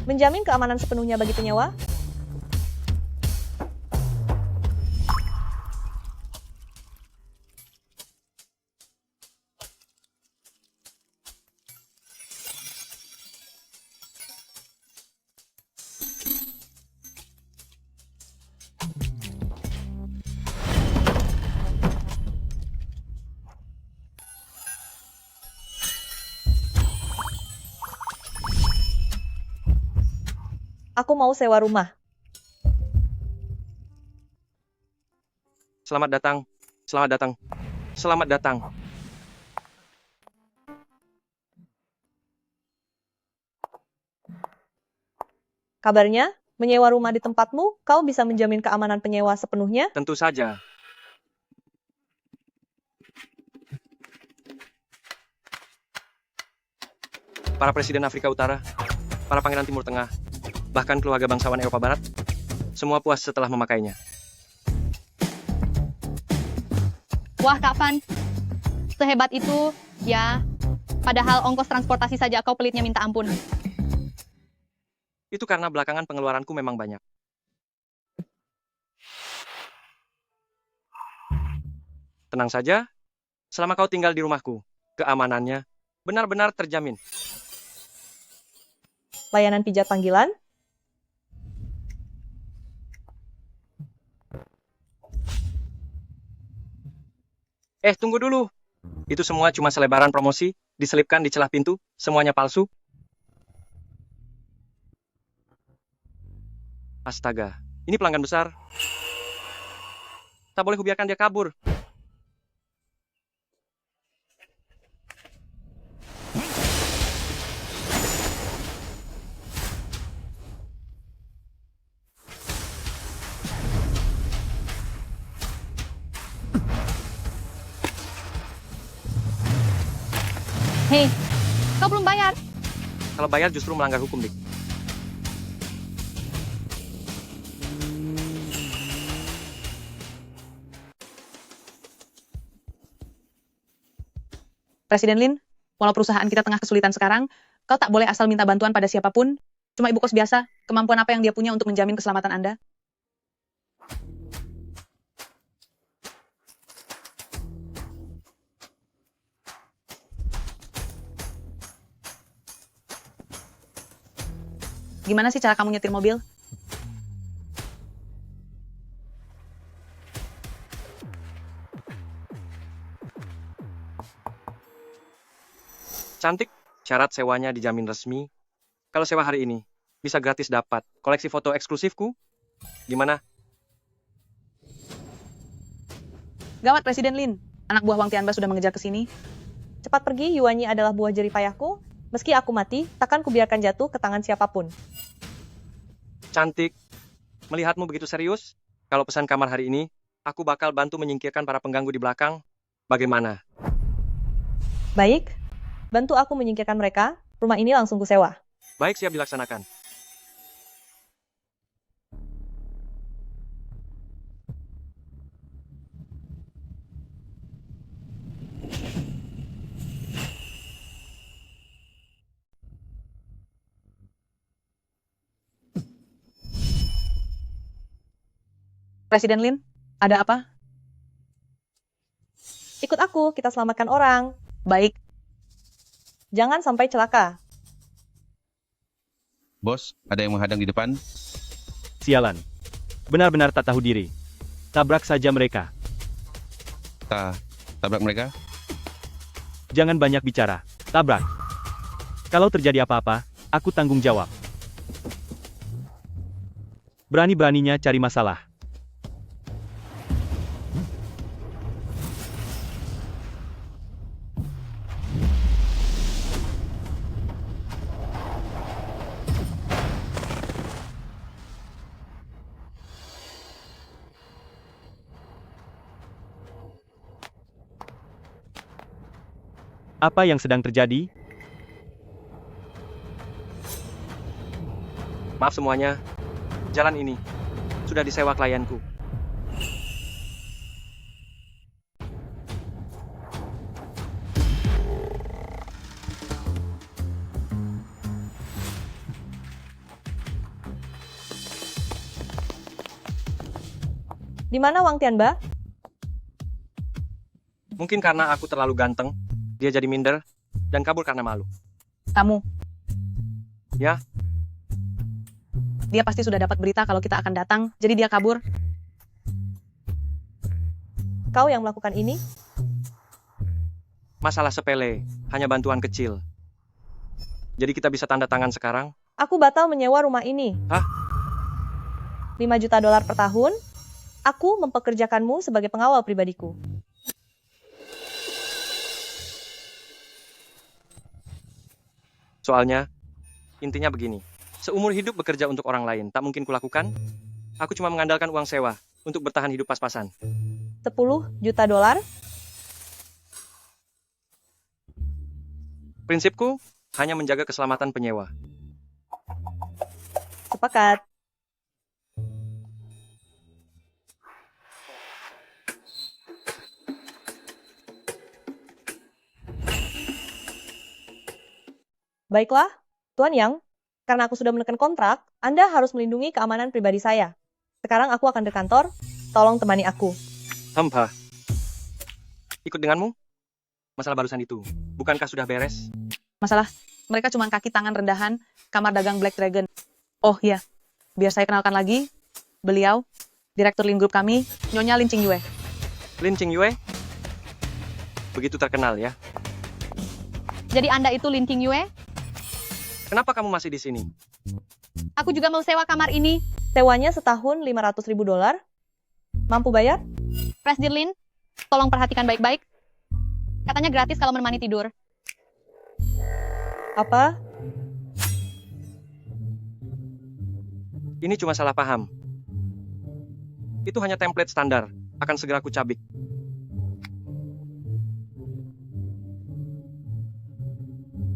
Menjamin keamanan sepenuhnya bagi penyewa? Aku mau sewa rumah. Selamat datang. Selamat datang. Selamat datang. Kabarnya, menyewa rumah di tempatmu, kau bisa menjamin keamanan penyewa sepenuhnya? Tentu saja. Para presiden Afrika Utara, para pangeran Timur Tengah, bahkan keluarga bangsawan Eropa Barat, semua puas setelah memakainya. Wah, Kak Van. Sehebat itu, ya. Padahal ongkos transportasi saja kau pelitnya minta ampun. Itu karena belakangan pengeluaranku memang banyak. Tenang saja, selama kau tinggal di rumahku, keamanannya benar-benar terjamin. Layanan pijat panggilan? Tunggu dulu. Itu semua cuma selebaran promosi, diselipkan di celah pintu, semuanya palsu. Astaga, ini pelanggan besar. Tak boleh kubiarkan dia kabur. Hei, kau belum bayar. Kalau bayar justru melanggar hukum, Dik. Presiden Lin, walau perusahaan kita tengah kesulitan sekarang, kau tak boleh asal minta bantuan pada siapapun. Cuma ibu kos biasa, kemampuan apa yang dia punya untuk menjamin keselamatan Anda? Gimana sih cara kamu nyetir mobil? Cantik, syarat sewanya dijamin resmi. Kalau sewa hari ini, bisa gratis dapat koleksi foto eksklusifku. Gimana? Gawat Presiden Lin, anak buah Wang Tianba sudah mengejar ke sini. Cepat pergi, Yuanyi adalah buah jeripayahku. Meski aku mati, takkan kubiarkan jatuh ke tangan siapapun. Cantik, melihatmu begitu serius. Kalau pesan kamar hari ini, aku bakal bantu menyingkirkan para pengganggu di belakang. Bagaimana? Baik, bantu aku menyingkirkan mereka. Rumah ini langsung kusewa. Baik, siap dilaksanakan. Presiden Lin, ada apa? Ikut aku, kita selamatkan orang. Baik, Jangan sampai celaka. Bos, ada yang menghadang di depan? Sialan. Benar-benar tak tahu diri. Tabrak saja mereka. Tabrak mereka? Jangan banyak bicara. Tabrak. Kalau terjadi apa-apa, aku tanggung jawab. Berani-beraninya cari masalah. Apa yang sedang terjadi? Maaf semuanya, jalan ini sudah disewa klienku. Di mana Wang Tianba? Mungkin karena aku terlalu ganteng, dia jadi minder, dan kabur karena malu. Kamu. Ya? Dia pasti sudah dapat berita kalau kita akan datang, jadi dia kabur. Kau yang melakukan ini? Masalah sepele, hanya bantuan kecil. Jadi kita bisa tanda tangan sekarang? Aku batal menyewa rumah ini. Hah? 5 juta dolar per tahun? Aku mempekerjakanmu sebagai pengawal pribadiku. Soalnya, intinya begini. Seumur hidup bekerja untuk orang lain, tak mungkin kulakukan. Aku cuma mengandalkan uang sewa untuk bertahan hidup pas-pasan. 10 juta dolar? Prinsipku, hanya menjaga keselamatan penyewa. Sepakat. Baiklah, Tuan Yang, karena aku sudah menekan kontrak, Anda harus melindungi keamanan pribadi saya. Sekarang aku akan ke kantor, tolong temani aku. Hamba. Ikut denganmu? Masalah barusan itu, bukankah sudah beres? Masalah, mereka cuma kaki tangan rendahan, kamar dagang Black Dragon. Oh iya, biar saya kenalkan lagi, beliau, Direktur Lin Group kami, Nyonya Lin Qingyue. Lin Qingyue? Begitu terkenal ya. Jadi Anda itu Lin Qingyue? Kenapa kamu masih di sini? Aku juga mau sewa kamar ini. Sewanya setahun 500.000 dolar. Mampu bayar? Presiden Lin, tolong perhatikan baik-baik. Katanya gratis kalau menemani tidur. Apa? Ini cuma salah paham. Itu hanya template standar, akan segera ku cabik.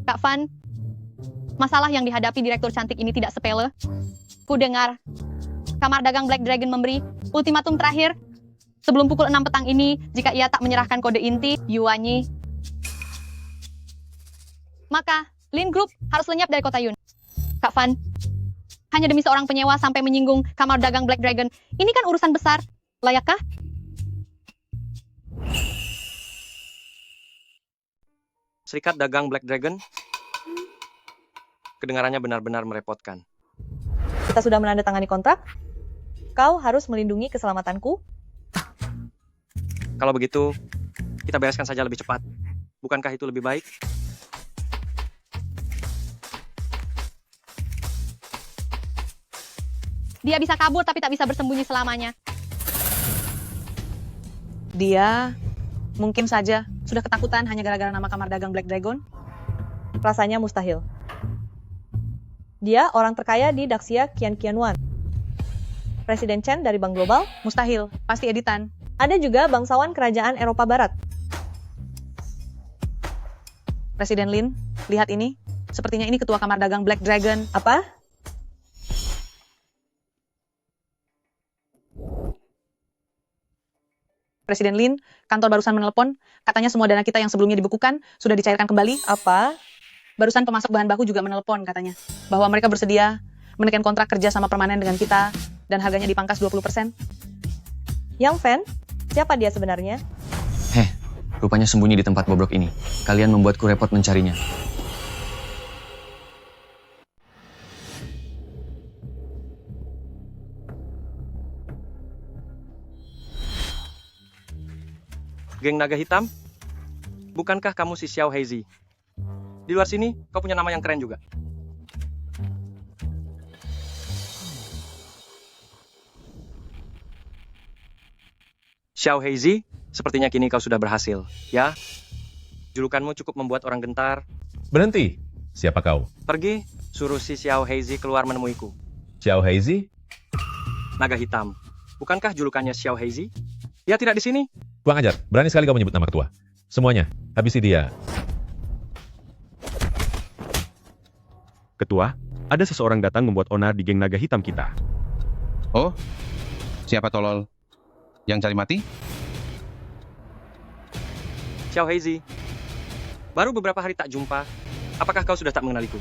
Kak Van, masalah yang dihadapi direktur cantik ini tidak sepele. Ku dengar, kamar dagang Black Dragon memberi ultimatum terakhir. Sebelum pukul 6 petang ini, jika ia tak menyerahkan kode inti, Yuanyi, maka Lin Group harus lenyap dari kota Yun. Kak Van, hanya demi seorang penyewa sampai menyinggung kamar dagang Black Dragon. Ini kan urusan besar. Layakkah? Serikat Dagang Black Dragon? Kedengarannya benar-benar merepotkan. Kita sudah menandatangani kontrak? Kau harus melindungi keselamatanku? Kalau begitu, kita bereskan saja lebih cepat. Bukankah itu lebih baik? Dia bisa kabur tapi tak bisa bersembunyi selamanya. Dia, mungkin saja, sudah ketakutan hanya gara-gara nama kamar dagang Black Dragon. Rasanya mustahil. Dia orang terkaya di Daxia Qianqianwan. Presiden Chen dari Bank Global. Mustahil, pasti editan. Ada juga bangsawan kerajaan Eropa Barat. Presiden Lin, lihat ini. Sepertinya ini ketua kamar dagang Black Dragon. Apa? Presiden Lin, kantor barusan menelpon, katanya semua dana kita yang sebelumnya dibekukan sudah dicairkan kembali. Apa? Barusan pemasok bahan baku juga menelpon katanya, bahwa mereka bersedia menekan kontrak kerja sama permanen dengan kita, dan harganya dipangkas 20%. Yang Fan? Siapa dia sebenarnya? Rupanya sembunyi di tempat bobrok ini. Kalian membuatku repot mencarinya. Geng Naga Hitam? Bukankah kamu si Xiao Heizi? Di luar sini, kau punya nama yang keren juga. Xiao Heizi, sepertinya kini kau sudah berhasil, ya? Julukanmu cukup membuat orang gentar. Berhenti. Siapa kau? Pergi, suruh si Xiao Heizi keluar menemuiku. Xiao Heizi? Naga Hitam. Bukankah julukannya Xiao Heizi? Dia tidak di sini. Kurang ajar. Berani sekali kau menyebut nama ketua. Semuanya. Habisi dia. Ketua, ada seseorang datang membuat onar di geng naga hitam kita. Oh, siapa tolol? Yang cari mati? Xiao Heizi. Baru beberapa hari tak jumpa. Apakah kau sudah tak mengenaliku?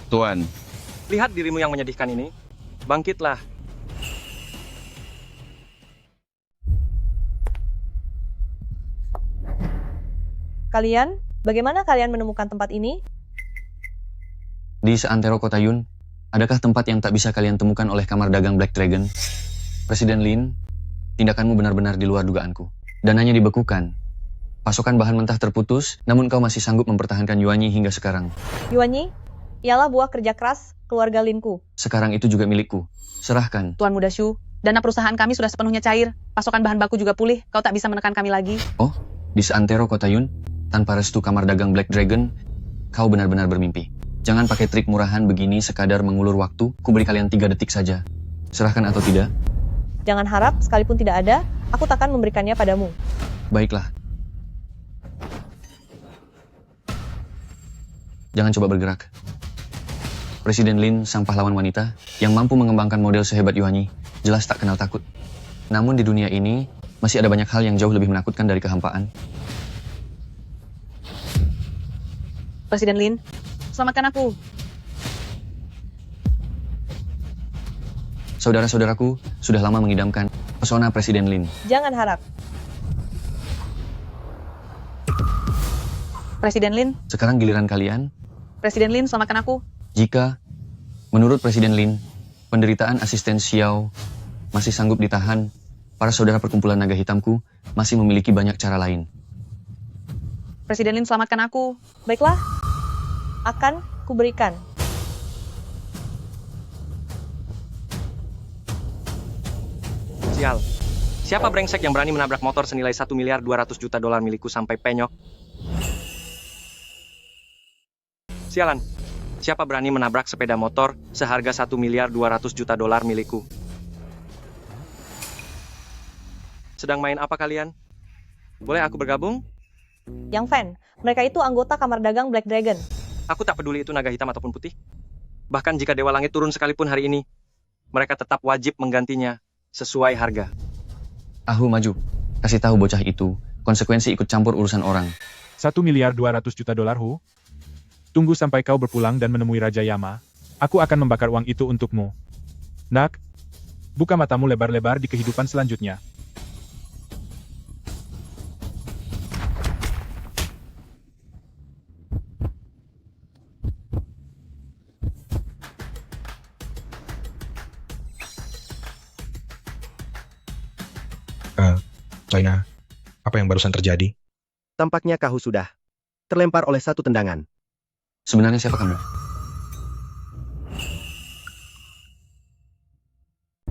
Tuan, Lihat dirimu yang menyedihkan ini. Bangkitlah. Kalian, bagaimana kalian menemukan tempat ini? Di seantero kota Yun, adakah tempat yang tak bisa kalian temukan oleh kamar dagang Black Dragon? Presiden Lin, tindakanmu benar-benar di luar dugaanku. Dananya dibekukan. Pasokan bahan mentah terputus, namun kau masih sanggup mempertahankan Yuanyi hingga sekarang. Yuanyi, ialah buah kerja keras keluarga Linku. Sekarang itu juga milikku. Serahkan. Tuan Muda Shu, dana perusahaan kami sudah sepenuhnya cair. Pasokan bahan baku juga pulih. Kau tak bisa menekan kami lagi. Oh, di seantero kota Yun, tanpa restu kamar dagang Black Dragon, kau benar-benar bermimpi. Jangan pakai trik murahan begini sekadar mengulur waktu, ku beri kalian 3 detik saja. Serahkan atau tidak? Jangan harap, sekalipun tidak ada, aku takkan memberikannya padamu. Baiklah. Jangan coba bergerak. Presiden Lin, sang pahlawan wanita, yang mampu mengembangkan model sehebat Yuanyi, jelas tak kenal takut. Namun di dunia ini, masih ada banyak hal yang jauh lebih menakutkan dari kehampaan. Presiden Lin, selamatkan aku. Saudara-saudaraku sudah lama mengidamkan pesona Presiden Lin. Jangan harap. Presiden Lin, Sekarang giliran kalian. Presiden Lin, selamatkan aku. Jika, menurut Presiden Lin, penderitaan asisten Xiao masih sanggup ditahan, para saudara perkumpulan naga hitamku masih memiliki banyak cara lain. Presiden Lin, selamatkan aku. Baiklah, akan kuberikan. Sial. Siapa brengsek yang berani menabrak motor senilai 1 miliar 200 juta dolar milikku sampai penyok? Sialan. Siapa berani menabrak sepeda motor seharga 1 miliar 200 juta dolar milikku? Sedang main apa kalian? Boleh aku bergabung? Yang Fan, mereka itu anggota kamar dagang Black Dragon. Aku tak peduli itu naga hitam ataupun putih. Bahkan jika Dewa Langit turun sekalipun hari ini, mereka tetap wajib menggantinya sesuai harga. Ahu maju, kasih tahu bocah itu, konsekuensi ikut campur urusan orang. 1 miliar 200 juta dolar, Hu? Tunggu sampai kau berpulang dan menemui Raja Yama. Aku akan membakar uang itu untukmu. Nak, buka matamu lebar-lebar di kehidupan selanjutnya. China, apa yang barusan terjadi? Tampaknya Kahu sudah terlempar oleh satu tendangan. Sebenarnya siapa kamu?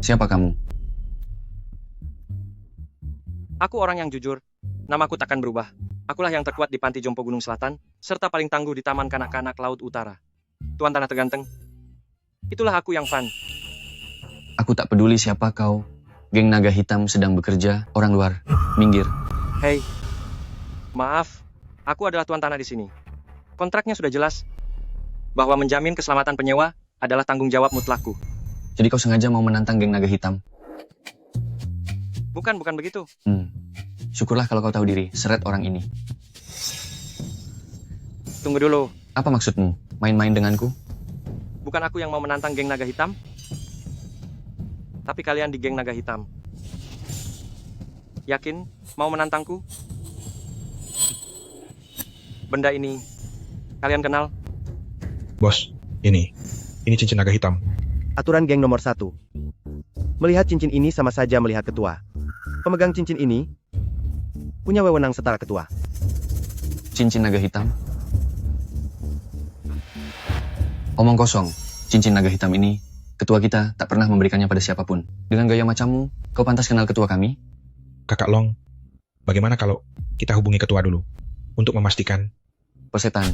Siapa kamu? Aku orang yang jujur. Namaku takkan berubah. Akulah yang terkuat di Panti Jompo Gunung Selatan, serta paling tangguh di Taman Kanak-Kanak Laut Utara. Tuan Tanah Terganteng. Itulah aku yang Fan. Aku tak peduli siapa kau. Geng naga hitam sedang bekerja, orang luar. Minggir. Hei. Maaf, aku adalah tuan tanah di sini. Kontraknya sudah jelas bahwa menjamin keselamatan penyewa adalah tanggung jawab mutlakku. Jadi kau sengaja mau menantang geng naga hitam? Bukan begitu. Syukurlah kalau kau tahu diri, seret orang ini. Tunggu dulu. Apa maksudmu? Main-main denganku? Bukan aku yang mau menantang geng naga hitam. Tapi kalian di geng naga hitam. Yakin mau menantangku? Benda ini, kalian kenal? Bos, ini cincin naga hitam. Aturan geng nomor 1. Melihat cincin ini sama saja melihat ketua. Pemegang cincin ini punya wewenang setara ketua. Cincin naga hitam? Omong kosong, cincin naga hitam ini, ketua kita tak pernah memberikannya pada siapapun. Dengan gaya macammu, kau pantas kenal ketua kami? Kakak Long, bagaimana kalau kita hubungi ketua dulu? Untuk memastikan. Persetan.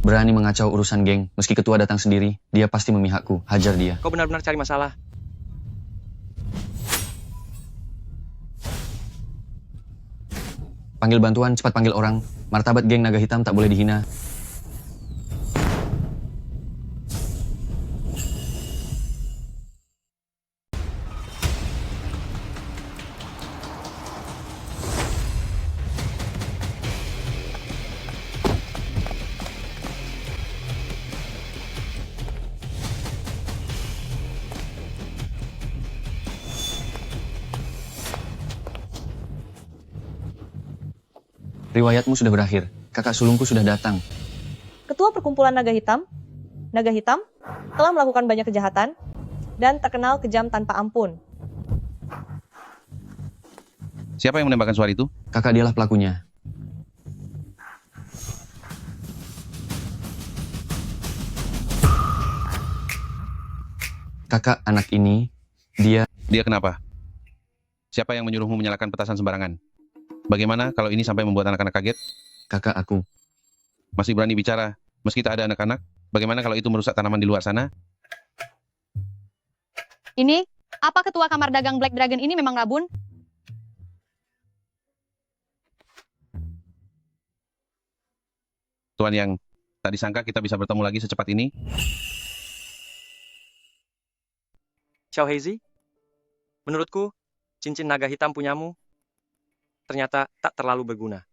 Berani mengacau urusan geng, meski ketua datang sendiri, dia pasti memihakku, hajar dia. Kau benar-benar cari masalah. Panggil bantuan, cepat panggil orang. Martabat geng naga hitam tak boleh dihina. Riwayatmu sudah berakhir. Kakak sulungku sudah datang. Ketua Perkumpulan Naga Hitam telah melakukan banyak kejahatan dan terkenal kejam tanpa ampun. Siapa yang menembakkan suara itu? Kakak dialah pelakunya. Kakak anak ini, dia Dia kenapa? Siapa yang menyuruhmu menyalakan petasan sembarangan? Bagaimana kalau ini sampai membuat anak-anak kaget? kakak aku. Masih berani bicara, meski tak ada anak-anak? Bagaimana kalau itu merusak tanaman di luar sana? Ini, apa ketua kamar dagang Black Dragon ini memang rabun? Tuan Yang, tak disangka kita bisa bertemu lagi secepat ini. Xiao Heizi, menurutku, cincin naga hitam punyamu ternyata tak terlalu berguna.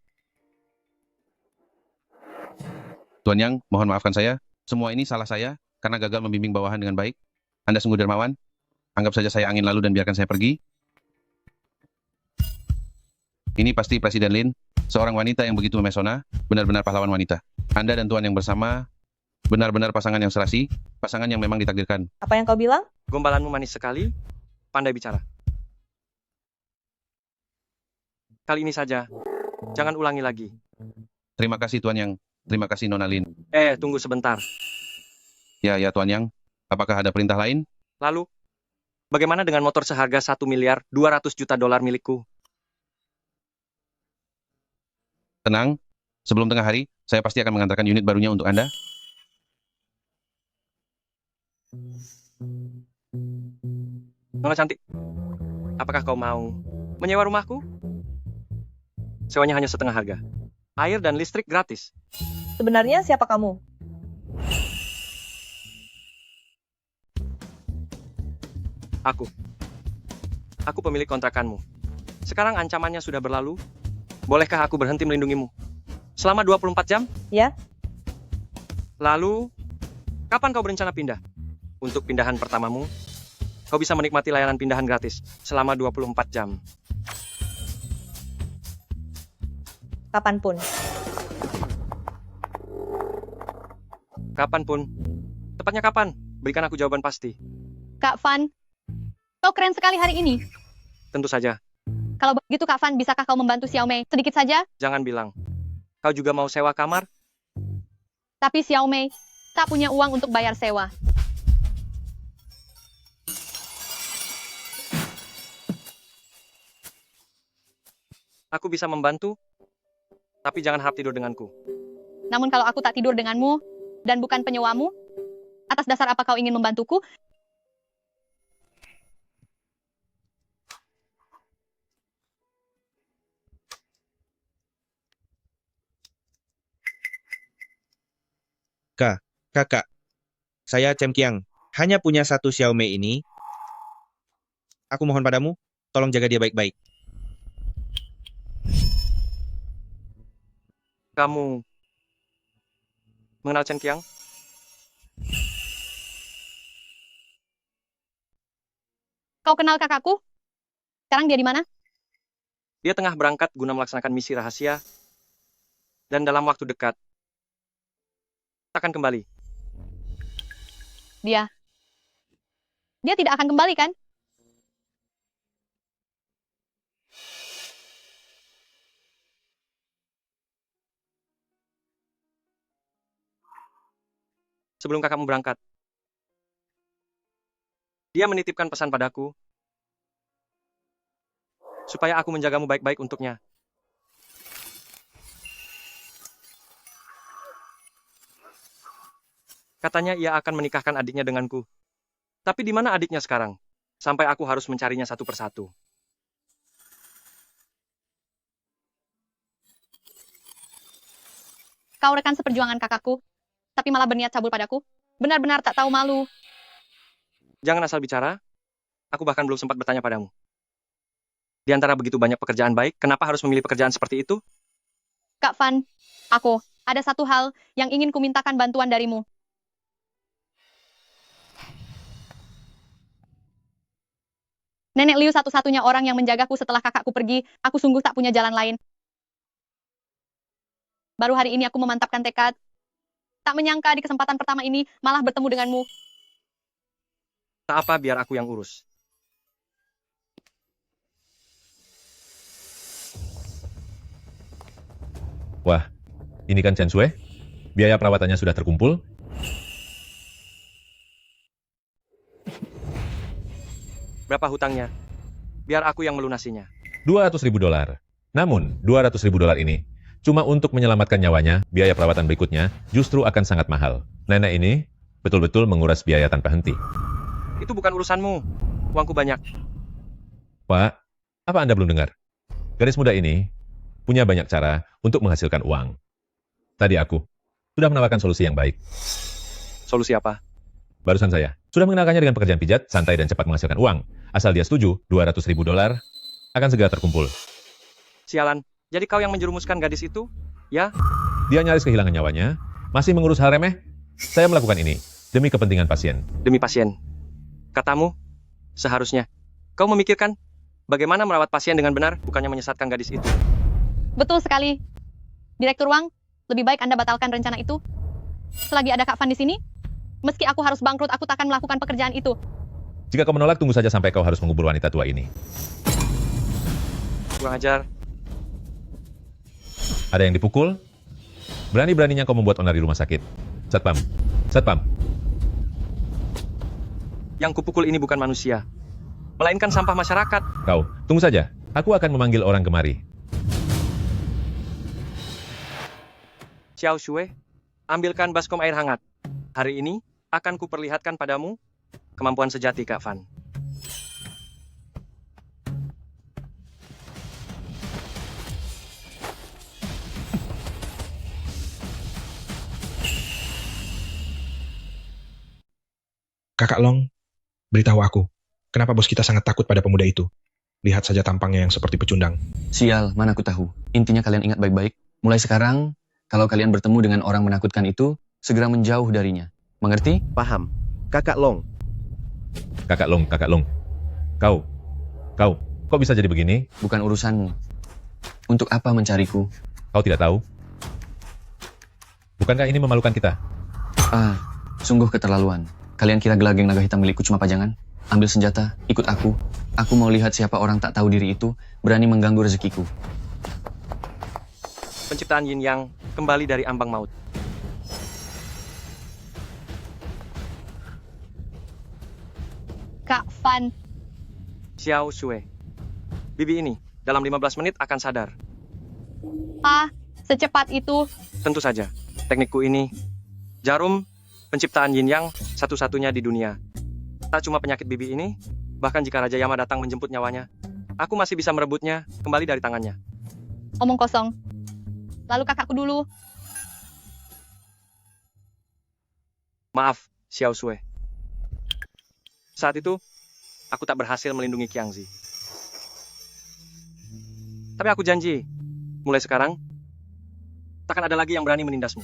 Tuan Yang, mohon maafkan saya. Semua ini salah saya, karena gagal membimbing bawahan dengan baik. Anda sungguh dermawan. Anggap saja saya angin lalu dan biarkan saya pergi. Ini pasti Presiden Lin, seorang wanita yang begitu memesona, benar-benar pahlawan wanita. Anda dan Tuan yang bersama, benar-benar pasangan yang serasi, pasangan yang memang ditakdirkan. Apa yang kau bilang? Gombalanmu manis sekali, pandai bicara. Kali ini saja, jangan ulangi lagi. Terima kasih Tuan Yang, terima kasih Nona Lin. Tunggu sebentar. Ya Tuan Yang, apakah ada perintah lain? Lalu, bagaimana dengan motor seharga 1.200.000.000 milikku? Tenang, sebelum tengah hari, saya pasti akan mengantarkan unit barunya untuk Anda. Nona cantik, apakah kau mau menyewa rumahku? Sewanya hanya setengah harga. Air dan listrik gratis. Sebenarnya siapa kamu? Aku pemilik kontrakanmu. Sekarang ancamannya sudah berlalu. Bolehkah aku berhenti melindungimu? Selama 24 jam? Ya. Lalu, kapan kau berencana pindah? Untuk pindahan pertamamu, kau bisa menikmati layanan pindahan gratis selama 24 jam. Kapanpun. Kapanpun. Tepatnya kapan? Berikan aku jawaban pasti. Kak Van, kau keren sekali hari ini. Tentu saja. Kalau begitu Kak Van, bisakah kau membantu Xiao Mei sedikit saja? Jangan bilang. Kau juga mau sewa kamar? Tapi Xiao Mei tak punya uang untuk bayar sewa. Aku bisa membantu, tapi jangan harap tidur denganku. Namun kalau aku tak tidur denganmu dan bukan penyewamu, atas dasar apa kau ingin membantuku? Kakak, saya Cem Kiang. Hanya punya satu Xiaomi ini. Aku mohon padamu, tolong jaga dia baik-baik. Kamu mengenal Chen Qiang? Kau kenal kakakku? Sekarang dia di mana? Dia tengah berangkat guna melaksanakan misi rahasia, dan dalam waktu dekat akan kembali. Dia tidak akan kembali kan? Sebelum kakakmu berangkat, dia menitipkan pesan padaku supaya aku menjagamu baik-baik untuknya. Katanya ia akan menikahkan adiknya denganku. Tapi di mana adiknya sekarang? Sampai aku harus mencarinya satu persatu. Kau rekan seperjuangan kakakku, tapi malah berniat cabul padaku. Benar-benar tak tahu malu. Jangan asal bicara. Aku bahkan belum sempat bertanya padamu. Di antara begitu banyak pekerjaan baik, kenapa harus memilih pekerjaan seperti itu? Kak Van, ada satu hal yang ingin kumintakan bantuan darimu. Nenek Liu satu-satunya orang yang menjagaku setelah kakakku pergi, aku sungguh tak punya jalan lain. Baru hari ini aku memantapkan tekad. Tak menyangka di kesempatan pertama ini malah bertemu denganmu. Tak apa, biar aku yang urus. Wah, ini kan Chen Sui. Biaya perawatannya sudah terkumpul. Berapa hutangnya? Biar aku yang melunasinya. $200.000. Namun, $200.000 ini cuma untuk menyelamatkan nyawanya, biaya perawatan berikutnya justru akan sangat mahal. Nenek ini betul-betul menguras biaya tanpa henti. Itu bukan urusanmu. Uangku banyak. Pak, apa Anda belum dengar? Gadis muda ini punya banyak cara untuk menghasilkan uang. Tadi aku sudah menawarkan solusi yang baik. Solusi apa? Barusan saya sudah mengenalkannya dengan pekerjaan pijat, santai dan cepat menghasilkan uang. Asal dia setuju, $200.000 akan segera terkumpul. Sialan. Jadi kau yang menjerumuskan gadis itu? Ya? Dia nyaris kehilangan nyawanya, masih mengurus hal remeh. Saya melakukan ini demi kepentingan pasien. Demi pasien. Katamu, seharusnya kau memikirkan bagaimana merawat pasien dengan benar, bukannya menyesatkan gadis itu. Betul sekali. Direktur Wang, lebih baik Anda batalkan rencana itu. Selagi ada Kak Fan di sini, meski aku harus bangkrut, aku takkan melakukan pekerjaan itu. Jika kau menolak, tunggu saja sampai kau harus mengubur wanita tua ini. Kurang ajar. Ada yang dipukul? Berani-beraninya kau membuat onar di rumah sakit. Satpam. Satpam. Yang kupukul ini bukan manusia, melainkan sampah masyarakat. Kau, tunggu saja. Aku akan memanggil orang kemari. Xiao Shui, ambilkan baskom air hangat. Hari ini akan kuperlihatkan padamu kemampuan sejati Kak Fan. Kakak Long, beritahu aku, kenapa bos kita sangat takut pada pemuda itu? Lihat saja tampangnya yang seperti pecundang. Sial, mana aku tahu. Intinya kalian ingat baik-baik. Mulai sekarang, kalau kalian bertemu dengan orang menakutkan itu, segera menjauh darinya. Mengerti? Paham. Kakak Long. Kakak Long, Kakak Long. Kau, kok bisa jadi begini? Bukan urusanmu. Untuk apa mencariku? Kau tidak tahu? Bukankah ini memalukan kita? Ah, sungguh keterlaluan. Kalian kira gelageng naga hitam milikku cuma pajangan? Ambil senjata, ikut aku. Aku mau lihat siapa orang tak tahu diri itu berani mengganggu rezekiku. Penciptaan Yin Yang kembali dari ambang maut. Kak Fan, Xiao Shui. Bibi ini dalam 15 menit akan sadar. secepat itu. Tentu saja. Teknikku ini jarum penciptaan Yin Yang satu-satunya di dunia. Tak cuma penyakit bibi ini, bahkan jika Raja Yama datang menjemput nyawanya, aku masih bisa merebutnya kembali dari tangannya. Omong kosong. Lalu kakakku dulu. Maaf, Xiao Shui. Saat itu, aku tak berhasil melindungi Qiangzi. Tapi aku janji, mulai sekarang, takkan ada lagi yang berani menindasmu.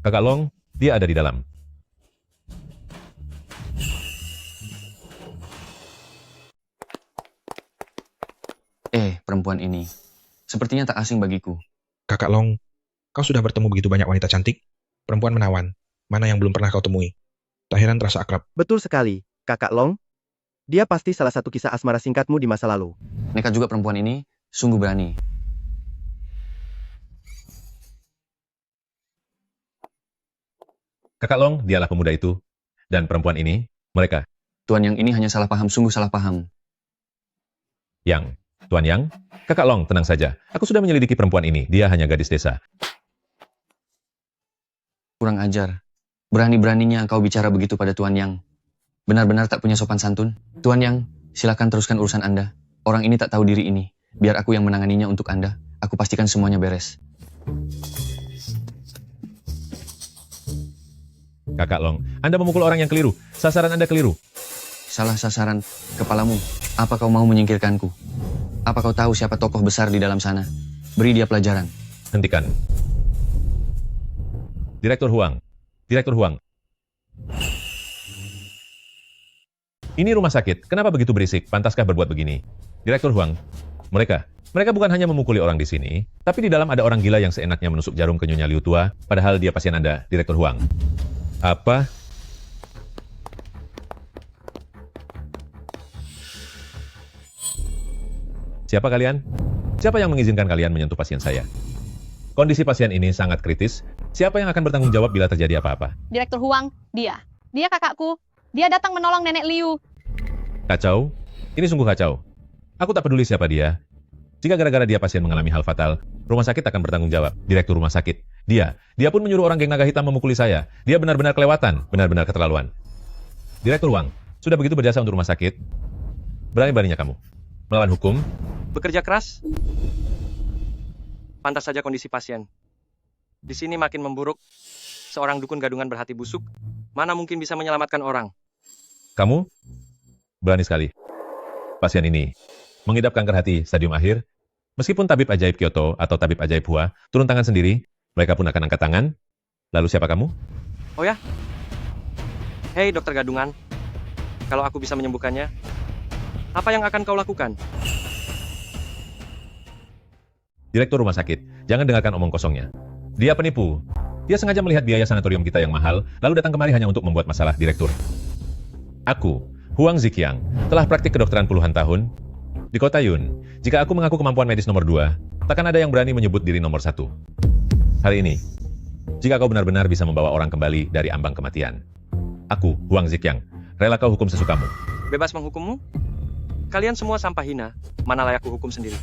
Kakak Long, dia ada di dalam. Perempuan ini. Sepertinya tak asing bagiku. Kakak Long, kau sudah bertemu begitu banyak wanita cantik? Perempuan menawan, mana yang belum pernah kau temui? Tak heran terasa akrab. Betul sekali, Kakak Long. Dia pasti salah satu kisah asmara singkatmu di masa lalu. Nekat juga perempuan ini, sungguh berani. Kakak Long, dialah pemuda itu. Dan perempuan ini, mereka. Tuan Yang ini hanya salah paham, sungguh salah paham. Yang, Tuan Yang, Kakak Long, tenang saja. Aku sudah menyelidiki perempuan ini. Dia hanya gadis desa. Kurang ajar. Berani-beraninya kau bicara begitu pada Tuan Yang. Benar-benar tak punya sopan santun. Tuan Yang, silakan teruskan urusan Anda. Orang ini tak tahu diri ini. Biar aku yang menanganinya untuk Anda. Aku pastikan semuanya beres. Kakak Long, Anda memukul orang yang keliru. Sasaran Anda keliru. Salah sasaran. Kepalamu. Apa kau mau menyingkirkanku? Apa kau tahu siapa tokoh besar di dalam sana? Beri dia pelajaran. Hentikan. Direktur Huang. Direktur Huang. Ini rumah sakit. Kenapa begitu berisik? Pantaskah berbuat begini? Direktur Huang. Mereka bukan hanya memukuli orang di sini, tapi di dalam ada orang gila yang seenaknya menusuk jarum ke Nyonya Liu Tua, padahal dia pasien Anda, Direktur Huang. Apa? Siapa kalian? Siapa yang mengizinkan kalian menyentuh pasien saya? Kondisi pasien ini sangat kritis. Siapa yang akan bertanggung jawab bila terjadi apa-apa? Direktur Huang, dia. Dia kakakku. Dia datang menolong Nenek Liu. Kacau? Ini sungguh kacau. Aku tak peduli siapa dia. Jika gara-gara dia pasien mengalami hal fatal, rumah sakit akan bertanggung jawab. Direktur rumah sakit. Dia pun menyuruh orang geng naga hitam memukuli saya. Dia benar-benar kelewatan, benar-benar keterlaluan. Direktur Wang, sudah begitu berjasa untuk rumah sakit. Berani-beraninya kamu melawan hukum. Bekerja keras? Pantas saja kondisi pasien. Di sini makin memburuk. Seorang dukun gadungan berhati busuk, mana mungkin bisa menyelamatkan orang? Kamu berani sekali. Pasien ini mengidap kanker hati stadium akhir. Meskipun tabib ajaib Kyoto atau tabib ajaib Hua turun tangan sendiri, mereka pun akan angkat tangan. Lalu siapa kamu? Oh ya? Hei dokter gadungan, kalau aku bisa menyembuhkannya, apa yang akan kau lakukan? Direktur rumah sakit, jangan dengarkan omong kosongnya. Dia penipu. Dia sengaja melihat biaya sanatorium kita yang mahal, lalu datang kemari hanya untuk membuat masalah, Direktur. Aku, Huang Ziqiang, telah praktik kedokteran puluhan tahun. Di kota Yun, jika aku mengaku kemampuan medis nomor 2, takkan ada yang berani menyebut diri nomor 1. Hari ini, jika kau benar-benar bisa membawa orang kembali dari ambang kematian, aku, Huang Ziqiang, rela kau hukum sesukamu. Bebas menghukummu? Kalian semua sampah hina, mana layak kuhukum sendiri.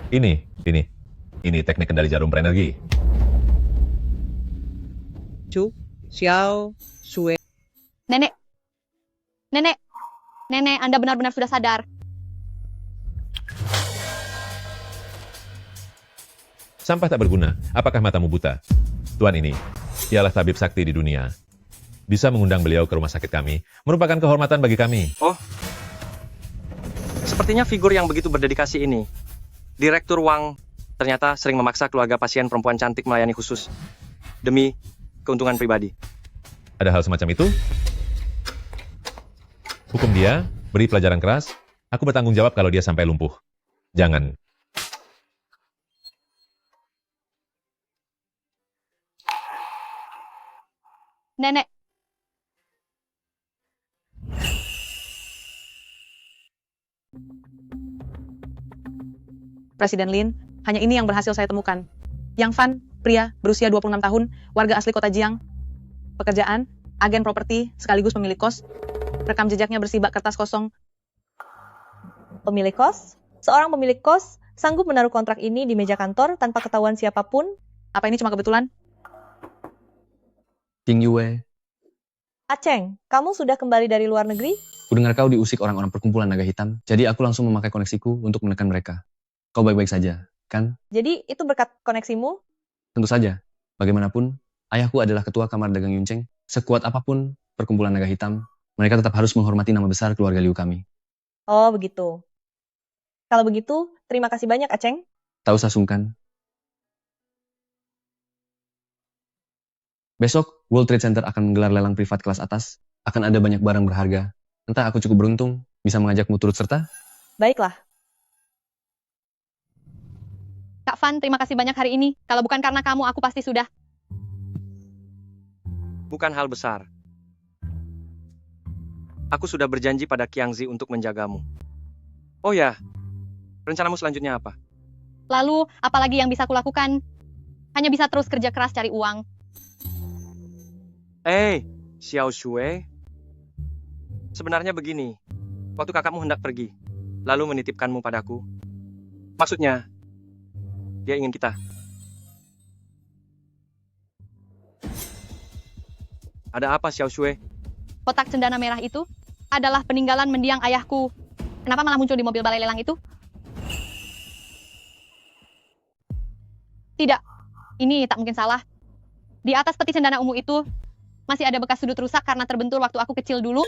Ini teknik kendali jarum berenergi. Nenek. Nenek, Anda benar-benar sudah sadar. Sampah tak berguna, apakah matamu buta? Tuan ini, ialah tabib sakti di dunia. Bisa mengundang beliau ke rumah sakit kami, merupakan kehormatan bagi kami. Oh, sepertinya figur yang begitu berdedikasi ini, Direktur Wang, ternyata sering memaksa keluarga pasien perempuan cantik melayani khusus, demi keuntungan pribadi. Ada hal semacam itu? Hukum dia, beri pelajaran keras, aku bertanggung jawab kalau dia sampai lumpuh. Jangan. Nenek. Presiden Lin, hanya ini yang berhasil saya temukan. Yang Fan, pria, berusia 26 tahun, warga asli kota Jiang. Pekerjaan, agen properti, sekaligus pemilik kos. Rekam jejaknya bersih bak kertas kosong. Pemilik kos? Seorang pemilik kos sanggup menaruh kontrak ini di meja kantor tanpa ketahuan siapapun? Apa ini cuma kebetulan? Ting Yue, Aceng, kamu sudah kembali dari luar negeri? kudengar kau diusik orang-orang perkumpulan naga hitam, jadi aku langsung memakai koneksiku untuk menekan mereka. Kau baik-baik saja, kan? Jadi itu berkat koneksimu? Tentu saja. Bagaimanapun, ayahku adalah ketua kamar dagang Yuncheng. Sekuat apapun perkumpulan naga hitam, mereka tetap harus menghormati nama besar keluarga Liu kami. Oh, begitu. Kalau begitu, terima kasih banyak, Aceng. Tak usah sungkan. Besok, World Trade Center akan menggelar lelang privat kelas atas. Akan ada banyak barang berharga. Entah aku cukup beruntung, bisa mengajakmu turut serta? Baiklah. Kak Fan, terima kasih banyak hari ini. Kalau bukan karena kamu, aku pasti sudah. Bukan hal besar. Aku sudah berjanji pada Qiangzi untuk menjagamu. Oh ya, rencanamu selanjutnya apa? Lalu, apalagi yang bisa kulakukan? Hanya bisa terus kerja keras cari uang. Xiao Shui. Sebenarnya begini, waktu kakakmu hendak pergi, lalu menitipkanmu padaku. Maksudnya, dia ingin kita. Ada apa, Xiao Shui? Kotak cendana merah itu adalah peninggalan mendiang ayahku. Kenapa malah muncul di mobil balai lelang itu? Tidak, ini tak mungkin salah. Di atas peti cendana ungu itu, masih ada bekas sudut rusak karena terbentur waktu aku kecil dulu.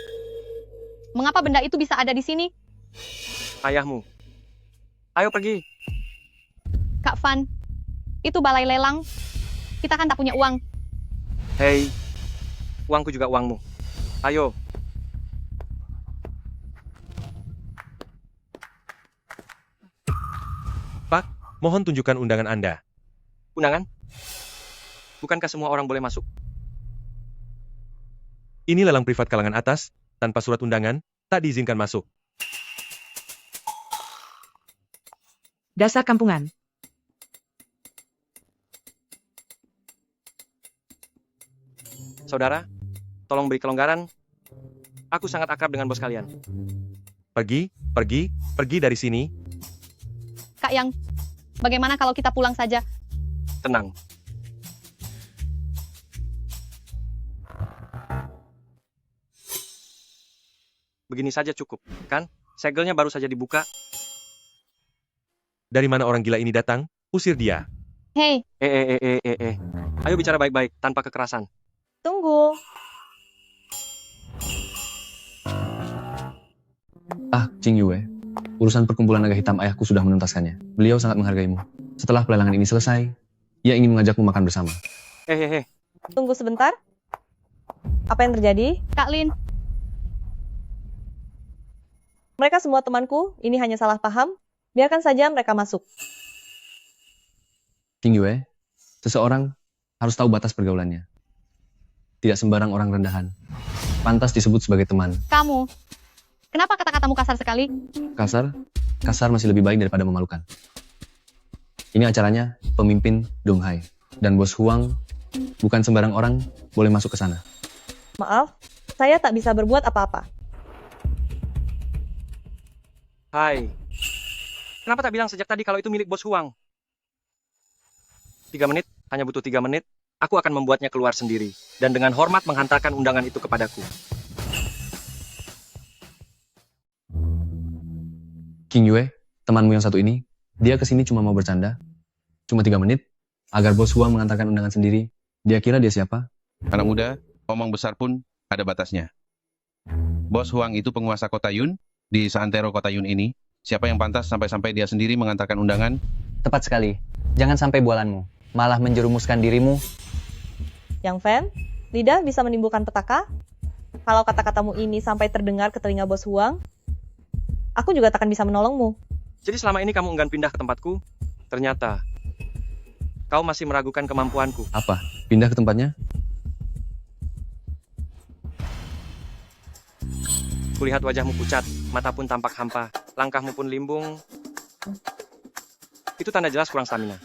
Mengapa benda itu bisa ada di sini? Ayahmu. Ayo pergi. Kak Van, itu balai lelang. Kita kan tak punya uang. Hei, uangku juga uangmu. Ayo. Pak, mohon tunjukkan undangan Anda. Undangan? Bukankah semua orang boleh masuk? Ini lelang privat kalangan atas, tanpa surat undangan, tak diizinkan masuk. Dasar kampungan. Saudara, tolong beri kelonggaran. Aku sangat akrab dengan bos kalian. Pergi dari sini. Kak Yang, bagaimana kalau kita pulang saja? Tenang. Begini saja cukup, kan? Segelnya baru saja dibuka. Dari mana orang gila ini datang? Usir dia. Hei, Ayo bicara baik-baik, tanpa kekerasan. Tunggu. Qing Yue, urusan perkumpulan naga hitam ayahku sudah menuntaskannya. Beliau sangat menghargaimu. Setelah pelelangan ini selesai, ia ingin mengajakmu makan bersama. Tunggu sebentar. Apa yang terjadi? Kak Lin, Mereka semua temanku, ini hanya salah paham. Biarkan saja mereka masuk. Qing Yue, seseorang harus tahu batas pergaulannya. Tidak sembarang orang rendahan. Pantas disebut sebagai teman. kamu. Kenapa kata-katamu kasar sekali? Kasar masih lebih baik daripada memalukan. Ini acaranya pemimpin Dong Hai. Dan bos Huang, bukan sembarang orang boleh masuk ke sana. Maaf, saya tak bisa berbuat apa-apa. Hai. Kenapa tak bilang sejak tadi kalau itu milik bos Huang? 3 menit, hanya butuh 3 menit. Aku akan membuatnya keluar sendiri. Dan dengan hormat menghantarkan undangan itu kepadaku. Qing Yue, temanmu yang satu ini, dia kesini cuma mau bercanda. Cuma 3 menit, agar bos Huang mengantarkan undangan sendiri. Dia kira dia siapa? Anak muda, omong besar pun ada batasnya. Bos Huang itu penguasa kota Yun. Di seantero kota Yun ini, siapa yang pantas sampai-sampai dia sendiri mengantarkan undangan? Tepat sekali. Jangan sampai bualanmu malah menjerumuskan dirimu. Yang Fan, lidah bisa menimbulkan petaka? Kalau kata-katamu ini sampai terdengar ke telinga bos Huang, aku juga takkan bisa menolongmu. Jadi selama ini kamu enggan pindah ke tempatku? Ternyata, kau masih meragukan kemampuanku. Apa? Pindah ke tempatnya? Kulihat wajahmu pucat, mata pun tampak hampa, langkahmu pun limbung. Itu tanda jelas kurang stamina.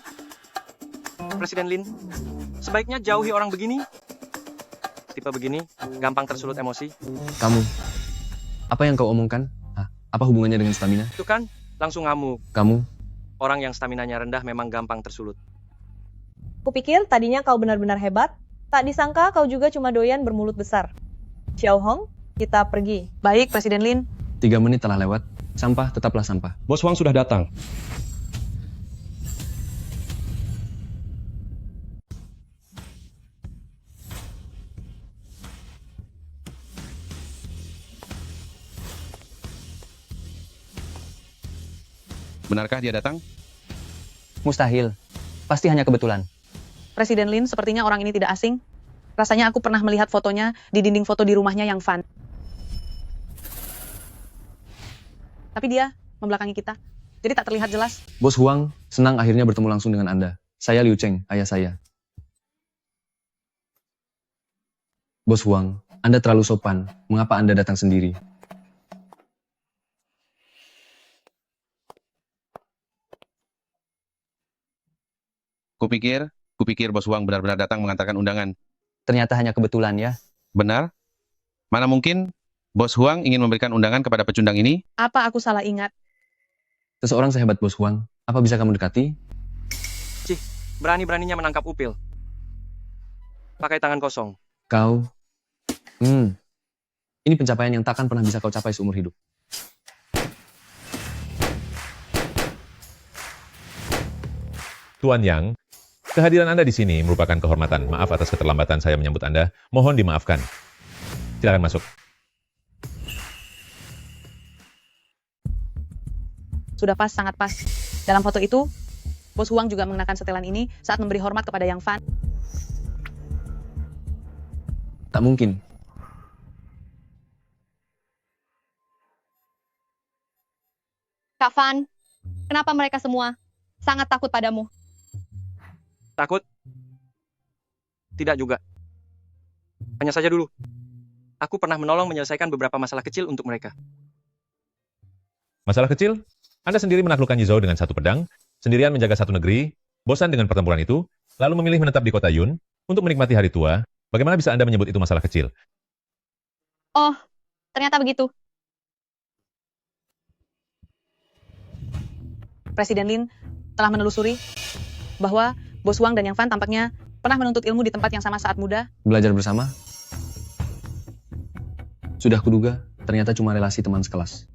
Presiden Lin, sebaiknya jauhi orang begini. Tipe begini, gampang tersulut emosi. Kamu. Apa yang kau omongkan? Apa hubungannya dengan stamina? Itu kan, langsung ngamuk. Kamu? Orang yang staminanya rendah memang gampang tersulut. Kupikir tadinya kau benar-benar hebat, tak disangka kau juga cuma doyan bermulut besar. Xiao Hong, kita pergi. Baik, Presiden Lin. 3 menit telah lewat. Sampah tetaplah sampah. Bos Huang sudah datang. Benarkah dia datang? Mustahil. Pasti hanya kebetulan. Presiden Lin, sepertinya orang ini tidak asing. Rasanya aku pernah melihat fotonya di dinding foto di rumahnya Yang Fan. Tapi dia membelakangi kita. Jadi tak terlihat jelas. Bos Huang senang akhirnya bertemu langsung dengan Anda. Saya Liu Cheng, ayah saya. Bos Huang, Anda terlalu sopan. Mengapa Anda datang sendiri? Kupikir Bos Huang benar-benar datang mengantarkan undangan. Ternyata hanya kebetulan ya. Benar? Mana mungkin Bos Huang ingin memberikan undangan kepada pecundang ini? Apa aku salah ingat? Seseorang sehebat Bos Huang, apa bisa kamu dekati? Cih, berani-beraninya menangkap upil. Pakai tangan kosong. Kau? Ini pencapaian yang takkan pernah bisa kau capai seumur hidup. Tuan Yang, kehadiran Anda di sini merupakan kehormatan. Maaf atas keterlambatan saya menyambut Anda. Mohon dimaafkan. Silakan masuk. Sudah pas, sangat pas. Dalam foto itu, Bos Huang juga mengenakan setelan ini saat memberi hormat kepada Yang Fan. Tak mungkin. Kak Fan, kenapa mereka semua sangat takut padamu? Takut? Tidak juga. Hanya saja dulu. Aku pernah menolong menyelesaikan beberapa masalah kecil untuk mereka. Masalah kecil? Anda sendiri menaklukkan Yizhou dengan satu pedang, sendirian menjaga satu negeri, bosan dengan pertempuran itu, lalu memilih menetap di kota Yun untuk menikmati hari tua. Bagaimana bisa Anda menyebut itu masalah kecil? Oh, ternyata begitu. Presiden Lin telah menelusuri bahwa Bos Huang dan Yang Fan tampaknya pernah menuntut ilmu di tempat yang sama saat muda. Belajar bersama? Sudah kuduga, ternyata cuma relasi teman sekelas.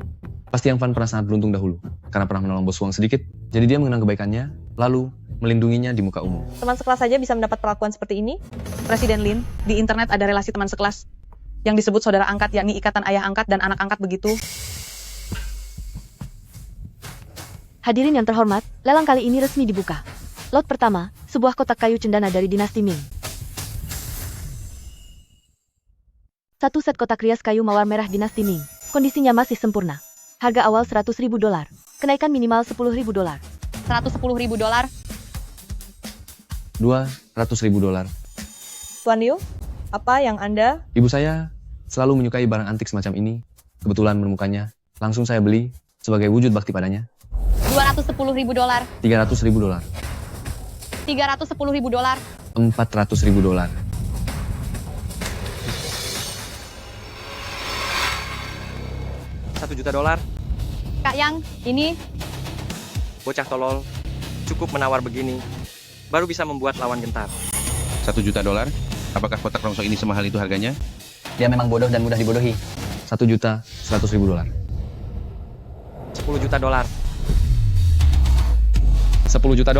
Pasti Yang Fan pernah sangat beruntung dahulu, karena pernah menolong Bos Huang sedikit, jadi dia mengenang kebaikannya, lalu melindunginya di muka umum. Teman sekelas saja bisa mendapat perlakuan seperti ini? Presiden Lin, di internet ada relasi teman sekelas yang disebut saudara angkat, yakni ikatan ayah angkat dan anak angkat begitu. Hadirin yang terhormat, lelang kali ini resmi dibuka. Lot pertama, sebuah kotak kayu cendana dari dinasti Ming. Satu set kotak rias kayu mawar merah dinasti Ming. Kondisinya masih sempurna. Harga awal $100.000. Kenaikan minimal $10.000. $110.000. $200.000. Tuan Liu, apa yang Anda... Ibu saya selalu menyukai barang antik semacam ini. Kebetulan menemukannya. Langsung saya beli sebagai wujud bakti padanya. $210.000. $300.000. $310.000. $400.000. $1 juta. Kak Yang, ini Bocah tolol. Cukup menawar begini. Baru bisa membuat lawan gentar. $1 juta? Apakah kotak rongso ini semahal itu harganya? Dia memang bodoh dan mudah dibodohi. $1.100.000. $10 juta. $10 juta?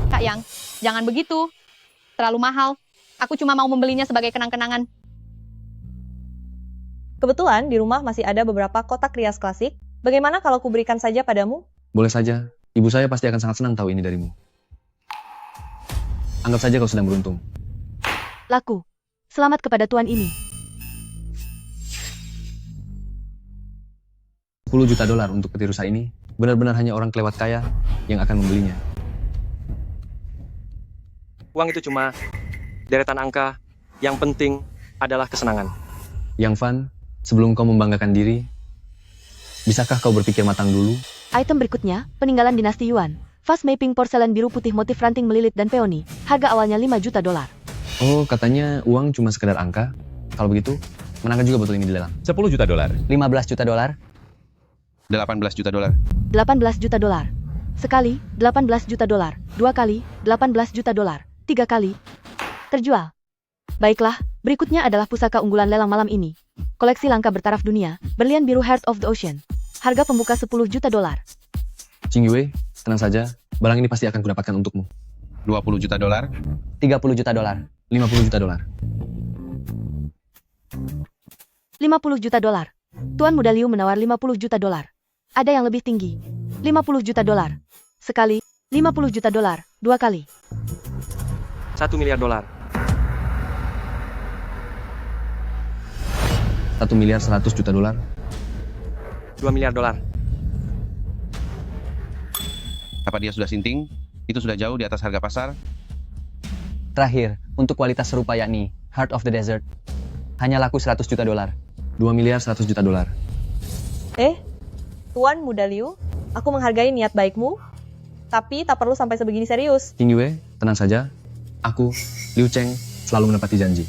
Kak Yang, jangan begitu. Terlalu mahal. Aku cuma mau membelinya sebagai kenang-kenangan. Kebetulan di rumah masih ada beberapa kotak rias klasik. Bagaimana kalau kuberikan saja padamu? Boleh saja. Ibu saya pasti akan sangat senang tahu ini darimu. Anggap saja kau sedang beruntung. Laku. Selamat kepada tuan ini. $10 juta untuk peti rusa ini. Benar-benar hanya orang kelewat kaya yang akan membelinya. Uang itu cuma deretan angka. Yang penting adalah kesenangan. Yang Fan, sebelum kau membanggakan diri, bisakah kau berpikir matang dulu? Item berikutnya, peninggalan dinasti Yuan. Vas mapping porselen biru putih motif ranting melilit dan peoni. Harga awalnya $5 juta. Oh, katanya uang cuma sekedar angka. Kalau begitu, menangkan juga botol ini di lelang. $10 juta. $15 juta. $18 juta. $18 juta. Sekali, $18 juta. Dua kali, $18 juta. Tiga kali. Terjual. Baiklah, berikutnya adalah pusaka unggulan lelang malam ini. Koleksi langka bertaraf dunia, berlian biru Heart of the Ocean. Harga pembuka $10 juta. Ching Yue, tenang saja, barang ini pasti akan kudapatkan untukmu. $20 juta. $30 juta. $50 juta. $50 juta. Tuan Muda Liu menawar $50 juta. Ada yang lebih tinggi. $50 juta. Sekali, $50 juta. Dua kali. $1 miliar. $1.100 juta. $2 miliar. Apa dia sudah sinting? Itu sudah jauh di atas harga pasar. Terakhir, untuk kualitas serupa yakni Heart of the Desert, hanya laku $100 juta. $2.100 juta. Tuan Muda Liu, aku menghargai niat baikmu, tapi tak perlu sampai sebegini serius. Ching Yue, tenang saja. Aku, Liu Cheng, selalu menepati janji.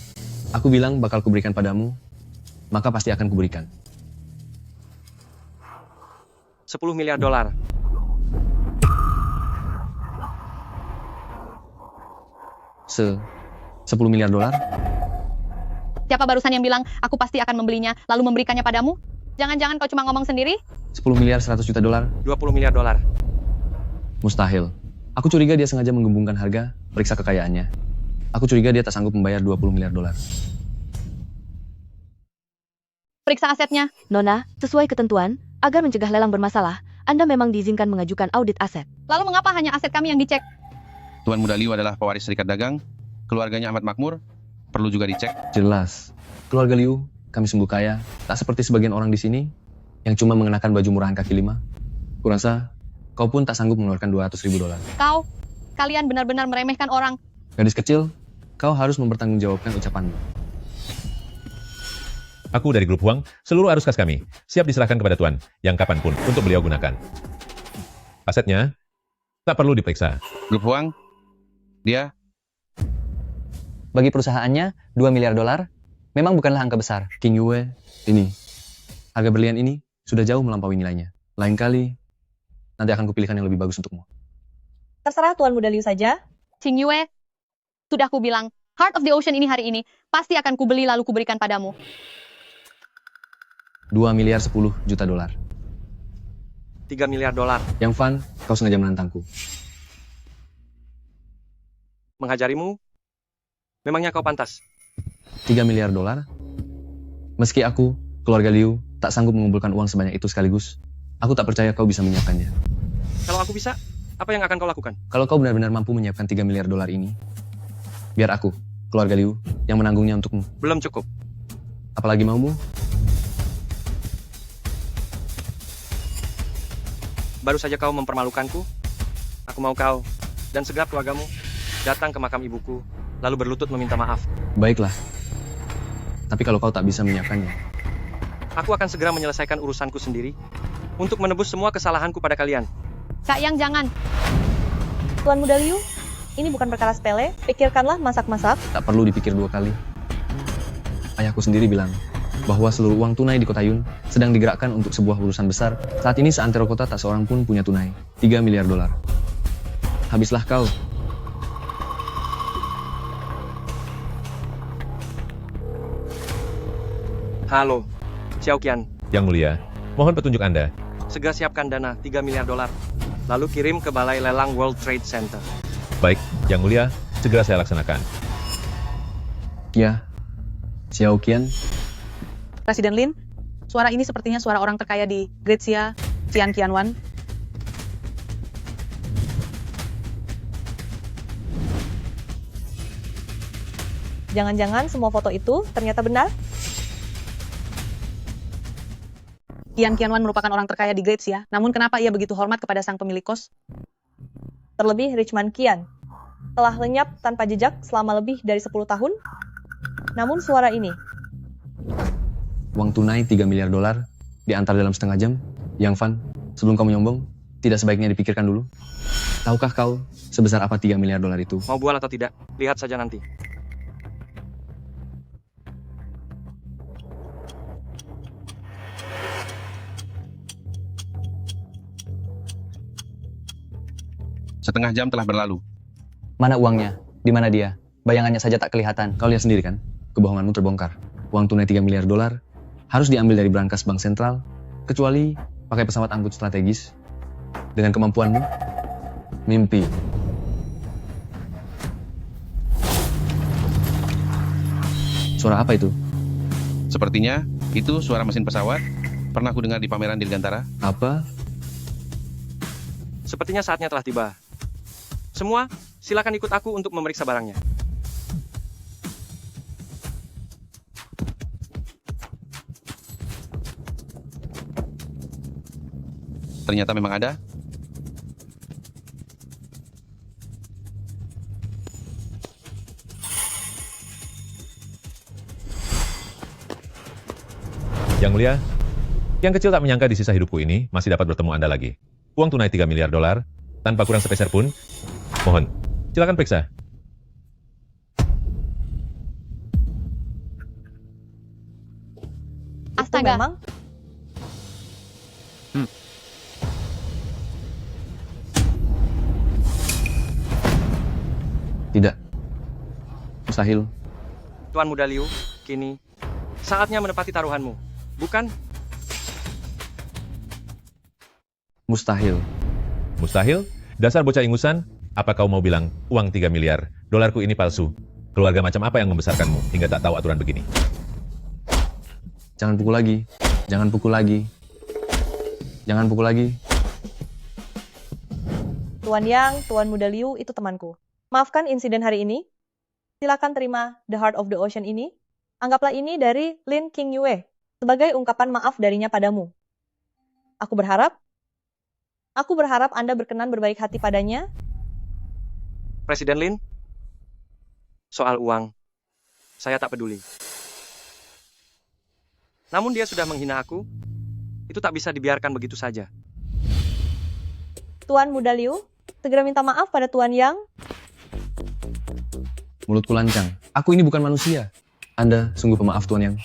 Aku bilang bakal kuberikan padamu, maka pasti akan kuberikan. $10 miliar. $10 miliar? Siapa barusan yang bilang aku pasti akan membelinya, lalu memberikannya padamu? Jangan-jangan kau cuma ngomong sendiri? $10.100 juta. $20 miliar. Mustahil. Aku curiga dia sengaja menggembungkan harga, periksa kekayaannya. Aku curiga dia tak sanggup membayar $20 miliar. Periksa asetnya. Nona, sesuai ketentuan, agar mencegah lelang bermasalah, Anda memang diizinkan mengajukan audit aset. Lalu mengapa hanya aset kami yang dicek? Tuan Muda Liu adalah pewaris serikat dagang, keluarganya amat makmur, perlu juga dicek. Jelas. Keluarga Liu, kami sungguh kaya, tak seperti sebagian orang di sini yang cuma mengenakan baju murahan kaki 5. Kurasa kau pun tak sanggup mengeluarkan $200.000. Kalian benar-benar meremehkan orang. Gadis kecil, kau harus mempertanggungjawabkan ucapanmu. Aku dari grup Huang, seluruh arus kas kami siap diserahkan kepada Tuan yang kapanpun untuk beliau gunakan. Asetnya tak perlu diperiksa. Grup Huang, dia Bagi perusahaannya, $2 miliar memang bukanlah angka besar. King Yue, ini. Harga berlian ini sudah jauh melampaui nilainya. Lain kali, nanti akan kupilihkan yang lebih bagus untukmu. Terserah Tuan Muda Liu saja. Qing Yue, sudah kubilang, Heart of the Ocean ini hari ini pasti akan kubeli lalu kuberikan padamu. $2 miliar $10 juta. $3 miliar. Yang Fan, kau sengaja menantangku. Menghajarimu? Memangnya kau pantas? $3 miliar? Meski aku, keluarga Liu, tak sanggup mengumpulkan uang sebanyak itu sekaligus, aku tak percaya kau bisa menyiapkannya. Kalau aku bisa, apa yang akan kau lakukan? Kalau kau benar-benar mampu menyiapkan $3 miliar ini, biar aku, keluarga Liu, yang menanggungnya untukmu. Belum cukup. Apalagi maumu? Baru saja kau mempermalukanku. Aku mau kau dan segenap keluargamu datang ke makam ibuku, lalu berlutut meminta maaf. Baiklah. Tapi kalau kau tak bisa menyiapkannya, aku akan segera menyelesaikan urusanku sendiri untuk menebus semua kesalahanku pada kalian. Kak Yang, jangan. Tuan Muda Liu, ini bukan perkara sepele. Pikirkanlah masak-masak. tak perlu dipikir 2 kali. Ayahku sendiri bilang bahwa seluruh uang tunai di Kota Yun sedang digerakkan untuk sebuah urusan besar. Saat ini seantero kota tak seorang pun punya tunai. $3 miliar. Habislah kau. Halo, Xiao Qian. Yang mulia, mohon petunjuk Anda. Segera siapkan dana $3 miliar. Lalu kirim ke Balai Lelang World Trade Center. Baik, Yang mulia, segera saya laksanakan. Ya, Xiao Qian. Presiden Lin, suara ini sepertinya suara orang terkaya di Great Xia, Qian Qianwan. Jangan-jangan semua foto itu ternyata benar? Qian Qianwan merupakan orang terkaya di Great Xia, namun kenapa ia begitu hormat kepada sang pemilik kos? Terlebih Richman Qian telah lenyap tanpa jejak selama lebih dari 10 tahun. Namun suara ini, Uang tunai $3 miliar diantar dalam setengah jam. Yang Fan, sebelum kau menyombong, tidak sebaiknya dipikirkan dulu. Tahukah kau sebesar apa $3 miliar itu? Mau bual atau tidak, lihat saja nanti. setengah jam telah berlalu. Mana uangnya? Di mana dia? Bayangannya saja tak kelihatan. Kau lihat sendiri kan? Kebohonganmu terbongkar. Uang tunai $3 miliar harus diambil dari brankas bank sentral, kecuali pakai pesawat angkut strategis. Dengan kemampuanmu, mimpi. Suara apa itu? Sepertinya itu suara mesin pesawat. Pernah aku dengar di pameran Dirgantara. Apa? Sepertinya saatnya telah tiba. Semua, silakan ikut aku untuk memeriksa barangnya. Ternyata memang ada. Yang mulia, yang kecil tak menyangka di sisa hidupku ini masih dapat bertemu Anda lagi. Uang tunai $3 miliar, tanpa kurang sepeser pun. Mohon, silakan periksa. Astaga. memang Tidak. Mustahil. Tuan Muda Liu, kini saatnya menepati taruhanmu, bukan? Mustahil. Mustahil? Dasar bocah ingusan? Apa kau mau bilang uang $3 miliar ini palsu? Keluarga macam apa yang membesarkanmu hingga tak tahu aturan begini? Jangan pukul lagi. Jangan pukul lagi. Jangan pukul lagi. Tuan Yang, Tuan Muda Liu itu temanku. Maafkan insiden hari ini. Silakan terima The Heart of the Ocean ini. Anggaplah ini dari Lin King Yue sebagai ungkapan maaf darinya padamu. Aku berharap Anda berkenan berbaik hati padanya. Presiden Lin, soal uang, saya tak peduli. Namun dia sudah menghina aku, itu tak bisa dibiarkan begitu saja. Tuan Muda Liu, segera minta maaf pada Tuan Yang. Mulutku lancang. Aku ini bukan manusia. Anda sungguh pemaaf, Tuan Yang.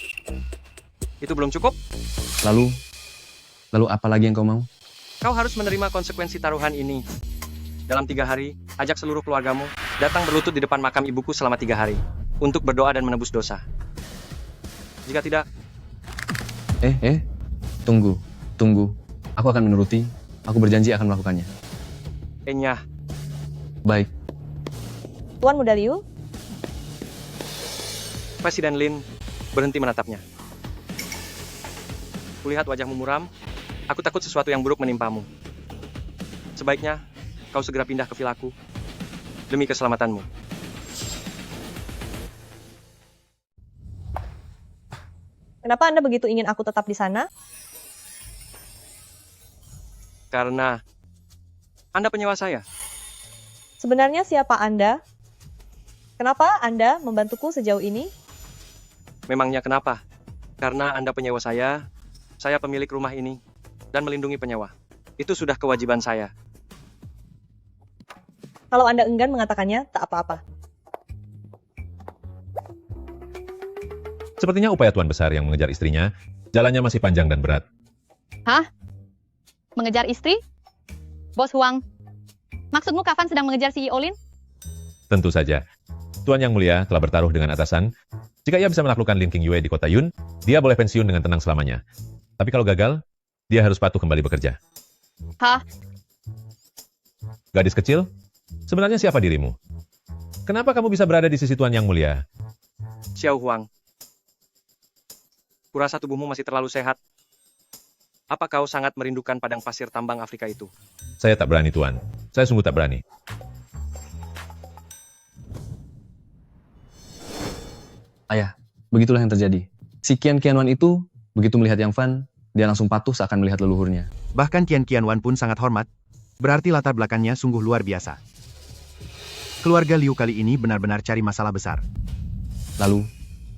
Itu belum cukup? Lalu apa lagi yang kau mau? Kau harus menerima konsekuensi taruhan ini. Dalam 3 hari, ajak seluruh keluargamu datang berlutut di depan makam ibuku selama 3 hari untuk berdoa dan menebus dosa. Jika tidak, Tunggu. Aku akan menuruti. Aku berjanji akan melakukannya. Enyah. Baik. Tuan Muda Liu, Presiden Lin berhenti menatapnya. Kulihat wajahmu muram, aku takut sesuatu yang buruk menimpamu. Sebaiknya, kau segera pindah ke vilaku demi keselamatanmu. kenapa Anda begitu ingin aku tetap di sana? Karena Anda penyewa saya. Sebenarnya siapa Anda? Kenapa Anda membantuku sejauh ini? Memangnya kenapa? Karena Anda penyewa saya pemilik rumah ini, dan melindungi penyewa. Itu sudah kewajiban saya. Kalau Anda enggan mengatakannya, tak apa-apa. Sepertinya upaya Tuan Besar yang mengejar istrinya, jalannya masih panjang dan berat. Hah? Mengejar istri? Bos Huang, maksudmu Kafan sedang mengejar CEO Lin? Tentu saja. Tuan Yang Mulia telah bertaruh dengan atasan. Jika ia bisa menaklukkan Lin King Yue di kota Yun, dia boleh pensiun dengan tenang selamanya. Tapi kalau gagal, dia harus patuh kembali bekerja. Hah? Gadis kecil, sebenarnya siapa dirimu? Kenapa kamu bisa berada di sisi Tuan Yang Mulia? Xiao Huang, kurasa tubuhmu masih terlalu sehat. Apa kau sangat merindukan padang pasir tambang Afrika itu? Saya tak berani, Tuan. Saya sungguh tak berani. Ayah, begitulah yang terjadi. Si Qian Qianwan itu, begitu melihat Yang Fan, dia langsung patuh seakan melihat leluhurnya. Bahkan Qian Qianwan pun sangat hormat, berarti latar belakangnya sungguh luar biasa. Keluarga Liu kali ini benar-benar cari masalah besar. Lalu,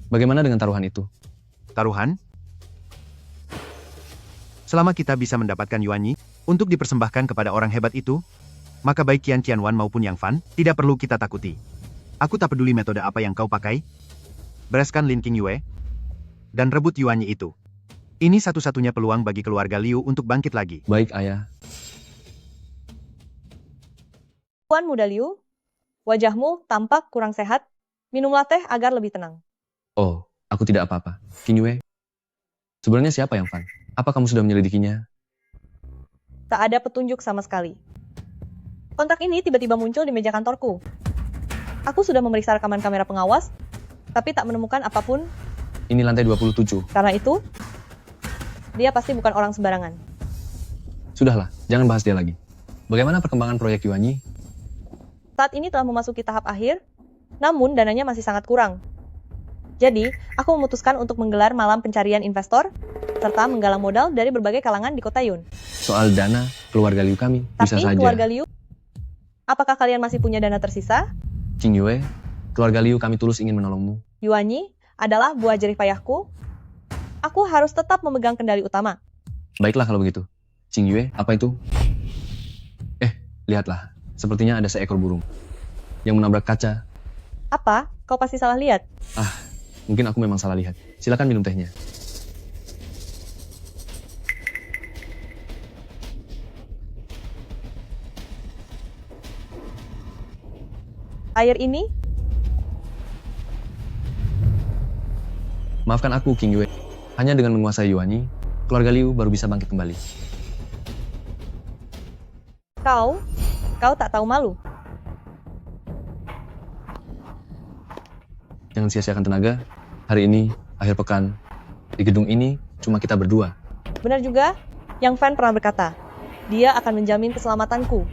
bagaimana dengan taruhan itu? Taruhan? Selama kita bisa mendapatkan Yuan Yi untuk dipersembahkan kepada orang hebat itu, maka baik Qian Qianwan maupun Yang Fan tidak perlu kita takuti. Aku tak peduli metode apa yang kau pakai. Bereskan Lin King Yue dan rebut Yuan Yi itu. Ini satu-satunya peluang bagi keluarga Liu untuk bangkit lagi. Baik, Ayah. Tuan Muda Liu, wajahmu tampak kurang sehat. Minumlah teh agar lebih tenang. Oh, aku tidak apa-apa. King Yue, sebenarnya siapa Yang Fan? Apa kamu sudah menyelidikinya? Tak ada petunjuk sama sekali. Kontrak ini tiba-tiba muncul di meja kantorku. Aku sudah memeriksa rekaman kamera pengawas, tapi tak menemukan apapun. Ini lantai 27. Karena itu, dia pasti bukan orang sembarangan. Sudahlah, jangan bahas dia lagi. Bagaimana perkembangan proyek Yuan Yi? Saat ini telah memasuki tahap akhir, namun dananya masih sangat kurang. Jadi, aku memutuskan untuk menggelar malam pencarian investor, serta menggalang modal dari berbagai kalangan di kota Yun. Soal dana, keluarga Liu kami, bisa Tapi saja. keluarga Liu, apakah kalian masih punya dana tersisa? King Yue, keluarga Liu kami tulus ingin menolongmu. Yuan Yi adalah buah jerih payahku. Aku harus tetap memegang kendali utama. Baiklah kalau begitu. Qing Yue, apa itu? Lihatlah. Sepertinya ada seekor burung yang menabrak kaca. Apa? Kau pasti salah lihat. Mungkin aku memang salah lihat. Silakan minum tehnya. Air ini? Maafkan aku, King Yue. Hanya dengan menguasai Yuan Yi, keluarga Liu baru bisa bangkit kembali. Kau tak tahu malu. Jangan sia-siakan tenaga. Hari ini, akhir pekan, di gedung ini cuma kita berdua. Benar juga, Yang Fan pernah berkata, dia akan menjamin keselamatanku.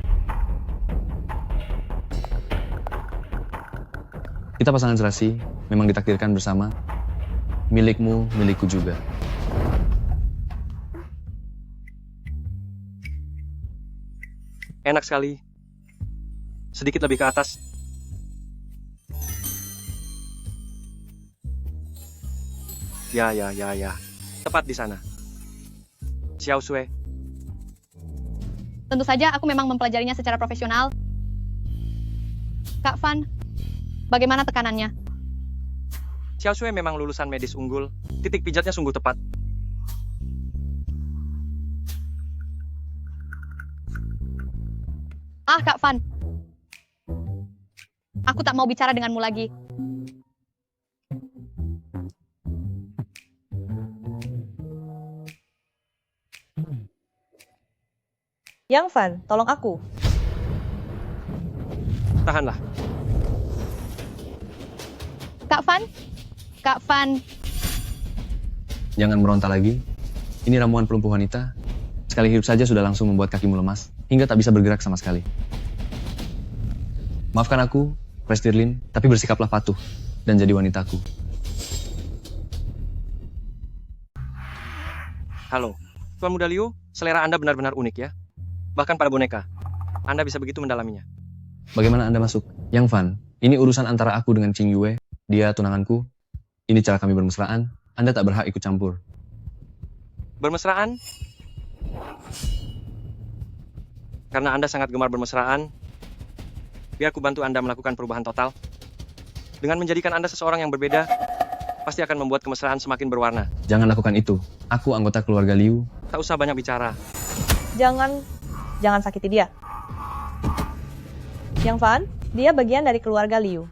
Kita pasangan serasi, memang ditakdirkan bersama. Milikmu, milikku juga. Enak sekali. Sedikit lebih ke atas. Ya. Tepat di sana. Xiao Sui. Tentu saja aku memang mempelajarinya secara profesional. Kak Fan, bagaimana tekanannya? Xiao Sui memang lulusan medis unggul. Titik pijatnya sungguh tepat. Ah, Kak Fan. Aku tak mau bicara denganmu lagi. Yang Fan, tolong aku. Tahanlah. Kak Fan? Kak Fan, Jangan meronta lagi. Ini ramuan pelumpuh wanita. Sekali hidup saja sudah langsung membuat kakimu lemas, hingga tak bisa bergerak sama sekali. Maafkan aku, Prestirlin, tapi bersikaplah patuh dan jadi wanitaku. Halo. Tuan Muda Liu, selera Anda benar-benar unik ya. Bahkan pada boneka. Anda bisa begitu mendalaminya. Bagaimana Anda masuk? Yang Fan, ini urusan antara aku dengan Qing Yue. Dia tunanganku. Ini cara kami bermesraan. Anda tak berhak ikut campur. Bermesraan? Karena Anda sangat gemar bermesraan, biar ku bantu Anda melakukan perubahan total. Dengan menjadikan Anda seseorang yang berbeda, pasti akan membuat kemesraan semakin berwarna. Jangan lakukan itu. Aku anggota keluarga Liu. Tak usah banyak bicara. Jangan sakiti dia. Yang Fan, dia bagian dari keluarga Liu.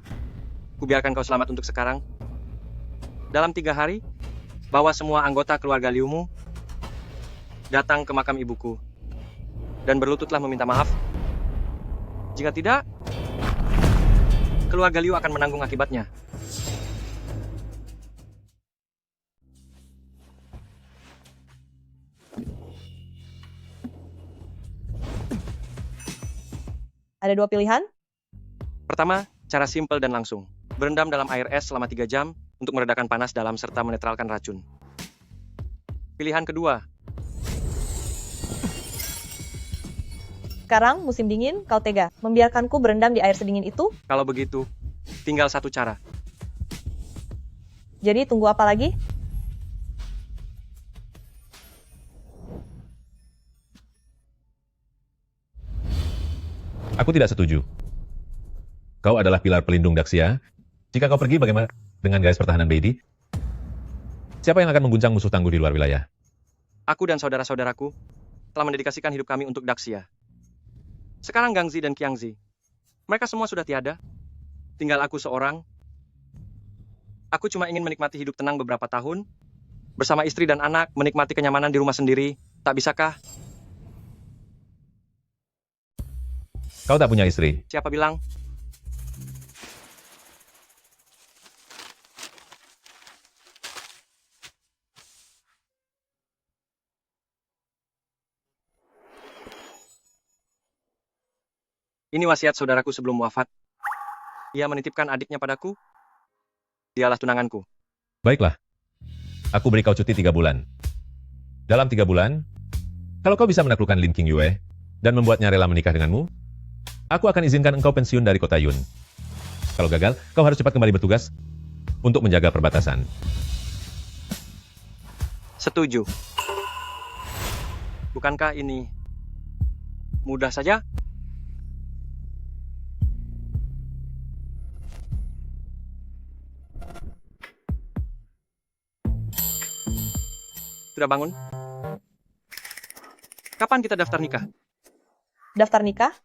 Ku biarkan kau selamat untuk sekarang. Dalam 3 hari, bawa semua anggota keluarga Liumu datang ke makam ibuku dan berlututlah meminta maaf. Jika tidak, keluarga Liu akan menanggung akibatnya. Ada 2 pilihan. Pertama, cara simpel dan langsung. Berendam dalam air es selama 3 jam untuk meredakan panas dalam serta menetralkan racun. Pilihan kedua, Sekarang musim dingin, kau tega membiarkanku berendam di air sedingin itu? kalau begitu, tinggal satu cara. Jadi tunggu apa lagi? Aku tidak setuju. Kau adalah pilar pelindung Daxia. Jika kau pergi, bagaimana dengan garis pertahanan Beidi? Siapa yang akan mengguncang musuh tangguh di luar wilayah? Aku dan saudara-saudaraku telah mendedikasikan hidup kami untuk Daxia. Sekarang Gangzi dan Qiangzi, mereka semua sudah tiada. Tinggal aku seorang. Aku cuma ingin menikmati hidup tenang beberapa tahun, bersama istri dan anak, menikmati kenyamanan di rumah sendiri. Tak bisakah? Kau tak punya istri. Siapa bilang? Ini wasiat saudaraku sebelum wafat. Ia menitipkan adiknya padaku. Dialah tunanganku. Baiklah. Aku beri kau cuti 3 bulan. Dalam 3 bulan, kalau kau bisa menaklukkan Lin Qing Yue dan membuatnya rela menikah denganmu, aku akan izinkan engkau pensiun dari kota Yun. Kalau gagal, kau harus cepat kembali bertugas untuk menjaga perbatasan. Setuju. Bukankah ini mudah saja? Sudah bangun? Kapan kita daftar nikah? Daftar nikah?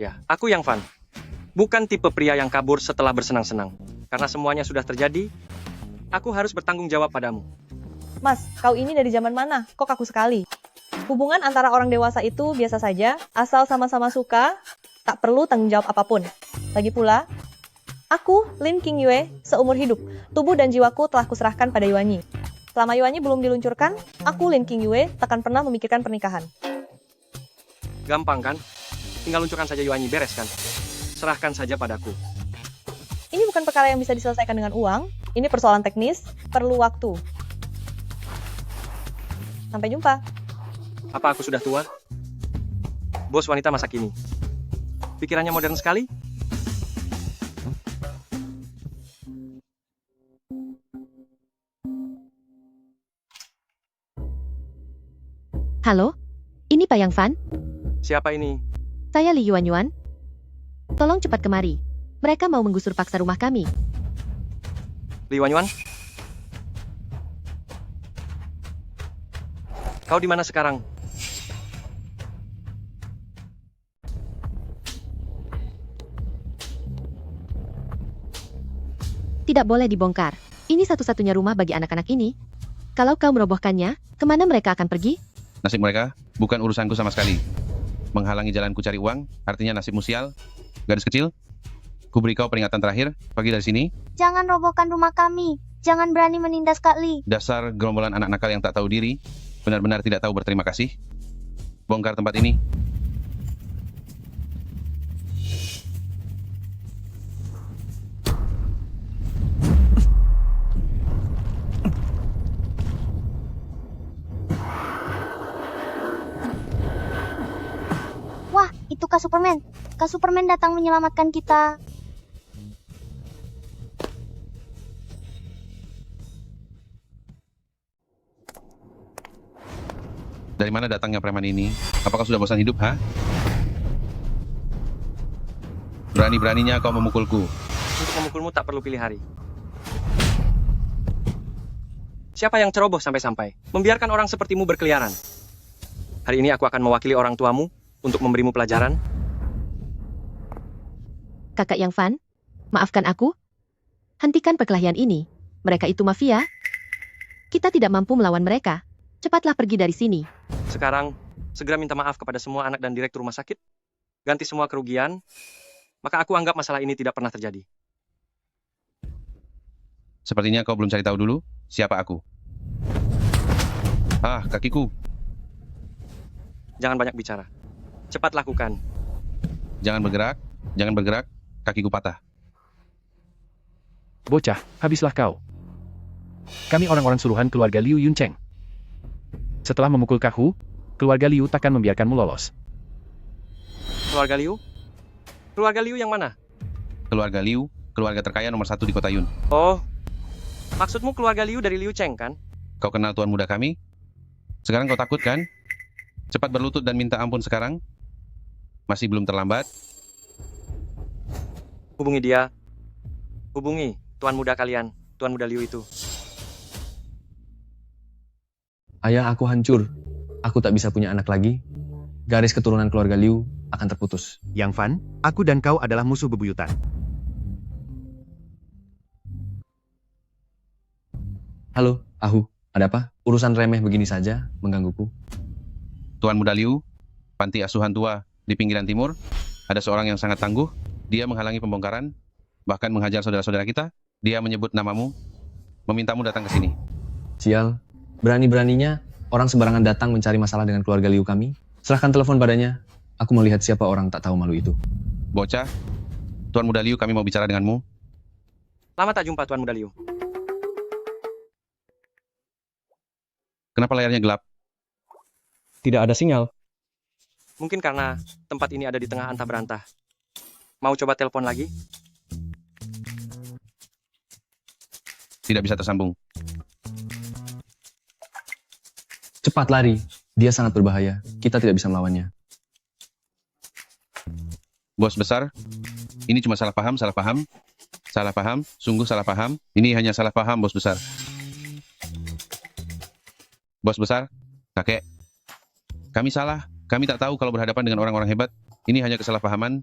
Ya, aku yang Fan. Bukan tipe pria yang kabur setelah bersenang-senang. Karena semuanya sudah terjadi, aku harus bertanggung jawab padamu. Mas, kau ini dari zaman mana? Kok kaku sekali? Hubungan antara orang dewasa itu biasa saja, asal sama-sama suka, tak perlu tanggung jawab apapun. Lagi pula, aku, Lin Qing Yue, seumur hidup, tubuh dan jiwaku telah kuserahkan pada Yuanyi. Selama Yuanyi belum diluncurkan, aku, Lin Qing Yue, takkan pernah memikirkan pernikahan. Gampang kan? Tinggal luncurkan saja Yuanyi, beres kan? Serahkan saja padaku. Ini bukan bukan perkara yang bisa diselesaikan dengan uang. Ini persoalan teknis, perlu waktu. Sampai jumpa. Apa aku sudah tua? Bos wanita masa kini. Pikirannya modern sekali. Halo? Ini Pak Yang Fan? Siapa ini? Saya Li Yuan. Tolong cepat kemari. Mereka mau menggusur paksa rumah kami. Li Yuan? Kau di mana sekarang? Tidak boleh dibongkar. Ini satu-satunya rumah bagi anak-anak ini. Kalau kau merobohkannya, kemana mereka akan pergi? Nasib mereka bukan urusanku sama sekali. Menghalangi jalanku cari uang, artinya nasibmu sial. Gadis kecil, ku beri kau peringatan terakhir, pergi dari sini. Jangan robohkan rumah kami. Jangan berani menindas Kak Li. Dasar gerombolan anak nakal yang tak tahu diri, benar-benar tidak tahu berterima kasih. Bongkar tempat ini. Wah, itu Kak Superman. Kak Superman datang menyelamatkan kita. Dari mana datangnya preman ini? Apakah sudah bosan hidup, ha? Berani-beraninya kau memukulku. Untuk memukulmu tak perlu pilih hari. Siapa yang ceroboh sampai-sampai membiarkan orang sepertimu berkeliaran? Hari ini aku akan mewakili orang tuamu untuk memberimu pelajaran. Kakak Yang Fan, maafkan aku. Hentikan perkelahian ini. Mereka itu mafia. Kita tidak mampu melawan mereka. Cepatlah pergi dari sini. Sekarang, segera minta maaf kepada semua anak dan direktur rumah sakit. Ganti semua kerugian. Maka aku anggap masalah ini tidak pernah terjadi. Sepertinya kau belum cari tahu dulu siapa aku. Ah, kakiku. Jangan banyak bicara. Cepat lakukan. Jangan bergerak, kakiku patah. Bocah, habislah kau. Kami orang-orang suruhan keluarga Liu Yuncheng. Setelah memukul Kahu, keluarga Liu takkan membiarkanmu lolos. Keluarga Liu? Keluarga Liu yang mana? Keluarga Liu, keluarga terkaya nomor 1 di kota Yun. Oh, maksudmu keluarga Liu dari Liu Cheng, kan? Kau kenal tuan muda kami? Sekarang kau takut, kan? Cepat berlutut dan minta ampun sekarang. Masih belum terlambat. Hubungi dia. Hubungi tuan muda kalian, tuan muda Liu itu. Ayah aku hancur. Aku tak bisa punya anak lagi. Garis keturunan keluarga Liu akan terputus. Yang Fan, aku dan kau adalah musuh bebuyutan. Halo, Ahu. Ada apa? Urusan remeh begini saja menggangguku. Tuan muda Liu, panti asuhan tua di pinggiran timur. Ada seorang yang sangat tangguh. Dia menghalangi pembongkaran, bahkan menghajar saudara-saudara kita. Dia menyebut namamu, memintamu datang ke sini. Sial. Berani-beraninya orang sembarangan datang mencari masalah dengan keluarga Liu kami. Serahkan telepon padanya. Aku mau lihat siapa orang tak tahu malu itu. Bocah, tuan muda Liu kami mau bicara denganmu. Lama tak jumpa tuan muda Liu. Kenapa layarnya gelap? Tidak ada sinyal. Mungkin karena tempat ini ada di tengah antah berantah. Mau coba telepon lagi? Tidak bisa tersambung. Cepat lari. Dia sangat berbahaya. Kita tidak bisa melawannya. Bos besar, ini cuma salah paham. Salah paham, sungguh salah paham. Ini hanya salah paham, bos besar. Bos besar, kakek. Kami salah. Kami tak tahu kalau berhadapan dengan orang-orang hebat. Ini hanya kesalahpahaman.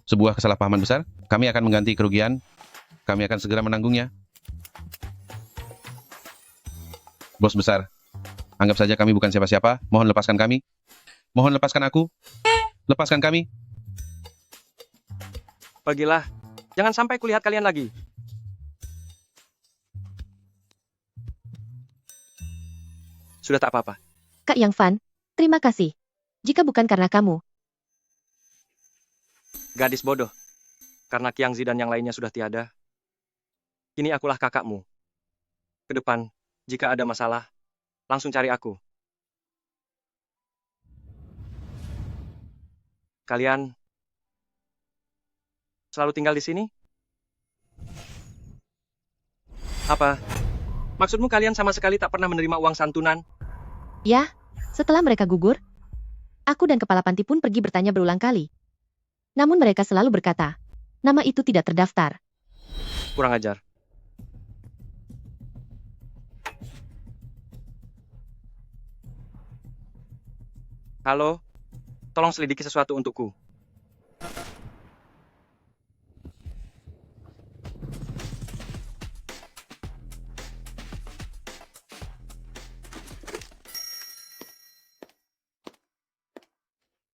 Sebuah kesalahpahaman besar. Kami akan mengganti kerugian. Kami akan segera menanggungnya. Bos besar, anggap saja kami bukan siapa-siapa. Mohon lepaskan kami. Mohon lepaskan aku. Lepaskan kami. Pergilah. Jangan sampai kulihat kalian lagi. Sudah tak apa-apa. Kak Yang Fan, terima kasih. Jika bukan karena kamu, Gadis bodoh. Karena Qiang Zi dan yang lainnya sudah tiada. Kini akulah kakakmu. Ke depan, jika ada masalah, langsung cari aku. Kalian selalu tinggal di sini? Apa? Maksudmu kalian sama sekali tak pernah menerima uang santunan? Ya, setelah mereka gugur, aku dan kepala panti pun pergi bertanya berulang kali. Namun mereka selalu berkata, nama itu tidak terdaftar. Kurang ajar. Halo, tolong selidiki sesuatu untukku.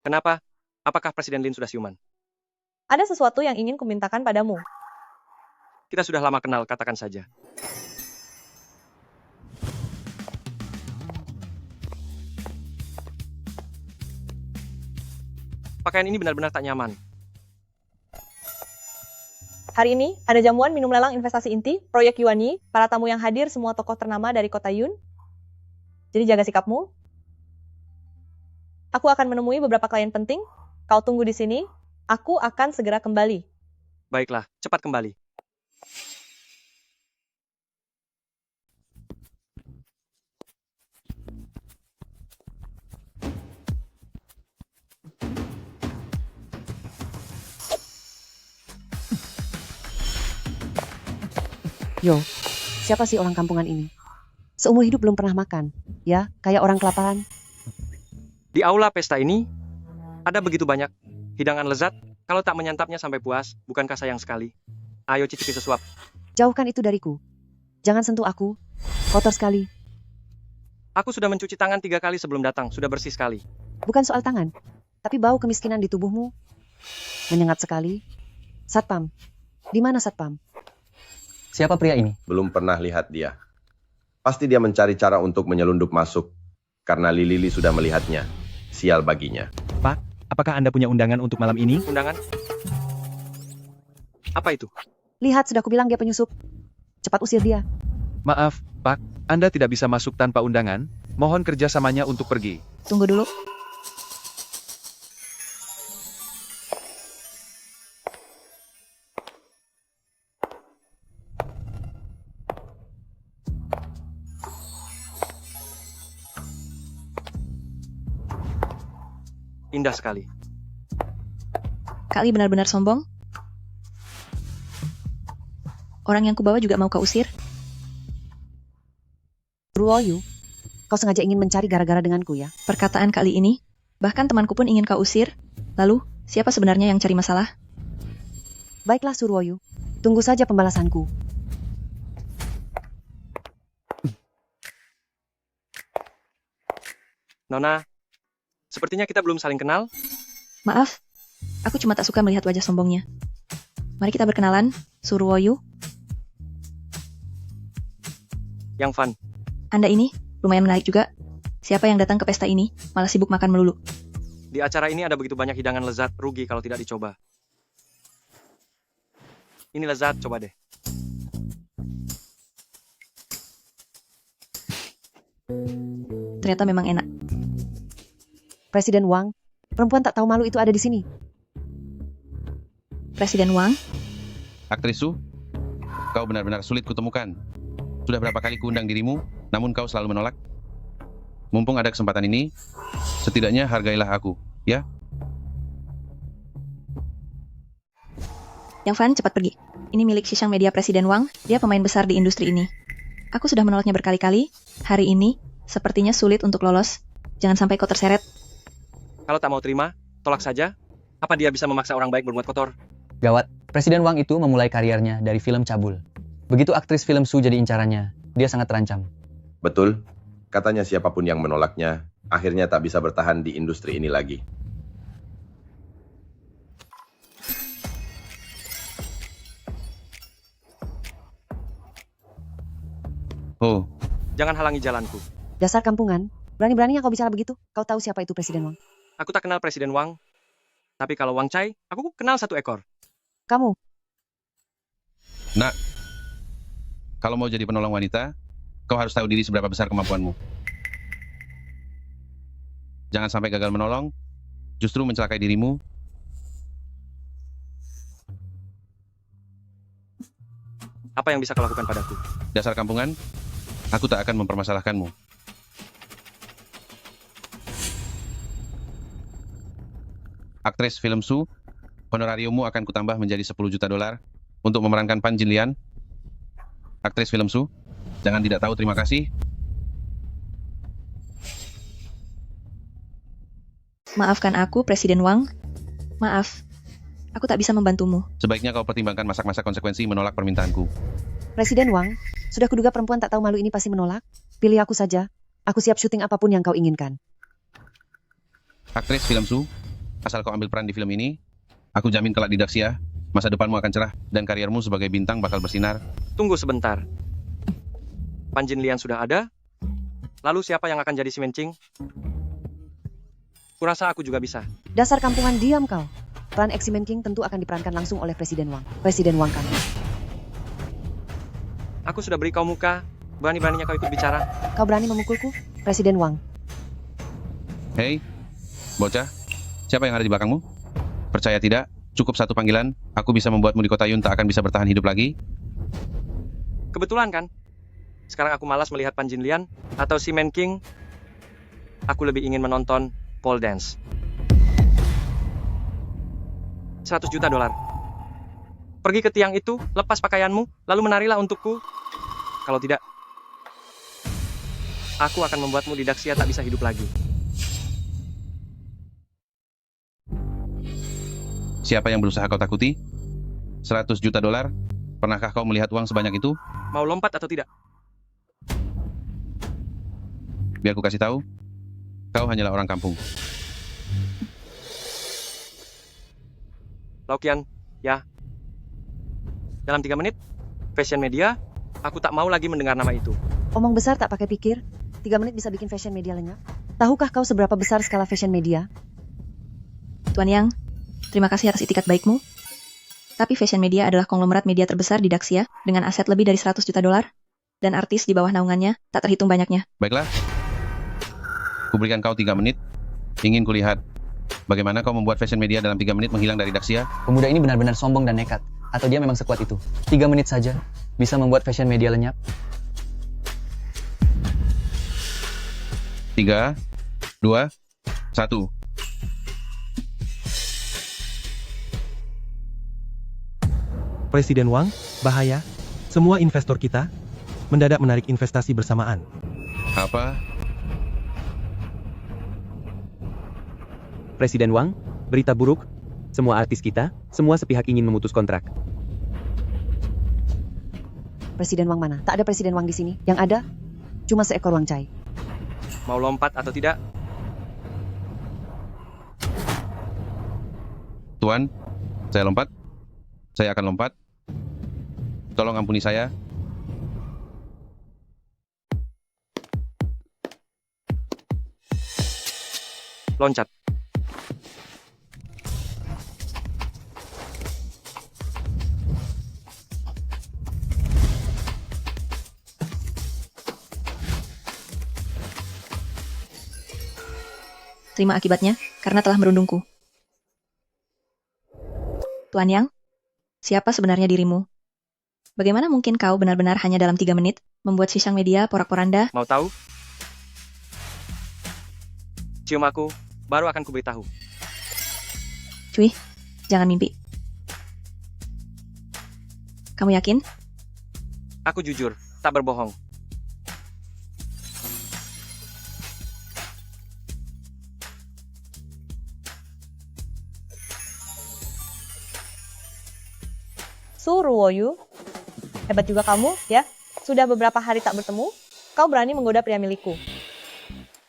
Kenapa? Apakah Presiden Lin sudah siuman? Ada sesuatu yang ingin kumintakan padamu. Kita sudah lama kenal, katakan saja. Pakaian ini benar-benar tak nyaman. Hari ini, ada jamuan minum lelang investasi inti, proyek Yuanyi, para tamu yang hadir semua tokoh ternama dari kota Yun. Jadi jaga sikapmu. Aku akan menemui beberapa klien penting. Kau tunggu di sini. Aku akan segera kembali. Baiklah, cepat kembali. Yo, siapa sih orang kampungan ini? Seumur hidup belum pernah makan. Ya, kayak orang kelaparan. Di aula pesta ini, ada begitu banyak hidangan lezat. Kalau tak menyantapnya sampai puas, bukankah sayang sekali? Ayo cicipi sesuap. Jauhkan itu dariku. Jangan sentuh aku. Kotor sekali. Aku sudah mencuci tangan 3 kali sebelum datang, sudah bersih sekali. Bukan soal tangan, tapi bau kemiskinan di tubuhmu. Menyengat sekali. Satpam. Di mana Satpam? Siapa pria ini? Belum pernah lihat dia. Pasti dia mencari cara untuk menyelundup masuk. Karena Lili sudah melihatnya. Sial baginya. Pak, apakah Anda punya undangan untuk malam ini? Undangan? Apa itu? Lihat, sudah kubilang dia penyusup. Cepat usir dia. Maaf, Pak, Anda tidak bisa masuk tanpa undangan. Mohon kerjasamanya untuk pergi. Tunggu dulu. Indah sekali. Kak Li benar-benar sombong. Orang yang kubawa juga mau kau usir. Ruoyu, kau sengaja ingin mencari gara-gara denganku ya? Perkataan Kak Li ini, bahkan temanku pun ingin kau usir. Lalu, siapa sebenarnya yang cari masalah? Baiklah Suruoyu, tunggu saja pembalasanku. Nona, sepertinya kita belum saling kenal. Maaf, aku cuma tak suka melihat wajah sombongnya. Mari kita berkenalan, Suruoyu. Yang Fan. Anda ini lumayan menarik juga. Siapa yang datang ke pesta ini malah sibuk makan melulu. Di acara ini ada begitu banyak hidangan lezat, rugi kalau tidak dicoba. Ini lezat, coba deh. Ternyata memang enak. Presiden Wang, perempuan tak tahu malu itu ada di sini. Presiden Wang? Aktris Su, kau benar-benar sulit kutemukan. Sudah berapa kali kuundang dirimu, namun kau selalu menolak. Mumpung ada kesempatan ini, setidaknya hargailah aku, ya? Yang Fan, cepat pergi. Ini milik Shishang Media Presiden Wang, dia pemain besar di industri ini. Aku sudah menolaknya berkali-kali, hari ini sepertinya sulit untuk lolos. Jangan sampai kau terseret. Kalau tak mau terima, tolak saja. Apa dia bisa memaksa orang baik berbuat kotor? Gawat, Presiden Wang itu memulai karirnya dari film cabul. Begitu aktris film Su jadi incarannya, dia sangat terancam. Betul, katanya siapapun yang menolaknya, akhirnya tak bisa bertahan di industri ini lagi. Oh. Jangan halangi jalanku. Dasar kampungan, berani-beraninya kau bicara begitu. Kau tahu siapa itu Presiden Wang? Aku tak kenal Presiden Wang. Tapi kalau Wang Chai, aku kenal 1 ekor. Kamu? Nak, Kalau mau jadi penolong wanita, kau harus tahu diri seberapa besar kemampuanmu. Jangan sampai gagal menolong, justru mencelakai dirimu. Apa yang bisa kau lakukan padaku? Dasar kampungan, aku tak akan mempermasalahkanmu. Aktris film Su, honorariummu akan kutambah menjadi 10 juta dolar untuk memerankan Pan Jin Lian. Aktris film Su, jangan tidak tahu terima kasih. Maafkan aku, Presiden Wang. Maaf, aku tak bisa membantumu. Sebaiknya kau pertimbangkan masak-masak konsekuensi menolak permintaanku. Presiden Wang, sudah kuduga perempuan tak tahu malu ini pasti menolak. Pilih aku saja. Aku siap syuting apapun yang kau inginkan. Aktris film Su, asal kau ambil peran di film ini, aku jamin kelak di Daxia, masa depanmu akan cerah dan karirmu sebagai bintang bakal bersinar. Tunggu sebentar. Pan Jin Lian sudah ada? Lalu siapa yang akan jadi si Mencing? Kurasa aku juga bisa. Dasar kampungan, diam kau. Peran X-Men King tentu akan diperankan langsung oleh Presiden Wang. Presiden Wang kami. Aku sudah beri kau muka. Berani-beraninya kau ikut bicara. Kau berani memukulku? Presiden Wang. Hei, bocah. Siapa yang ada di belakangmu? Percaya tidak, cukup satu panggilan, aku bisa membuatmu di kota Yun tak akan bisa bertahan hidup lagi. Kebetulan kan? Sekarang aku malas melihat Pan Jin Lian atau si Man King. Aku lebih ingin menonton pole dance. 100 juta dolar. Pergi ke tiang itu, lepas pakaianmu, lalu menarilah untukku. Kalau tidak, aku akan membuatmu di Daxia tak bisa hidup lagi. Siapa yang berusaha kau takuti? 100 juta dolar? Pernahkah kau melihat uang sebanyak itu? Mau lompat atau tidak? Biar ku kasih tahu, kau hanyalah orang kampung. Laukian, ya. Dalam 3 menit, Fashion Media, aku tak mau lagi mendengar nama itu. Omong besar tak pakai pikir. 3 menit bisa bikin Fashion Media lenyap. Tahukah kau seberapa besar skala Fashion Media? Tuan Yang, terima kasih atas itikat baikmu. Tapi Fashion Media adalah konglomerat media terbesar di Daxia dengan aset lebih dari 100 juta dolar. Dan artis di bawah naungannya tak terhitung banyaknya. Baiklah, kuberikan kau 3 menit. Ingin kulihat bagaimana kau membuat Fashion Media dalam 3 menit menghilang dari Daxia. Pemuda ini benar-benar sombong dan nekat. Atau dia memang sekuat itu. 3 menit saja bisa membuat Fashion Media lenyap. 3, 2, 1. Presiden Wang, bahaya. Semua investor kita mendadak menarik investasi bersamaan. Apa? Presiden Wang, berita buruk. Semua artis kita, semua sepihak ingin memutus kontrak. Presiden Wang mana? Tak ada Presiden Wang di sini. Yang ada, cuma seekor Wang Cai. Mau lompat atau tidak? Tuan, saya lompat. Saya akan lompat. Tolong ampuni saya. Loncat. Terima akibatnya, karena telah merundungku. Tuan Yang, siapa sebenarnya dirimu? Bagaimana mungkin kau benar-benar hanya dalam 3 menit membuat Shishang Media porak-poranda? Mau tahu? Cium aku, baru akan kuberitahu. Cuy, jangan mimpi. Kamu yakin? Aku jujur, tak berbohong. Su Ruoyu, hebat juga kamu, ya. Sudah beberapa hari tak bertemu, kau berani menggoda pria milikku.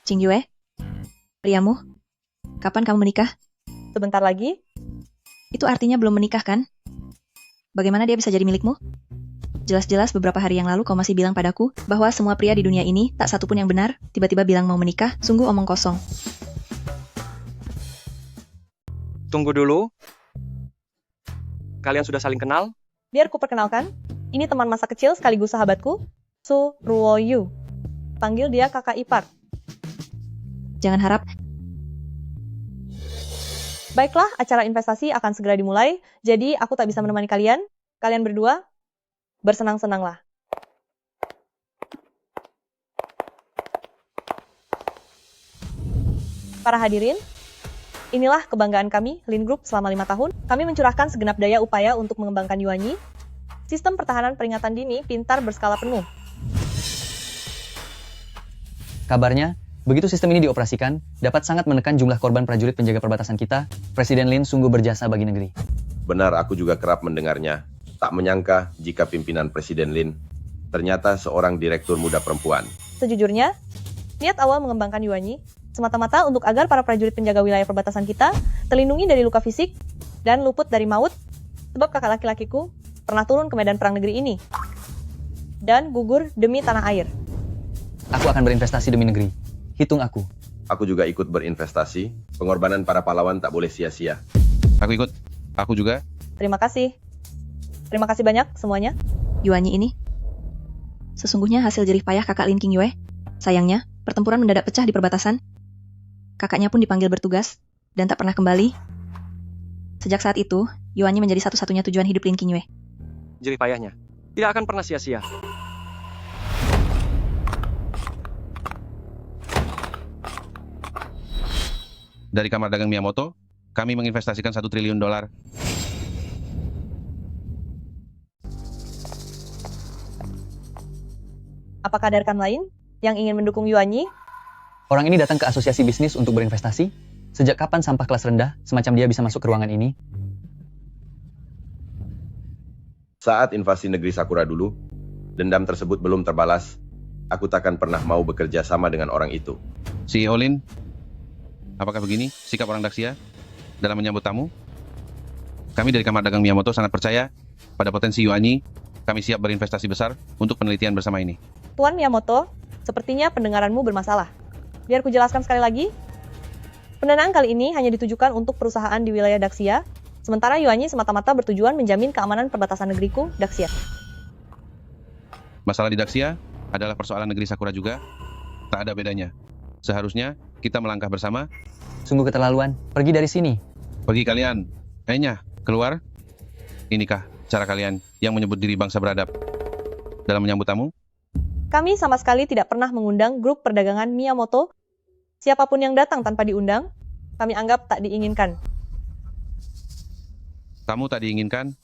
Qing Yue, priamu, kapan kamu menikah? Sebentar lagi. Itu artinya belum menikah kan? Bagaimana dia bisa jadi milikmu? Jelas-jelas beberapa hari yang lalu kau masih bilang padaku bahwa semua pria di dunia ini tak satu pun yang benar, tiba-tiba bilang mau menikah, sungguh omong kosong. Tunggu dulu. Kalian sudah saling kenal? Biar ku perkenalkan, Ini teman masa kecil sekaligus sahabatku, Su Ruoyu. Panggil dia kakak ipar. Jangan harap. Baiklah, acara investasi akan segera dimulai, jadi aku tak bisa menemani kalian. Kalian berdua, bersenang-senanglah. Para hadirin, inilah kebanggaan kami, Lin Group, selama 5 tahun. Kami mencurahkan segenap daya upaya untuk mengembangkan Yuanyi, sistem pertahanan peringatan dini pintar berskala penuh. Kabarnya, begitu sistem ini dioperasikan, dapat sangat menekan jumlah korban prajurit penjaga perbatasan kita. Presiden Lin sungguh berjasa bagi negeri. Benar, aku juga kerap mendengarnya. Tak menyangka jika pimpinan Presiden Lin ternyata seorang direktur muda perempuan. Sejujurnya, niat awal mengembangkan Yuanyi semata-mata untuk agar para prajurit penjaga wilayah perbatasan kita terlindungi dari luka fisik dan luput dari maut, sebab kakak laki-lakiku pernah turun ke medan perang negeri ini dan gugur demi tanah air. Aku akan berinvestasi demi negeri. Hitung aku. Aku juga ikut berinvestasi. Pengorbanan para pahlawan tak boleh sia-sia. Aku ikut. Aku juga. Terima kasih. Terima kasih banyak semuanya. Yuanyi ini sesungguhnya hasil jerih payah kakak Lin Qingyue. Sayangnya, pertempuran mendadak pecah di perbatasan. Kakaknya pun dipanggil bertugas, dan tak pernah kembali. Sejak saat itu, Yuanyi menjadi satu-satunya tujuan hidup Lin Qingyue. Jerih payahnya tidak akan pernah sia-sia. Dari Kamar Dagang Miyamoto, kami menginvestasikan $1 triliun. Apakah ada rekan lain yang ingin mendukung Yuanyi? Orang ini datang ke asosiasi bisnis untuk berinvestasi. Sejak kapan sampah kelas rendah semacam dia bisa masuk ke ruangan ini? Saat invasi negeri Sakura dulu, dendam tersebut belum terbalas. Aku takkan pernah mau bekerja sama dengan orang itu. CEO Lin, apakah begini sikap orang Daxia dalam menyambut tamu? Kami dari Kamar Dagang Miyamoto sangat percaya pada potensi Yuanyi. Kami siap berinvestasi besar untuk penelitian bersama ini. Tuan Miyamoto, sepertinya pendengaranmu bermasalah. Biar ku jelaskan sekali lagi. Pendanaan kali ini hanya ditujukan untuk perusahaan di wilayah Daxia, sementara Yuanyi semata-mata bertujuan menjamin keamanan perbatasan negeriku, Daxia. Masalah di Daxia adalah persoalan negeri Sakura juga. Tak ada bedanya. Seharusnya kita melangkah bersama. Sungguh keterlaluan. Pergi dari sini. Pergi kalian. Kayaknya keluar. Inikah cara kalian yang menyebut diri bangsa beradab dalam menyambut tamu? Kami sama sekali tidak pernah mengundang grup perdagangan Miyamoto. Siapapun yang datang tanpa diundang, kami anggap tak diinginkan. Tamu tak diinginkan?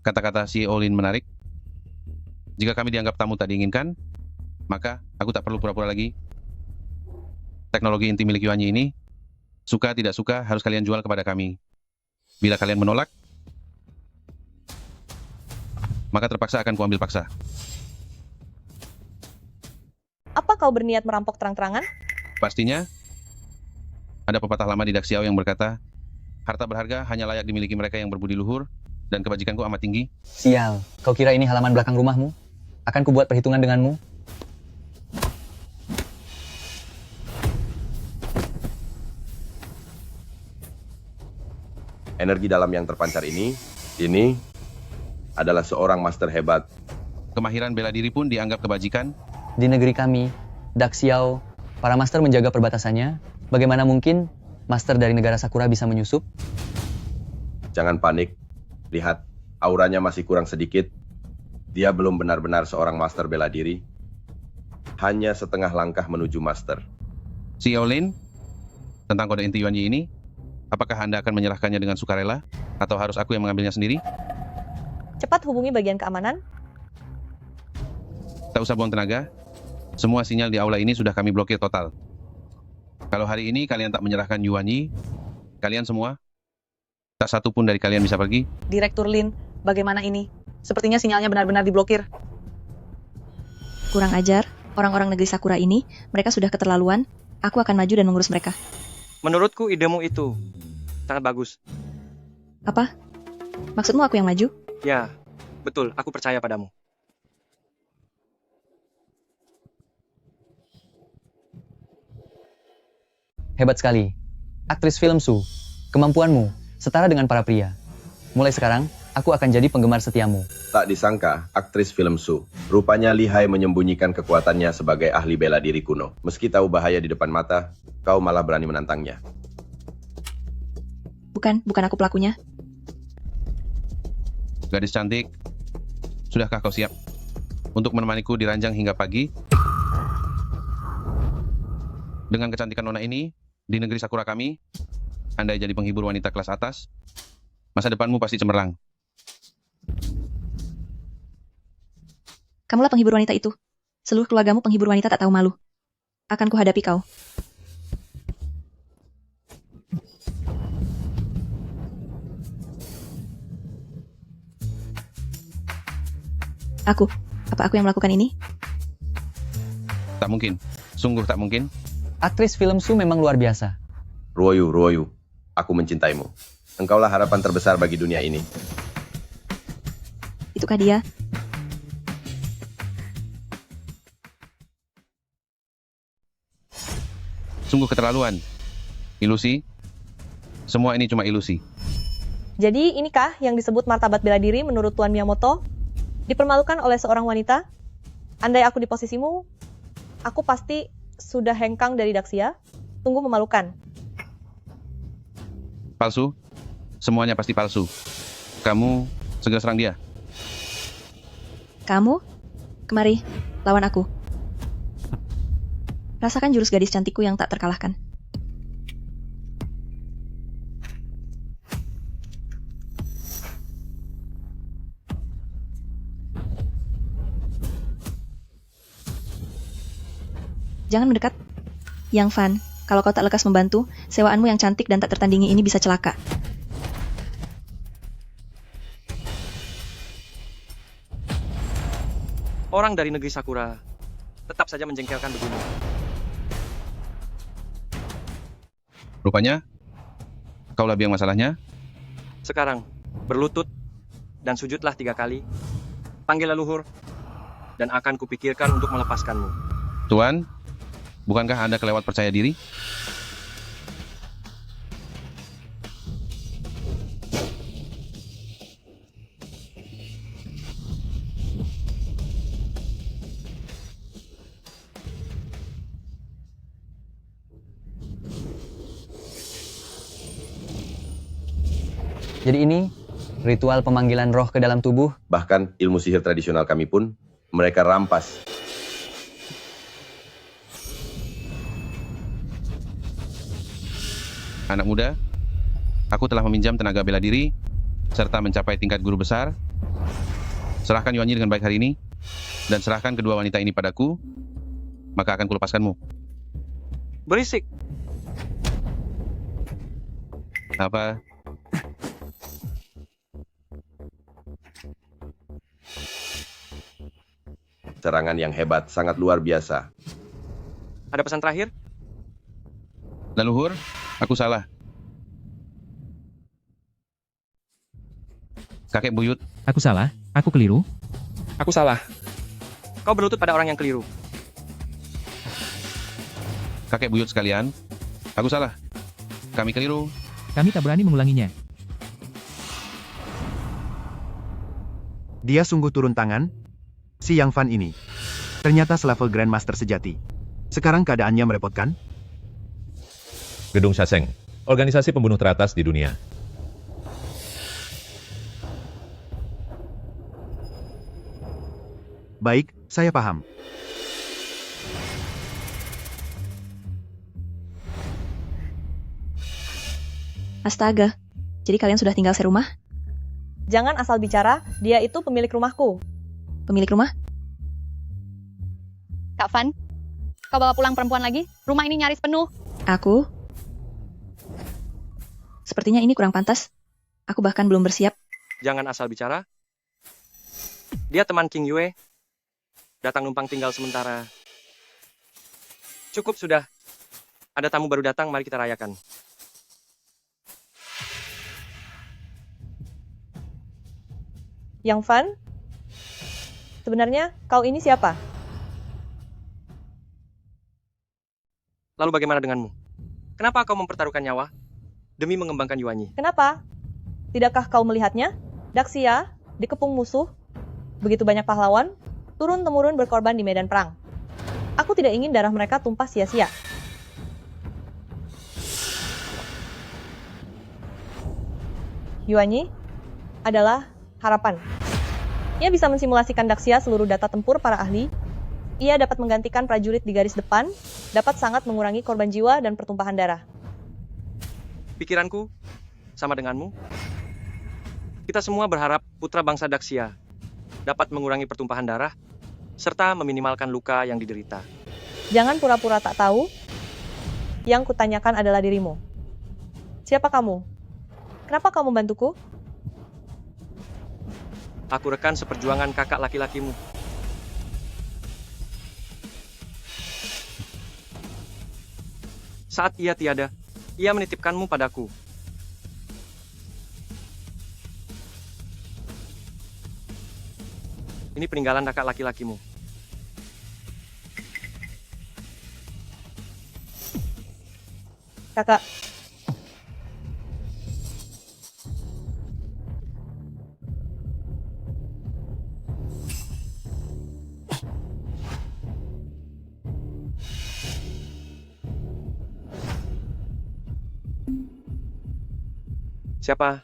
Kata-kata CEO Lin menarik. Jika kami dianggap tamu tak diinginkan, maka aku tak perlu pura-pura lagi. Teknologi inti milik Yuanyi ini, suka tidak suka harus kalian jual kepada kami. Bila kalian menolak, maka terpaksa akan kuambil paksa. Apa kau berniat merampok terang-terangan? Pastinya, ada pepatah lama di Daxiao yang berkata, harta berharga hanya layak dimiliki mereka yang berbudi luhur, dan kebajikanku amat tinggi. Sial, kau kira ini halaman belakang rumahmu? Akan kubuat perhitungan denganmu? Energi dalam yang terpancar ini adalah seorang master hebat. Kemahiran bela diri pun dianggap kebajikan. Di negeri kami, Daxiao, para master menjaga perbatasannya. Bagaimana mungkin master dari negara Sakura bisa menyusup? Jangan panik. Lihat, auranya masih kurang sedikit. Dia belum benar-benar seorang master bela diri. Hanya setengah langkah menuju master. CEO Lin, tentang kode inti Yuanyi ini, apakah Anda akan menyerahkannya dengan sukarela? Atau harus aku yang mengambilnya sendiri? Cepat hubungi bagian keamanan. Tak usah buang tenaga. Semua sinyal di aula ini sudah kami blokir total. Kalau hari ini kalian tak menyerahkan Yuanyi, kalian semua, tak satu pun dari kalian bisa pergi. Direktur Lin, bagaimana ini? Sepertinya sinyalnya benar-benar diblokir. Kurang ajar, orang-orang negeri Sakura ini, mereka sudah keterlaluan. Aku akan maju dan mengurus mereka. Menurutku idemu itu sangat bagus. Apa? Maksudmu aku yang maju? Ya, betul. Aku percaya padamu. Hebat sekali. Aktris film Su, kemampuanmu setara dengan para pria. Mulai sekarang, aku akan jadi penggemar setiamu. Tak disangka, aktris film Su. Rupanya lihai menyembunyikan kekuatannya sebagai ahli bela diri kuno. Meski tahu bahaya di depan mata, kau malah berani menantangnya. Bukan aku pelakunya. Gadis cantik, sudahkah kau siap untuk menemaniku di ranjang hingga pagi? Dengan kecantikan nona ini, di negeri Sakura kami, andai jadi penghibur wanita kelas atas, masa depanmu pasti cemerlang. Kamulah penghibur wanita itu. Seluruh keluargamu penghibur wanita tak tahu malu. Akan kuhadapi kau. Apa aku yang melakukan ini? Tak mungkin, sungguh tak mungkin. Aktris film Su memang luar biasa. Ruoyu, aku mencintaimu. Engkaulah harapan terbesar bagi dunia ini. Itukah dia? Sungguh keterlaluan. Ilusi. Semua ini cuma ilusi. Jadi inikah yang disebut martabat bela diri menurut Tuan Miyamoto? Dipermalukan oleh seorang wanita? Andai aku di posisimu, aku pasti sudah hengkang dari Daxia. Tunggu memalukan. Palsu. Semuanya pasti palsu. Kamu segera serang dia. Kamu? Kemari, lawan aku. Rasakan jurus gadis cantikku yang tak terkalahkan. Jangan mendekat. Yang Fan, kalau kau tak lekas membantu, sewaanmu yang cantik dan tak tertandingi ini bisa celaka. Orang dari negeri Sakura tetap saja menjengkelkan begini. Rupanya, kaulah biang masalahnya. Sekarang, berlutut dan sujudlah 3 kali. Panggil leluhur, dan akan kupikirkan untuk melepaskanmu. Tuan, bukankah Anda kelewat percaya diri? Jadi ini ritual pemanggilan roh ke dalam tubuh. Bahkan ilmu sihir tradisional kami pun mereka rampas. Anak muda, aku telah meminjam tenaga bela diri serta mencapai tingkat guru besar. Serahkan Yuanyi dengan baik hari ini dan serahkan kedua wanita ini padaku, maka akan kulepaskanmu. Berisik. Apa? Serangan yang hebat, sangat luar biasa. Ada pesan terakhir? Leluhur, aku salah. Kakek buyut. Aku salah, aku keliru. Aku salah. Kau berlutut pada orang yang keliru. Kakek buyut sekalian, aku salah. Kami keliru. Kami tak berani mengulanginya. Dia sungguh turun tangan. Si Yang Fan ini ternyata selevel Grandmaster sejati. Sekarang keadaannya merepotkan. Gedung Shaseng, organisasi pembunuh teratas di dunia. Baik, saya paham. Astaga, jadi kalian sudah tinggal serumah? Jangan asal bicara, dia itu pemilik rumahku. Pemilik rumah? Kak Van, kau bawa pulang perempuan lagi? Rumah ini nyaris penuh. Aku? Sepertinya ini kurang pantas. Aku bahkan belum bersiap. Jangan asal bicara. Dia teman King Yue. Datang numpang tinggal sementara. Cukup sudah. Ada tamu baru datang, mari kita rayakan. Yang Fan? Sebenarnya kau ini siapa? Lalu bagaimana denganmu? Kenapa kau mempertaruhkan nyawa demi mengembangkan Yuanyi? Kenapa? Tidakkah kau melihatnya? Daxia dikepung musuh, begitu banyak pahlawan, turun-temurun berkorban di medan perang. Aku tidak ingin darah mereka tumpah sia-sia. Yuanyi adalah harapan. Ia bisa mensimulasikan Daxia seluruh data tempur para ahli. Ia dapat menggantikan prajurit di garis depan, dapat sangat mengurangi korban jiwa dan pertumpahan darah. Pikiranku sama denganmu. Kita semua berharap putra bangsa Daxia dapat mengurangi pertumpahan darah serta meminimalkan luka yang diderita. Jangan pura-pura tak tahu. Yang kutanyakan adalah dirimu. Siapa kamu? Kenapa kamu bantuku? Aku rekan seperjuangan kakak laki-lakimu. Saat ia tiada, ia menitipkanmu padaku. Ini peninggalan kakak laki-lakimu. Kakak. Siapa?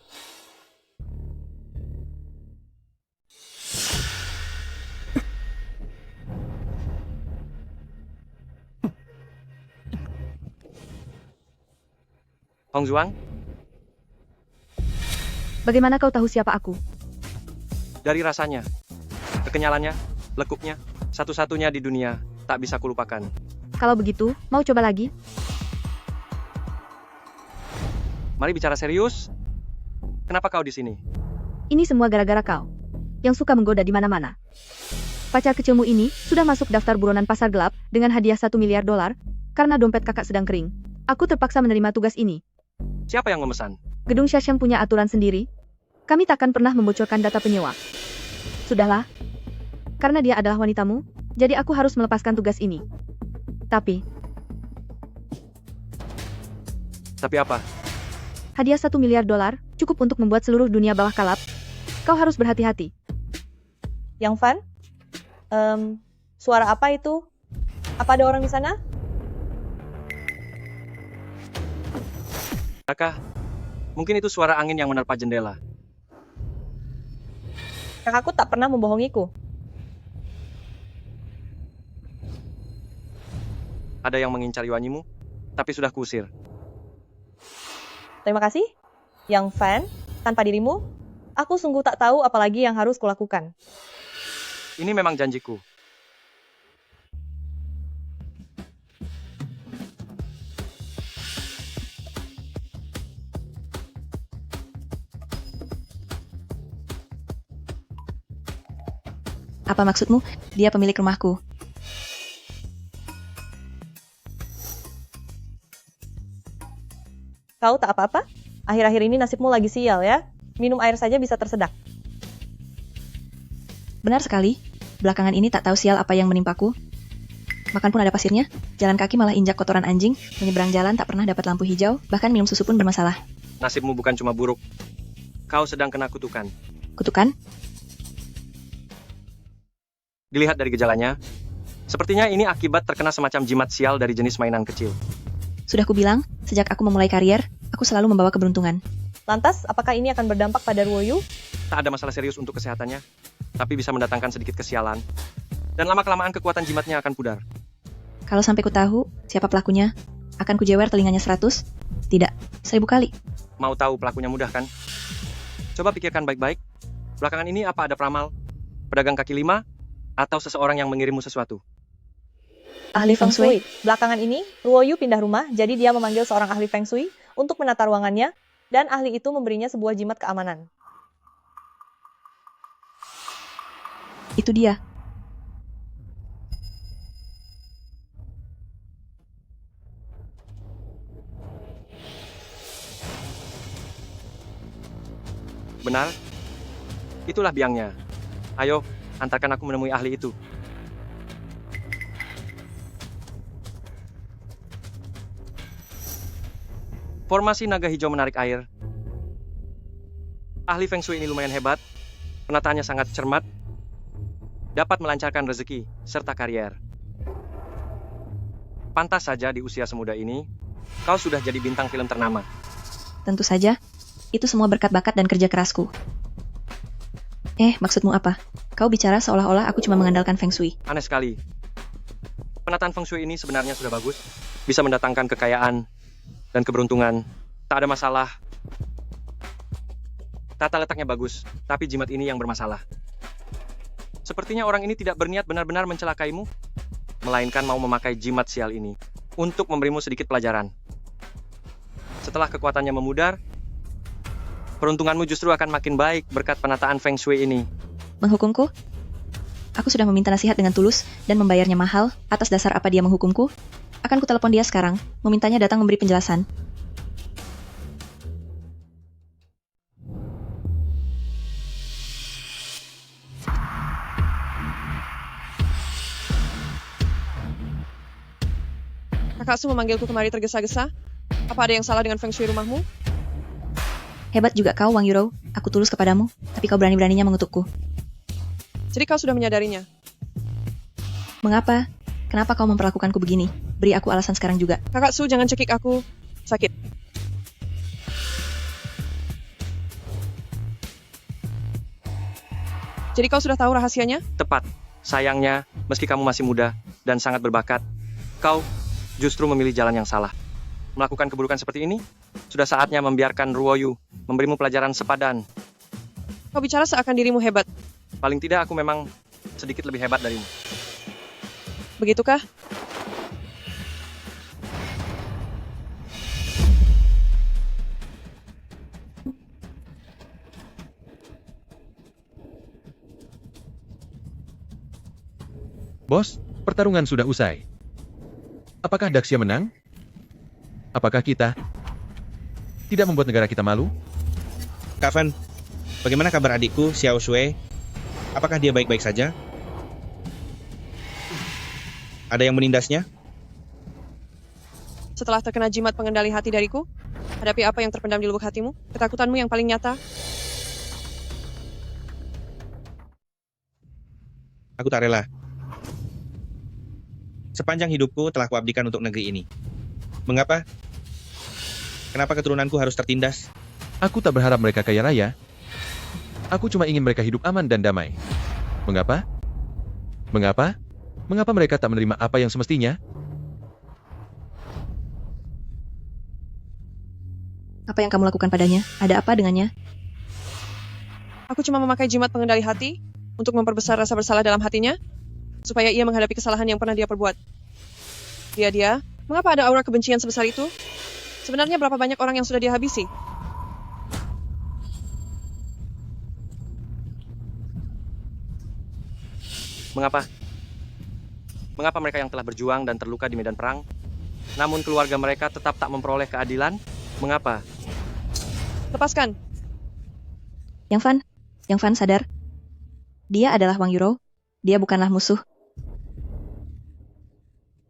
Hong Zhuang? Bagaimana kau tahu siapa aku? Dari rasanya, kekenyalannya, lekuknya, satu-satunya di dunia, tak bisa kulupakan. Kalau begitu, mau coba lagi? Mari bicara serius. Kenapa kau di sini? Ini semua gara-gara kau, yang suka menggoda di mana-mana. Pacar kecilmu ini sudah masuk daftar buronan pasar gelap dengan hadiah $1 miliar karena dompet kakak sedang kering. Aku terpaksa menerima tugas ini. Siapa yang memesan? Gedung Shasheng punya aturan sendiri. Kami takkan pernah membocorkan data penyewa. Sudahlah. Karena dia adalah wanitamu, jadi aku harus melepaskan tugas ini. Tapi apa? Hadiah $1 miliar cukup untuk membuat seluruh dunia bawah kalap. Kau harus berhati-hati. Yang Fan? Suara apa itu? Apa ada orang di sana? Kakak, mungkin itu suara angin yang menerpa jendela. Kakakku tak pernah membohongiku. Ada yang mengincar Yuanyimu, tapi sudah kuusir. Terima kasih. Yang Fan, tanpa dirimu, aku sungguh tak tahu apalagi yang harus kulakukan. Ini memang janjiku. Apa maksudmu? Dia pemilik rumahku. Kau tak apa-apa? Akhir-akhir ini nasibmu lagi sial ya. Minum air saja bisa tersedak. Benar sekali. Belakangan ini tak tahu sial apa yang menimpaku. Makan pun ada pasirnya. Jalan kaki malah injak kotoran anjing. Menyeberang jalan tak pernah dapat lampu hijau. Bahkan minum susu pun bermasalah. Nasibmu bukan cuma buruk. Kau sedang kena kutukan. Kutukan? Dilihat dari gejalanya, sepertinya ini akibat terkena semacam jimat sial dari jenis mainan kecil. Sudah kubilang, sejak aku memulai karier, aku selalu membawa keberuntungan. Lantas, apakah ini akan berdampak pada Ruoyu? Tak ada masalah serius untuk kesehatannya, tapi bisa mendatangkan sedikit kesialan. Dan lama-kelamaan kekuatan jimatnya akan pudar. Kalau sampai ku tahu siapa pelakunya, akan kujewer telinganya 100? Tidak, 1000 kali. Mau tahu pelakunya mudah kan? Coba pikirkan baik-baik. Belakangan ini apa ada peramal, pedagang kaki lima, atau seseorang yang mengirimmu sesuatu? Ahli Feng Shui. Belakangan ini, Ruoyu pindah rumah, jadi dia memanggil seorang ahli Feng Shui untuk menata ruangannya, dan ahli itu memberinya sebuah jimat keamanan. Itu dia. Benar? Itulah biangnya. Ayo, antarkan aku menemui ahli itu. Formasi naga hijau menarik air. Ahli Feng Shui ini lumayan hebat, penataannya sangat cermat, dapat melancarkan rezeki serta karier. Pantas saja di usia semuda ini, kau sudah jadi bintang film ternama. Tentu saja, itu semua berkat bakat dan kerja kerasku. Maksudmu apa? Kau bicara seolah-olah aku cuma mengandalkan Feng Shui. Aneh sekali. Penataan Feng Shui ini sebenarnya sudah bagus, bisa mendatangkan kekayaan dan keberuntungan. Tak ada masalah. Tata letaknya bagus, tapi jimat ini yang bermasalah. Sepertinya orang ini tidak berniat benar-benar mencelakaimu, melainkan mau memakai jimat sial ini untuk memberimu sedikit pelajaran. Setelah kekuatannya memudar, peruntunganmu justru akan makin baik berkat penataan Feng Shui ini. Menghukumku? Aku sudah meminta nasihat dengan tulus dan membayarnya mahal atas dasar apa dia menghukumku. Akan kutelepon dia sekarang, memintanya datang memberi penjelasan. Kakak Su memanggilku kemari tergesa-gesa. Apa ada yang salah dengan Feng Shui rumahmu? Hebat juga kau, Wang Yuro. Aku tulus kepadamu, tapi kau berani-beraninya mengutukku. Jadi kau sudah menyadarinya? Mengapa? Kenapa kau memperlakukanku begini? Beri aku alasan sekarang juga. Kakak Su, jangan cekik aku. Sakit. Jadi kau sudah tahu rahasianya? Tepat. Sayangnya, meski kamu masih muda dan sangat berbakat, kau justru memilih jalan yang salah. Melakukan keburukan seperti ini, sudah saatnya membiarkan Ruoyu memberimu pelajaran sepadan. Kau bicara seakan dirimu hebat. Paling tidak aku memang sedikit lebih hebat darimu. Begitukah? Bos, pertarungan sudah usai. Apakah Daxia menang? Apakah kita tidak membuat negara kita malu? Kak Fan, bagaimana kabar adikku, Xiao Shui? Apakah dia baik-baik saja? Ada yang menindasnya? Setelah terkena jimat pengendali hati dariku, hadapi apa yang terpendam di lubuk hatimu, ketakutanmu yang paling nyata. Aku tak rela. Sepanjang hidupku telah kuabdikan untuk negeri ini. Mengapa? Kenapa keturunanku harus tertindas? Aku tak berharap mereka kaya raya. Aku cuma ingin mereka hidup aman dan damai. Mengapa? Mengapa? Mengapa mereka tak menerima apa yang semestinya? Apa yang kamu lakukan padanya? Ada apa dengannya? Aku cuma memakai jimat pengendali hati untuk memperbesar rasa bersalah dalam hatinya, supaya ia menghadapi kesalahan yang pernah dia perbuat. Dia, mengapa ada aura kebencian sebesar itu? Sebenarnya berapa banyak orang yang sudah dia habisi? Mengapa? Mengapa mereka yang telah berjuang dan terluka di medan perang, namun keluarga mereka tetap tak memperoleh keadilan? Mengapa? Lepaskan. Yang Fan sadar. Dia adalah Wang Yuro. Dia bukanlah musuh.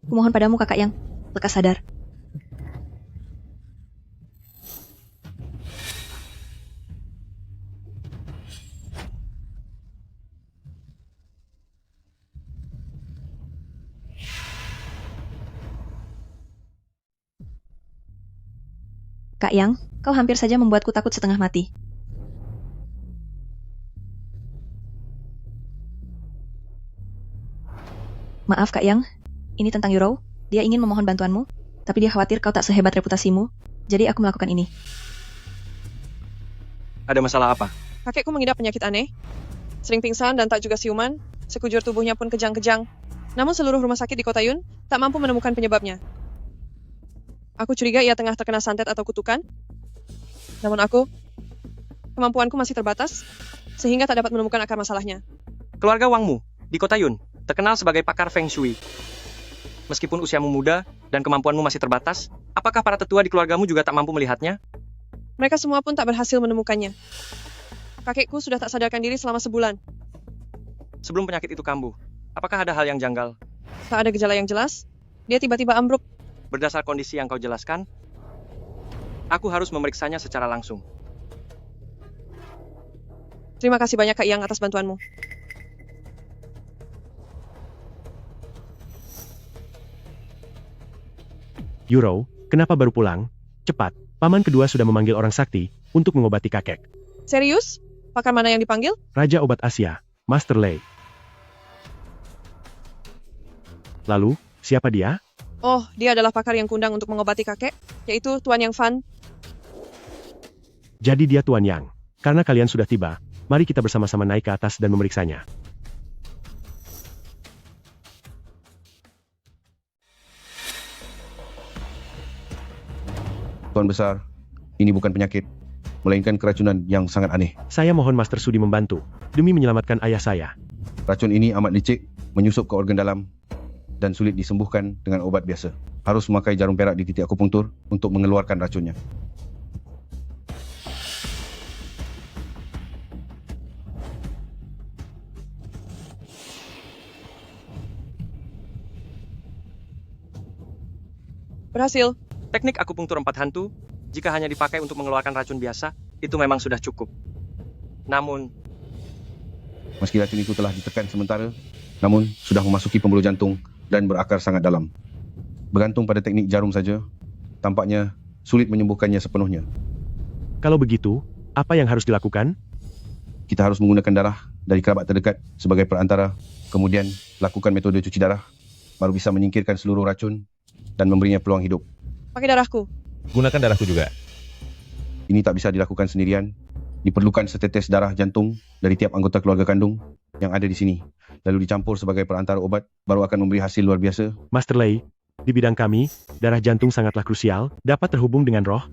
Kumohon padamu, kakak Yang, lekas sadar. Kak Yang, kau hampir saja membuatku takut setengah mati. Maaf Kak Yang, ini tentang Yuro. Dia ingin memohon bantuanmu, tapi dia khawatir kau tak sehebat reputasimu, jadi aku melakukan ini. Ada masalah apa? Kakekku mengidap penyakit aneh, sering pingsan dan tak juga siuman, sekujur tubuhnya pun kejang-kejang. Namun seluruh rumah sakit di kota Yun tak mampu menemukan penyebabnya. Aku curiga ia tengah terkena santet atau kutukan. Namun kemampuanku masih terbatas, sehingga tak dapat menemukan akar masalahnya. Keluarga Wangmu di kota Yun terkenal sebagai pakar Feng Shui. Meskipun usiamu muda dan kemampuanmu masih terbatas, apakah para tetua di keluargamu juga tak mampu melihatnya? Mereka semua pun tak berhasil menemukannya. Kakekku sudah tak sadarkan diri selama sebulan. Sebelum penyakit itu kambuh, apakah ada hal yang janggal? Tak ada gejala yang jelas, dia tiba-tiba ambruk. Berdasar kondisi yang kau jelaskan, aku harus memeriksanya secara langsung. Terima kasih banyak Kak Yang atas bantuanmu. Euro, kenapa baru pulang? Cepat, paman kedua sudah memanggil orang sakti untuk mengobati kakek. Serius? Pakar mana yang dipanggil? Raja Obat Asia, Master Lei. Lalu, siapa dia? Oh, dia adalah pakar yang kundang untuk mengobati kakek, yaitu Tuan Yang Fan. Jadi dia Tuan Yang. Karena kalian sudah tiba, mari kita bersama-sama naik ke atas dan memeriksanya. Tuan Besar, ini bukan penyakit, melainkan keracunan yang sangat aneh. Saya mohon Master Sudi membantu, demi menyelamatkan ayah saya. Racun ini amat licik, menyusup ke organ dalam, dan sulit disembuhkan dengan obat biasa. Harus memakai jarum perak di titik akupunktur untuk mengeluarkan racunnya. Berhasil. Teknik akupunktur 4 hantu, jika hanya dipakai untuk mengeluarkan racun biasa, itu memang sudah cukup. Namun, meski racun itu telah ditekan sementara, namun sudah memasuki pembuluh jantung dan berakar sangat dalam. Bergantung pada teknik jarum saja, tampaknya sulit menyembuhkannya sepenuhnya. Kalau begitu, apa yang harus dilakukan? Kita harus menggunakan darah dari kerabat terdekat sebagai perantara, kemudian lakukan metode cuci darah, baru bisa menyingkirkan seluruh racun dan memberinya peluang hidup. Pakai darahku. Gunakan darahku juga. Ini tak bisa dilakukan sendirian. Diperlukan setetes darah jantung dari tiap anggota keluarga kandung yang ada di sini. Lalu dicampur sebagai perantara obat, baru akan memberi hasil luar biasa. Master Lei, di bidang kami, darah jantung sangatlah krusial, dapat terhubung dengan roh,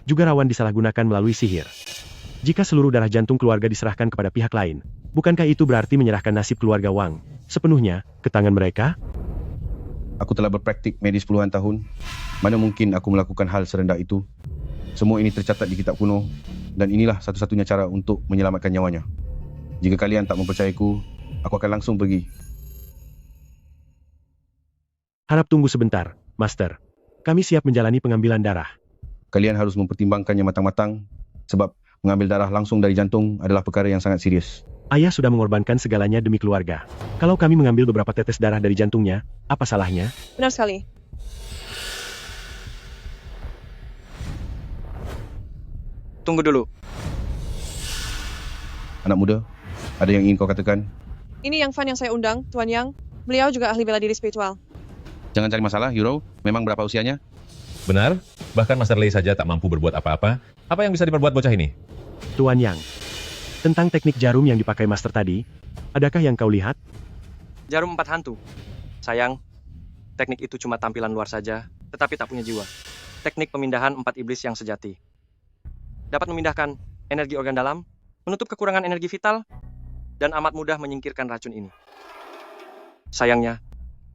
juga rawan disalahgunakan melalui sihir. Jika seluruh darah jantung keluarga diserahkan kepada pihak lain, bukankah itu berarti menyerahkan nasib keluarga Wang sepenuhnya ke tangan mereka? Aku telah berpraktik medis puluhan tahun. Mana mungkin aku melakukan hal serendah itu? Semua ini tercatat di kitab kuno, dan inilah satu-satunya cara untuk menyelamatkan nyawanya. Jika kalian tak mempercayaku, aku akan langsung pergi. Harap tunggu sebentar, Master. Kami siap menjalani pengambilan darah. Kalian harus mempertimbangkannya matang-matang, sebab mengambil darah langsung dari jantung adalah perkara yang sangat serius. Ayah sudah mengorbankan segalanya demi keluarga. Kalau kami mengambil beberapa tetes darah dari jantungnya, apa salahnya? Benar sekali. Tunggu dulu. Anak muda, ada yang ingin kau katakan? Ini Yang Fan yang saya undang, Tuan Yang. Beliau juga ahli bela diri spiritual. Jangan cari masalah, Euro. Memang berapa usianya? Benar, bahkan Master Lei saja tak mampu berbuat apa-apa. Apa yang bisa diperbuat bocah ini? Tuan Yang, tentang teknik jarum yang dipakai Master tadi, adakah yang kau lihat? Jarum 4 hantu. Sayang, teknik itu cuma tampilan luar saja, tetapi tak punya jiwa. Teknik pemindahan 4 iblis yang sejati. Dapat memindahkan energi organ dalam, menutup kekurangan energi vital, dan amat mudah menyingkirkan racun ini. Sayangnya,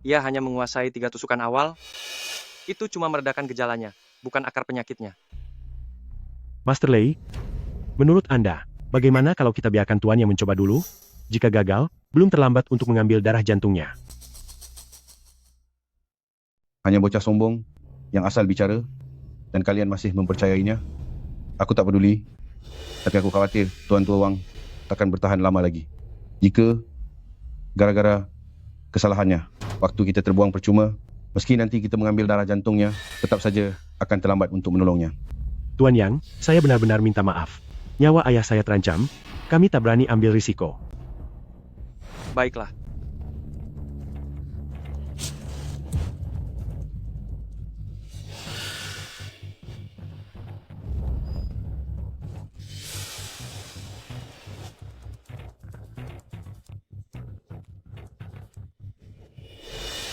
ia hanya menguasai 3 tusukan awal. Itu cuma meredakan gejalanya, bukan akar penyakitnya. Master Lei, menurut Anda, bagaimana kalau kita biarkan Tuan yang mencoba dulu? Jika gagal, belum terlambat untuk mengambil darah jantungnya. Hanya bocah sombong yang asal bicara, dan kalian masih mempercayainya. Aku tak peduli, tapi aku khawatir Tuan Tua Wang takkan bertahan lama lagi. Jika gara-gara kesalahannya, waktu kita terbuang percuma, meski nanti kita mengambil darah jantungnya, tetap saja akan terlambat untuk menolongnya. Tuan Yang, saya benar-benar minta maaf. Nyawa ayah saya terancam, kami tak berani ambil risiko. Baiklah.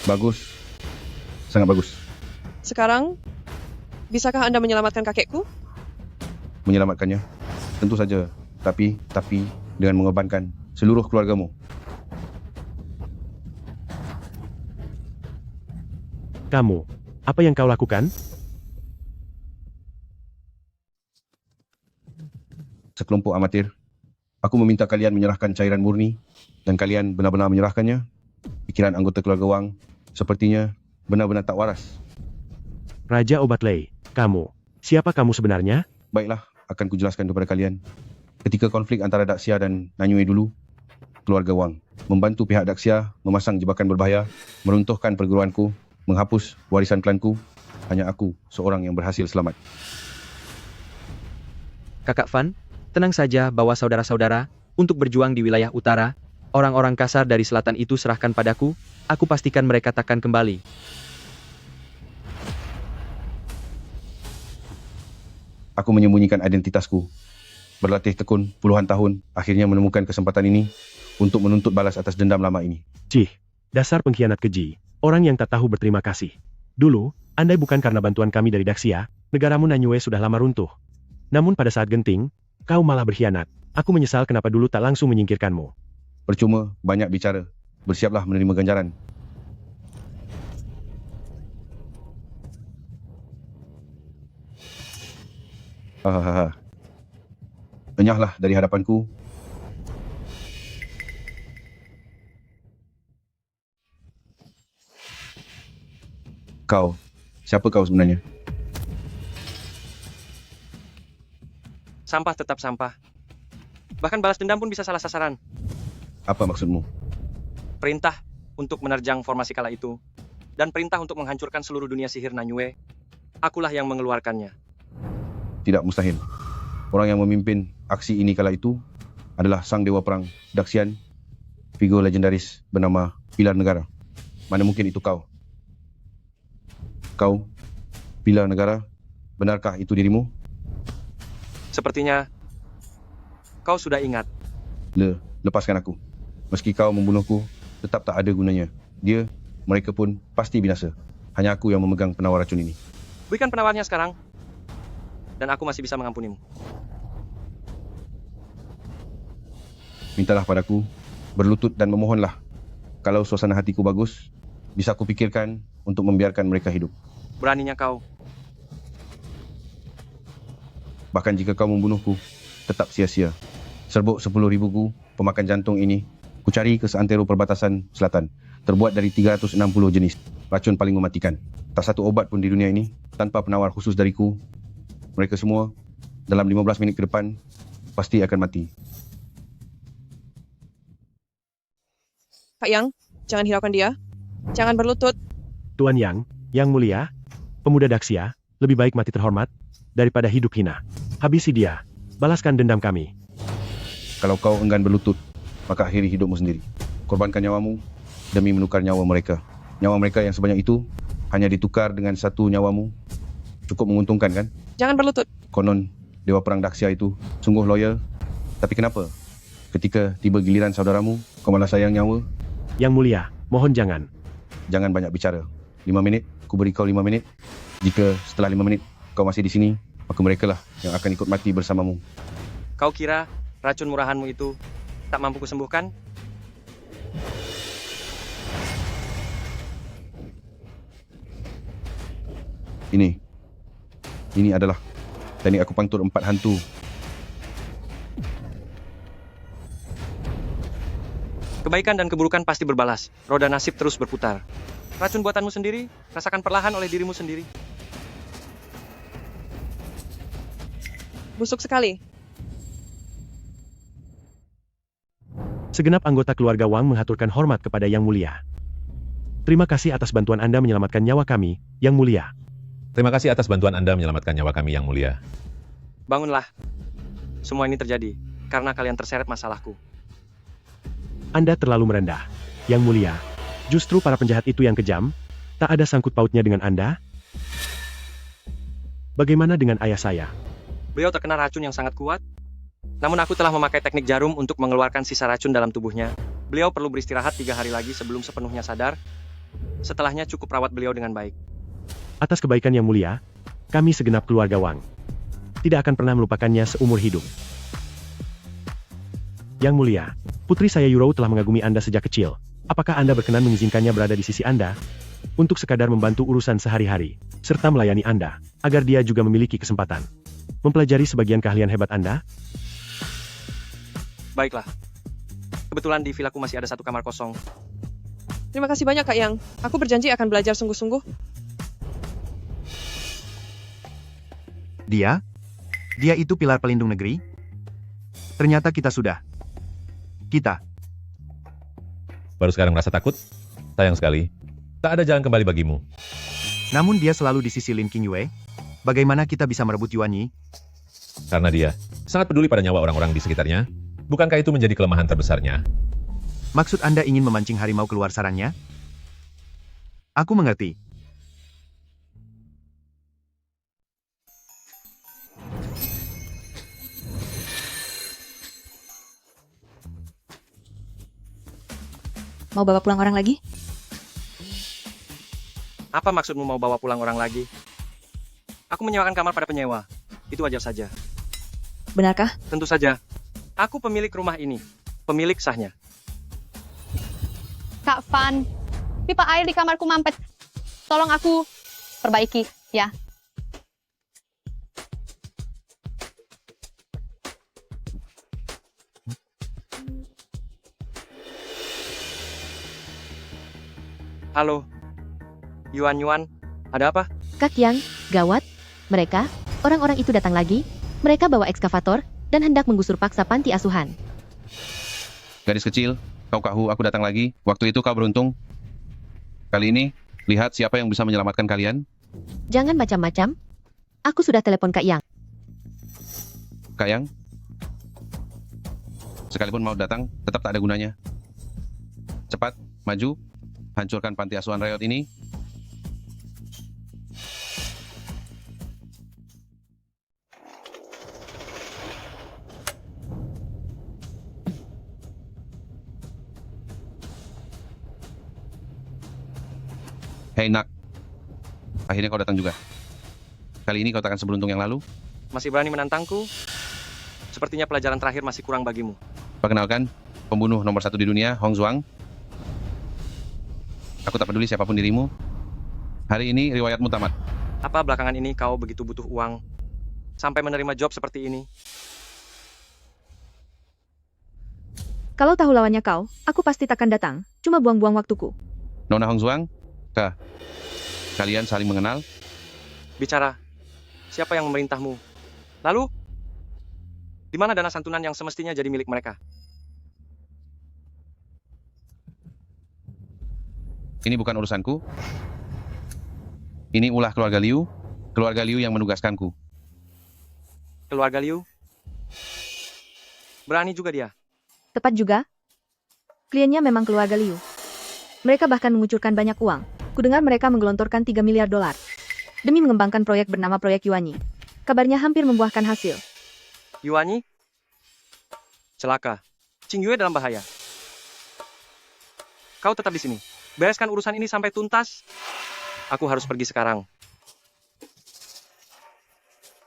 Bagus. Sangat bagus. Sekarang, bisakah Anda menyelamatkan kakekku? Menyelamatkannya? Tentu saja. Tapi dengan mengorbankan seluruh keluargamu. Kamu, apa yang kau lakukan? Sekelompok amatir. Aku meminta kalian menyerahkan cairan murni, dan kalian benar-benar menyerahkannya. Pikiran anggota keluarga Wang sepertinya benar-benar tak waras. Raja Obat Lei, kamu. Siapa kamu sebenarnya? Baiklah, akan kujelaskan kepada kalian. Ketika konflik antara Daxia dan Nanyue dulu, keluarga Wang membantu pihak Daxia memasang jebakan berbahaya, meruntuhkan perguruanku, menghapus warisan klanku. Hanya aku seorang yang berhasil selamat. Kakak Fan, tenang saja bawa saudara-saudara untuk berjuang di wilayah utara. Orang-orang kasar dari selatan itu serahkan padaku, aku pastikan mereka takkan kembali. Aku menyembunyikan identitasku, berlatih tekun puluhan tahun, akhirnya menemukan kesempatan ini untuk menuntut balas atas dendam lama ini. Cih, dasar pengkhianat keji, orang yang tak tahu berterima kasih. Dulu, andai bukan karena bantuan kami dari Daxia, negaramu Nanyue sudah lama runtuh. Namun pada saat genting, kau malah berkhianat. Aku menyesal kenapa dulu tak langsung menyingkirkanmu. Percuma banyak bicara, bersiaplah menerima ganjaran. Hahaha. Enyahlah dari hadapanku. Kau, siapa kau sebenarnya? Sampah tetap sampah. Bahkan balas dendam pun bisa salah sasaran. Apa maksudmu? Perintah untuk menerjang formasi kala itu, dan perintah untuk menghancurkan seluruh dunia sihir Nanyue, akulah yang mengeluarkannya. Tidak mustahil. Orang yang memimpin aksi ini kala itu adalah sang dewa perang Daxian, figur legendaris bernama Pilar Negara. Mana mungkin itu kau? Kau, Pilar Negara, benarkah itu dirimu? Sepertinya kau sudah ingat. Lepaskan aku. Meski kau membunuhku, tetap tak ada gunanya. Mereka pun pasti binasa. Hanya aku yang memegang penawar racun ini. Berikan penawarnya sekarang, dan aku masih bisa mengampunimu. Mintalah padaku, berlutut dan memohonlah. Kalau suasana hatiku bagus, bisa kupikirkan untuk membiarkan mereka hidup. Beraninya kau. Bahkan jika kau membunuhku, tetap sia-sia. Serbuk 10.000 ku, pemakan jantung ini, kucari ke seantero perbatasan selatan. Terbuat dari 360 jenis. Racun paling mematikan. Tak satu obat pun di dunia ini, tanpa penawar khusus dariku. Mereka semua, dalam 15 minit ke depan, pasti akan mati. Kak Yang, jangan hiraukan dia. Jangan berlutut. Tuan Yang mulia, pemuda Daxia, lebih baik mati terhormat daripada hidup hina. Habisi dia. Balaskan dendam kami. Kalau kau enggan berlutut, maka akhiri hidupmu sendiri. Korbankan nyawamu demi menukar nyawa mereka. Nyawa mereka yang sebanyak itu hanya ditukar dengan satu nyawamu. Cukup menguntungkan, kan? Jangan berlutut. Konon, dewa perang Daxia itu sungguh loyal. Tapi kenapa? Ketika tiba giliran saudaramu, kau malah sayang nyawa? Yang mulia, mohon jangan. Jangan banyak bicara. 5 menit, ku beri kau 5 menit. Jika setelah 5 menit kau masih di sini, maka merekalah yang akan ikut mati bersamamu. Kau kira racun murahanmu itu tak mampu kusembuhkan? Ini adalah teknik aku pangtur 4 hantu. Kebaikan dan keburukan pasti berbalas. Roda nasib terus berputar. Racun buatanmu sendiri, rasakan perlahan oleh dirimu sendiri. Busuk sekali. Segenap anggota keluarga Wang mengaturkan hormat kepada Yang Mulia. Terima kasih atas bantuan Anda menyelamatkan nyawa kami, Yang Mulia. Terima kasih atas bantuan Anda menyelamatkan nyawa kami, Yang Mulia. Bangunlah. Semua ini terjadi karena kalian terseret masalahku. Anda terlalu merendah, Yang Mulia. Justru para penjahat itu yang kejam. Tak ada sangkut pautnya dengan Anda. Bagaimana dengan ayah saya? Beliau terkena racun yang sangat kuat. Namun aku telah memakai teknik jarum untuk mengeluarkan sisa racun dalam tubuhnya. Beliau perlu beristirahat 3 hari lagi sebelum sepenuhnya sadar. Setelahnya cukup rawat beliau dengan baik. Atas kebaikan Yang Mulia, kami segenap keluarga Wang tidak akan pernah melupakannya seumur hidup. Yang Mulia, putri saya Yurou telah mengagumi Anda sejak kecil. Apakah Anda berkenan mengizinkannya berada di sisi Anda untuk sekadar membantu urusan sehari-hari, serta melayani Anda, agar dia juga memiliki kesempatan mempelajari sebagian keahlian hebat Anda? Baiklah. Kebetulan di vilaku masih ada 1 kamar kosong. Terima kasih banyak, Kak Yang. Aku berjanji akan belajar sungguh-sungguh. Dia itu pilar pelindung negeri? Ternyata kita sudah. Kita. Baru sekarang merasa takut? Sayang sekali. Tak ada jalan kembali bagimu. Namun dia selalu di sisi Lin Qingyue. Bagaimana kita bisa merebut Yuan Yi? Karena dia sangat peduli pada nyawa orang-orang di sekitarnya. Bukankah itu menjadi kelemahan terbesarnya? Maksud Anda ingin memancing harimau keluar sarangnya? Aku mengerti. Mau bawa pulang orang lagi? Apa maksudmu mau bawa pulang orang lagi? Aku menyewakan kamar pada penyewa. Itu wajar saja. Benarkah? Tentu saja. Aku pemilik rumah ini. Pemilik sahnya. Kak Van, pipa air di kamarku mampet. Tolong aku perbaiki, ya. Halo. Yuan, ada apa? Kak Yang, gawat. Mereka, orang-orang itu datang lagi. Mereka bawa ekskavator dan hendak menggusur paksa panti asuhan. Gadis kecil, kau kahu aku datang lagi. Waktu itu kau beruntung. Kali ini, lihat siapa yang bisa menyelamatkan kalian. Jangan macam-macam. Aku sudah telepon Kak Yang. Kak Yang? Sekalipun mau datang, tetap tak ada gunanya. Cepat, maju. Hancurkan panti asuhan Riot ini. Hei Nak, akhirnya kau datang juga. Kali ini kau takkan seberuntung yang lalu. Masih berani menantangku? Sepertinya pelajaran terakhir masih kurang bagimu. Perkenalkan, pembunuh nomor 1 di dunia, Hong Zhuang. Aku tak peduli siapapun dirimu. Hari ini riwayatmu tamat. Apa belakangan ini kau begitu butuh uang sampai menerima job seperti ini? Kalau tahu lawannya kau, aku pasti takkan datang. Cuma buang-buang waktuku. Nona Hong Zhuang, kalian saling mengenal? Bicara, siapa yang memerintahmu? Lalu, di mana dana santunan yang semestinya jadi milik mereka? Ini bukan urusanku. Ini ulah keluarga Liu yang menugaskanku. Keluarga Liu? Berani juga dia. Tepat juga. Kliennya memang keluarga Liu. Mereka bahkan mengucurkan banyak uang. Kudengar mereka menggelontorkan 3 miliar dolar demi mengembangkan proyek bernama Proyek Yuan Yi. Kabarnya hampir membuahkan hasil. Yuan Yi? Celaka. Qingyue dalam bahaya. Kau tetap di sini. Bereskan urusan ini sampai tuntas. Aku harus pergi sekarang.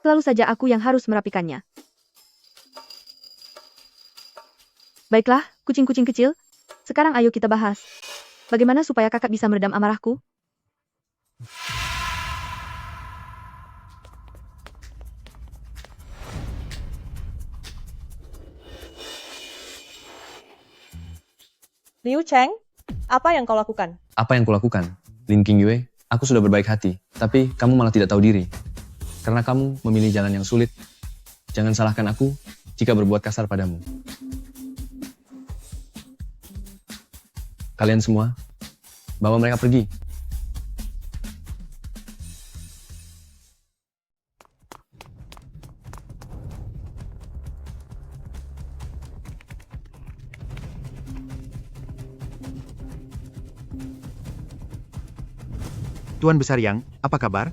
Selalu saja aku yang harus merapikannya. Baiklah, kucing-kucing kecil. Sekarang ayo kita bahas. Bagaimana supaya kakak bisa meredam amarahku? Liu Cheng, apa yang kau lakukan? Apa yang kulakukan? Lin Qingyue, aku sudah berbaik hati, tapi kamu malah tidak tahu diri. Karena kamu memilih jalan yang sulit. Jangan salahkan aku jika berbuat kasar padamu. Kalian semua, bawa mereka pergi. Tuan Besar Yang, apa kabar?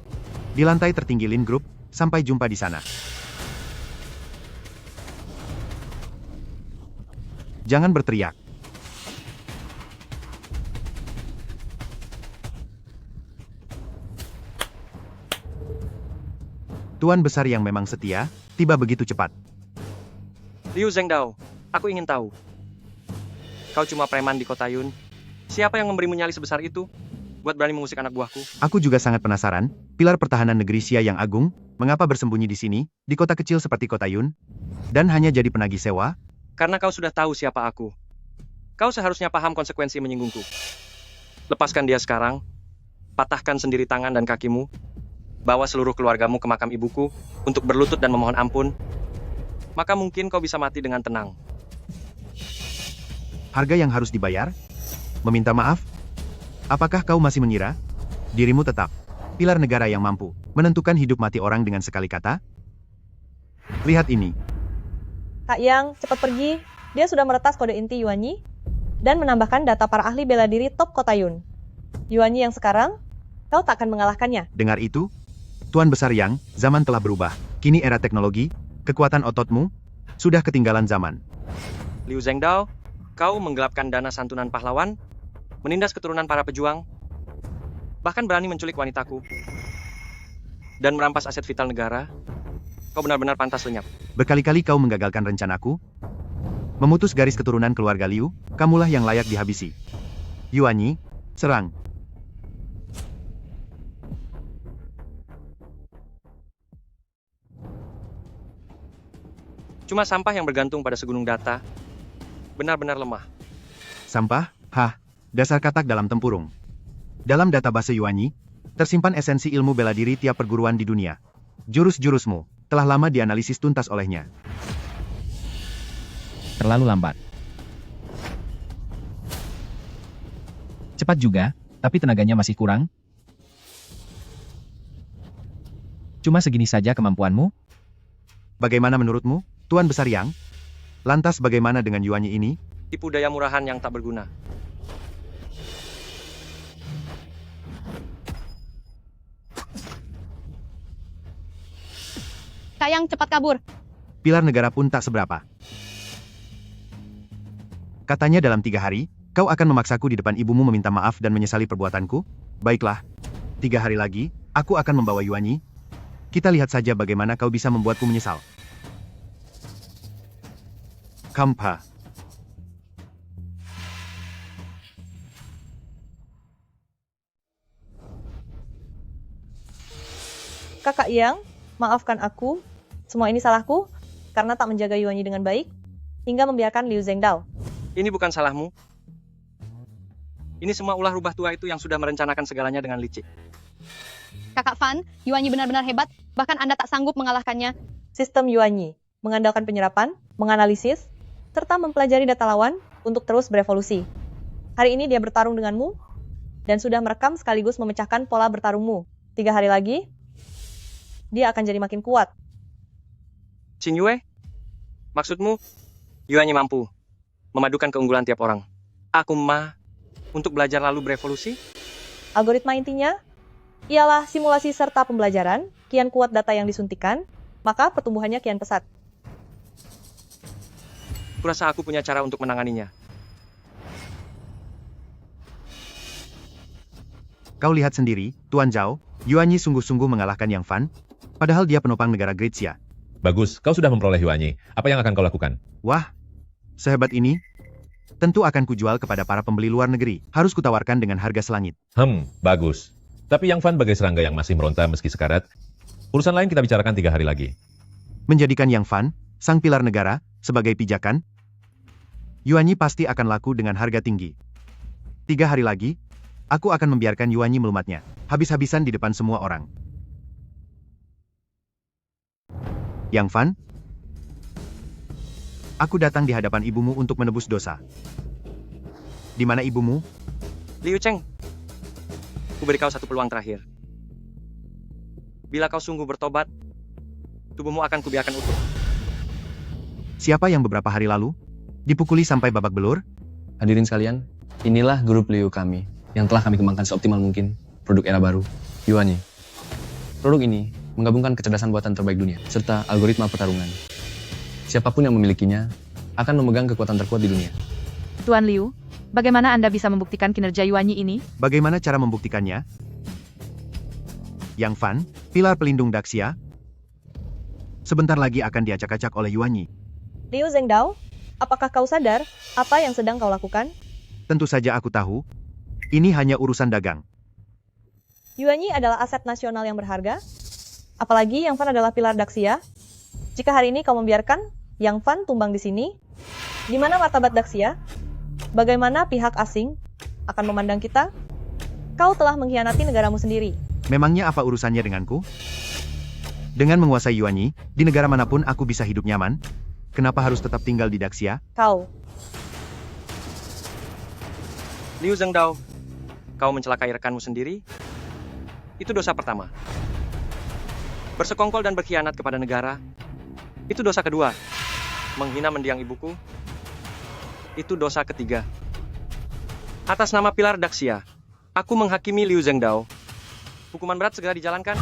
Di lantai tertinggi Lin Group, sampai jumpa di sana. Jangan berteriak. Tuan Besar Yang memang setia, tiba begitu cepat. Liu Zhengdao, aku ingin tahu. Kau cuma preman di kota Yun. Siapa yang memberimu nyali sebesar itu? Buat berani mengusik anak buahku. Aku juga sangat penasaran, pilar pertahanan negeri Xia yang agung, mengapa bersembunyi di sini, di kota kecil seperti kota Yun, dan hanya jadi penagih sewa? Karena kau sudah tahu siapa aku. Kau seharusnya paham konsekuensi menyinggungku. Lepaskan dia sekarang, patahkan sendiri tangan dan kakimu, bawa seluruh keluargamu ke makam ibuku untuk berlutut dan memohon ampun. maka mungkin kau bisa mati dengan tenang. Harga yang harus dibayar? Meminta maaf? Apakah kau masih mengira dirimu tetap pilar negara yang mampu menentukan hidup mati orang dengan sekali kata? Lihat ini. Kak Yang, cepat pergi. Dia sudah meretas kode inti Yuanyi dan menambahkan data para ahli bela diri top Kota Yun. Yuanyi yang sekarang, kau tak akan mengalahkannya. Dengar itu? Tuan Besar Yang, zaman telah berubah. Kini era teknologi, kekuatan ototmu sudah ketinggalan zaman. Liu Zhengdao, kau menggelapkan dana santunan pahlawan, menindas keturunan para pejuang, bahkan berani menculik wanitaku, dan merampas aset vital negara. Kau benar-benar pantas lenyap. Berkali-kali kau menggagalkan rencanaku. Memutus garis keturunan keluarga Liu, kamulah yang layak dihabisi. Yuanyi, serang. Cuma sampah yang bergantung pada segunung data. Benar-benar lemah. Sampah? Hah, dasar katak dalam tempurung. Dalam database Yuanyi, tersimpan esensi ilmu bela diri tiap perguruan di dunia. Jurus-jurusmu telah lama dianalisis tuntas olehnya. Terlalu lambat. Cepat juga, tapi tenaganya masih kurang. Cuma segini saja kemampuanmu? Bagaimana menurutmu, Tuan Besar Yang? Lantas bagaimana dengan Yuanyi ini? Tipu daya murahan yang tak berguna. Kak Yang, cepat kabur. Pilar negara pun tak seberapa. Katanya dalam 3 hari, kau akan memaksaku di depan ibumu meminta maaf dan menyesali perbuatanku? Baiklah. 3 hari lagi, aku akan membawa Yuanyi. Kita lihat saja bagaimana kau bisa membuatku menyesal. Kampa. Kakak Yang, maafkan aku. Semua ini salahku karena tak menjaga Yuanyi dengan baik hingga membiarkan Liu Zhengdao. Ini bukan salahmu. Ini semua ulah rubah tua itu yang sudah merencanakan segalanya dengan licik. Kakak Fan, Yuanyi benar-benar hebat, bahkan Anda tak sanggup mengalahkannya. Sistem Yuanyi mengandalkan penyerapan, menganalisis, serta mempelajari data lawan untuk terus berevolusi. Hari ini dia bertarung denganmu dan sudah merekam sekaligus memecahkan pola bertarungmu. 3 hari lagi, dia akan jadi makin kuat. Qin Yue, maksudmu Yuanyi mampu memadukan keunggulan tiap orang. Aku untuk belajar lalu berevolusi? Algoritma intinya ialah simulasi serta pembelajaran. Kian kuat data yang disuntikan, maka pertumbuhannya kian pesat. Kurasa aku punya cara untuk menanganinya. Kau lihat sendiri, Tuan Zhao, Yuanyi sungguh-sungguh mengalahkan Yang Fan, padahal dia penopang negara Great Xia. Bagus, kau sudah memperoleh Yuanyi. Apa yang akan kau lakukan? Wah, sehebat ini? Tentu akan kujual kepada para pembeli luar negeri. Harus kutawarkan dengan harga selangit. Bagus. Tapi Yang Fan bagai serangga yang masih meronta meski sekarat. Urusan lain kita bicarakan 3 hari lagi. Menjadikan Yang Fan, sang pilar negara, sebagai pijakan, Yuanyi pasti akan laku dengan harga tinggi. 3 hari lagi, aku akan membiarkan Yuanyi melumatnya, habis-habisan di depan semua orang. Yang Fan, aku datang di hadapan ibumu untuk menebus dosa. Di mana ibumu? Liu Cheng, ku beri kau satu peluang terakhir. Bila kau sungguh bertobat, tubuhmu akan kubiarkan utuh. Siapa yang beberapa hari lalu dipukuli sampai babak belur? Hadirin sekalian, inilah grup Liu kami yang telah kami kembangkan seoptimal mungkin produk era baru, Yuanyi. Produk ini menggabungkan kecerdasan buatan terbaik dunia serta algoritma pertarungan. Siapapun yang memilikinya akan memegang kekuatan terkuat di dunia. Tuan Liu, bagaimana Anda bisa membuktikan kinerja Yuanyi ini? Bagaimana cara membuktikannya? Yang Fan, pilar pelindung Daxia, sebentar lagi akan diacak-acak oleh Yuanyi. Liu Zhengdao, apakah kau sadar apa yang sedang kau lakukan? Tentu saja aku tahu. Ini hanya urusan dagang. Yuanyi adalah aset nasional yang berharga. Apalagi Yang Fan adalah pilar Daxia. Jika hari ini kau membiarkan Yang Fan tumbang di sini, di mana martabat Daxia? Bagaimana pihak asing akan memandang kita? Kau telah mengkhianati negaramu sendiri. Memangnya apa urusannya denganku? Dengan menguasai Yuanyi, di negara manapun aku bisa hidup nyaman. Kenapa harus tetap tinggal di Daxia? Kau. Liu Zhengdao, kau mencelakai rekanmu sendiri? Itu dosa pertama. Bersekongkol dan berkhianat kepada negara, itu dosa kedua. Menghina mendiang ibuku, itu dosa ketiga. Atas nama pilar Daxia, aku menghakimi Liu Zhengdao. Hukuman berat segera dijalankan.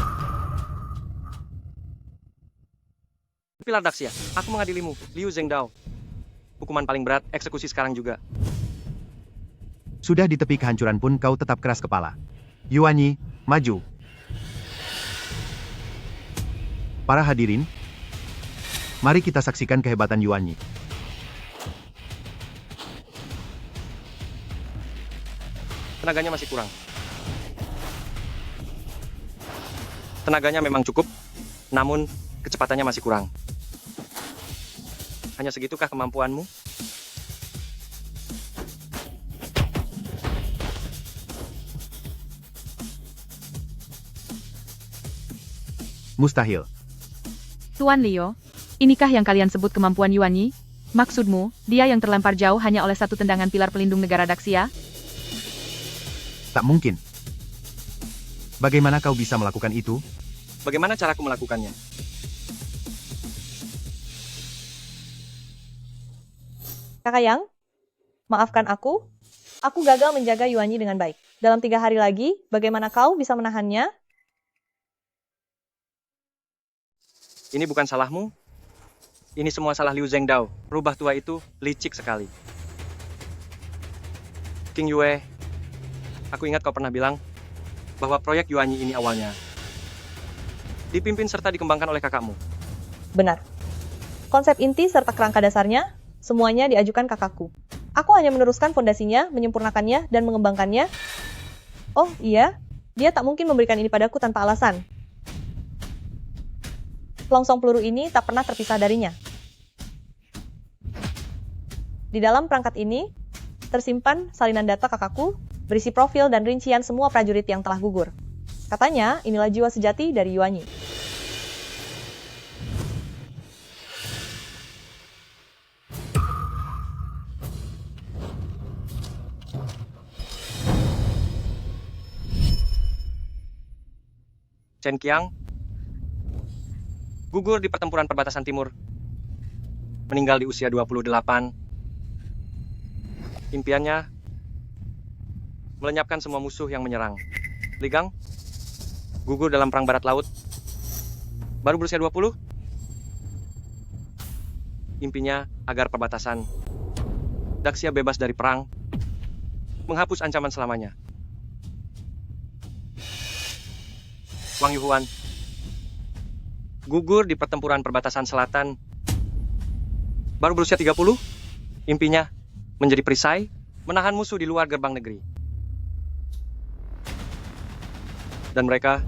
Pilar Daxia, aku mengadilimu, Liu Zhengdao. Hukuman paling berat, eksekusi sekarang juga. Sudah di tepi kehancuran pun kau tetap keras kepala. Yuanyi, maju. Para hadirin, mari kita saksikan kehebatan Yuanyi. Tenaganya masih kurang. Tenaganya memang cukup, namun kecepatannya masih kurang. Hanya segitukah kemampuanmu? Mustahil. Tuan Leo, inikah yang kalian sebut kemampuan Yuanyi? Maksudmu, dia yang terlempar jauh hanya oleh satu tendangan pilar pelindung negara Daxia? Tak mungkin. Bagaimana kau bisa melakukan itu? Bagaimana caraku melakukannya? Kakak Yang, maafkan aku gagal menjaga Yuanyi dengan baik. Dalam 3 hari lagi, bagaimana kau bisa menahannya? Ini bukan salahmu. Ini semua salah Liu Zhengdao. Rubah tua itu licik sekali. King Yue, aku ingat kau pernah bilang bahwa proyek Yuanyi ini awalnya dipimpin serta dikembangkan oleh kakakmu. Benar. Konsep inti serta kerangka dasarnya, semuanya diajukan kakakku. Aku hanya meneruskan fondasinya, menyempurnakannya, dan mengembangkannya. Oh iya, dia tak mungkin memberikan ini padaku tanpa alasan. Selongsong peluru ini tak pernah terpisah darinya. Di dalam perangkat ini, tersimpan salinan data kakakku, berisi profil dan rincian semua prajurit yang telah gugur. Katanya, inilah jiwa sejati dari Yuanyi. Chen Qiang gugur di pertempuran perbatasan timur. Meninggal di usia 28. Impiannya melenyapkan semua musuh yang menyerang. Li Gang gugur dalam perang barat laut. Baru berusia 20. Impinya agar perbatasan Daxia bebas dari perang, menghapus ancaman selamanya. Wang Yuhuan gugur di pertempuran perbatasan selatan. Baru berusia 30, impinya menjadi perisai, menahan musuh di luar gerbang negeri. Dan mereka,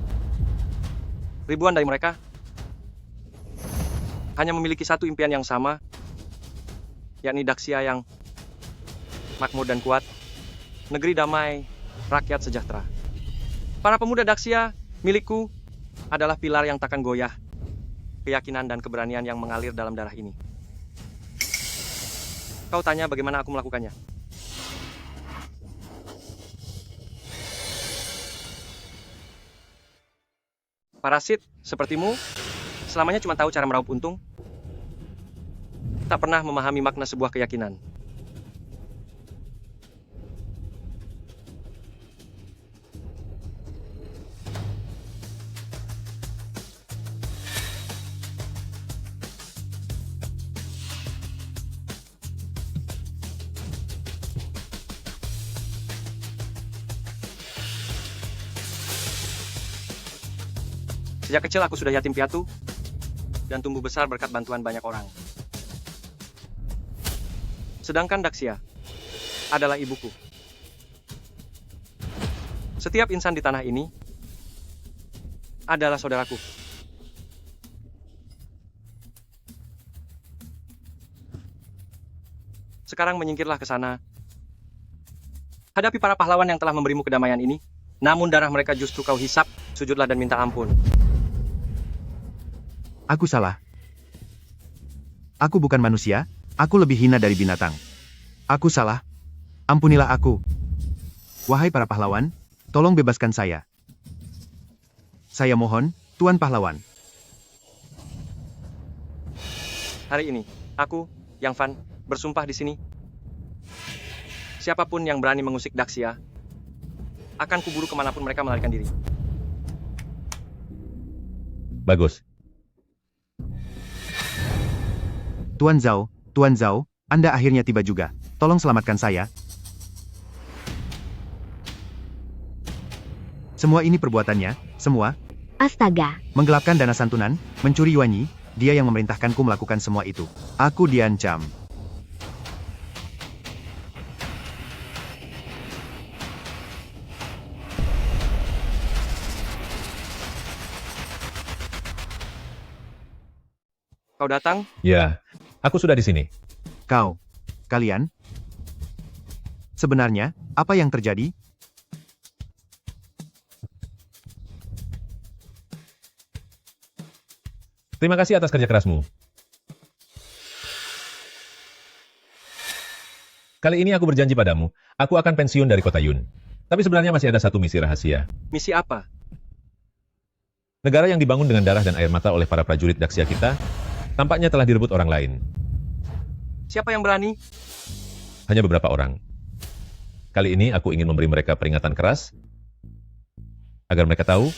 ribuan dari mereka, hanya memiliki satu impian yang sama, yakni Daxia yang makmur dan kuat, negeri damai, rakyat sejahtera. Para pemuda Daxia, milikku, adalah pilar yang takkan goyah, keyakinan dan keberanian yang mengalir dalam darah ini. Kau tanya bagaimana aku melakukannya? Parasit sepertimu selamanya cuma tahu cara meraup untung, tak pernah memahami makna sebuah keyakinan. Sejak kecil aku sudah yatim piatu dan tumbuh besar berkat bantuan banyak orang. Sedangkan Daxia adalah ibuku. Setiap insan di tanah ini adalah saudaraku. Sekarang menyingkirlah ke sana. Hadapi para pahlawan yang telah memberimu kedamaian ini, namun darah mereka justru kau hisap, sujudlah dan minta ampun. Aku salah. Aku bukan manusia, aku lebih hina dari binatang. Aku salah. Ampunilah aku. Wahai para pahlawan, tolong bebaskan saya. Saya mohon, Tuan Pahlawan. Hari ini, aku, Yang Fan, bersumpah di sini. Siapapun yang berani mengusik Daxia, akan kuburu kemanapun mereka melarikan diri. Bagus. Tuan Zhao, Anda akhirnya tiba juga. Tolong selamatkan saya. Semua ini perbuatannya, semua. Astaga. Menggelapkan dana santunan, mencuri Yuanyi, dia yang memerintahkanku melakukan semua itu. Aku diancam. Kau datang? Ya, aku sudah di sini. Kalian? Sebenarnya, apa yang terjadi? Terima kasih atas kerja kerasmu. Kali ini aku berjanji padamu, aku akan pensiun dari kota Yun. Tapi sebenarnya masih ada satu misi rahasia. Misi apa? Negara yang dibangun dengan darah dan air mata oleh para prajurit Daxia kita, tampaknya telah direbut orang lain. Siapa yang berani? Hanya beberapa orang. Kali ini aku ingin memberi mereka peringatan keras, agar mereka tahu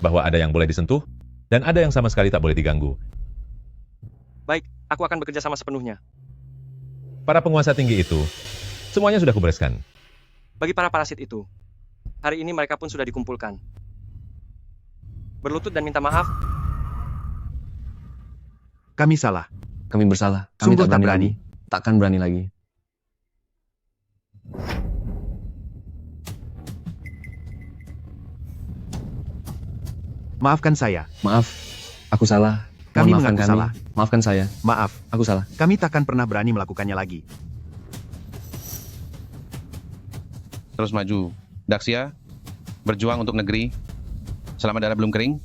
bahwa ada yang boleh disentuh, dan ada yang sama sekali tak boleh diganggu. Baik, aku akan bekerja sama sepenuhnya. Para penguasa tinggi itu, semuanya sudah kubereskan. Bagi para parasit itu, hari ini mereka pun sudah dikumpulkan. Berlutut dan minta maaf. Kami salah. Kami bersalah. Kami Sungguh tak tak berani berani. lagi. Takkan berani lagi. Maafkan saya. Maaf, aku salah. Kami Mohon maafkan mengaku kami. salah. Maafkan saya. Maaf. Aku salah. Kami takkan pernah berani melakukannya lagi. Terus maju. Daxia, berjuang untuk negeri. Selama darah belum kering,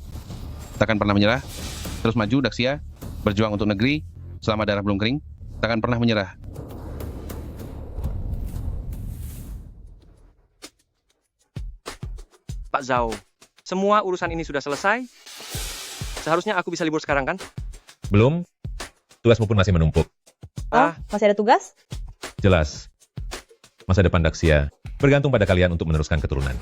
takkan pernah menyerah. Terus maju, Daxia, berjuang untuk negeri. Selama darah belum kering, takkan pernah menyerah. Pak Zhao, semua urusan ini sudah selesai. Seharusnya aku bisa libur sekarang kan? Belum, tugasmu pun masih menumpuk. Masih ada tugas? Jelas, masa depan Daxia bergantung pada kalian untuk meneruskan keturunan.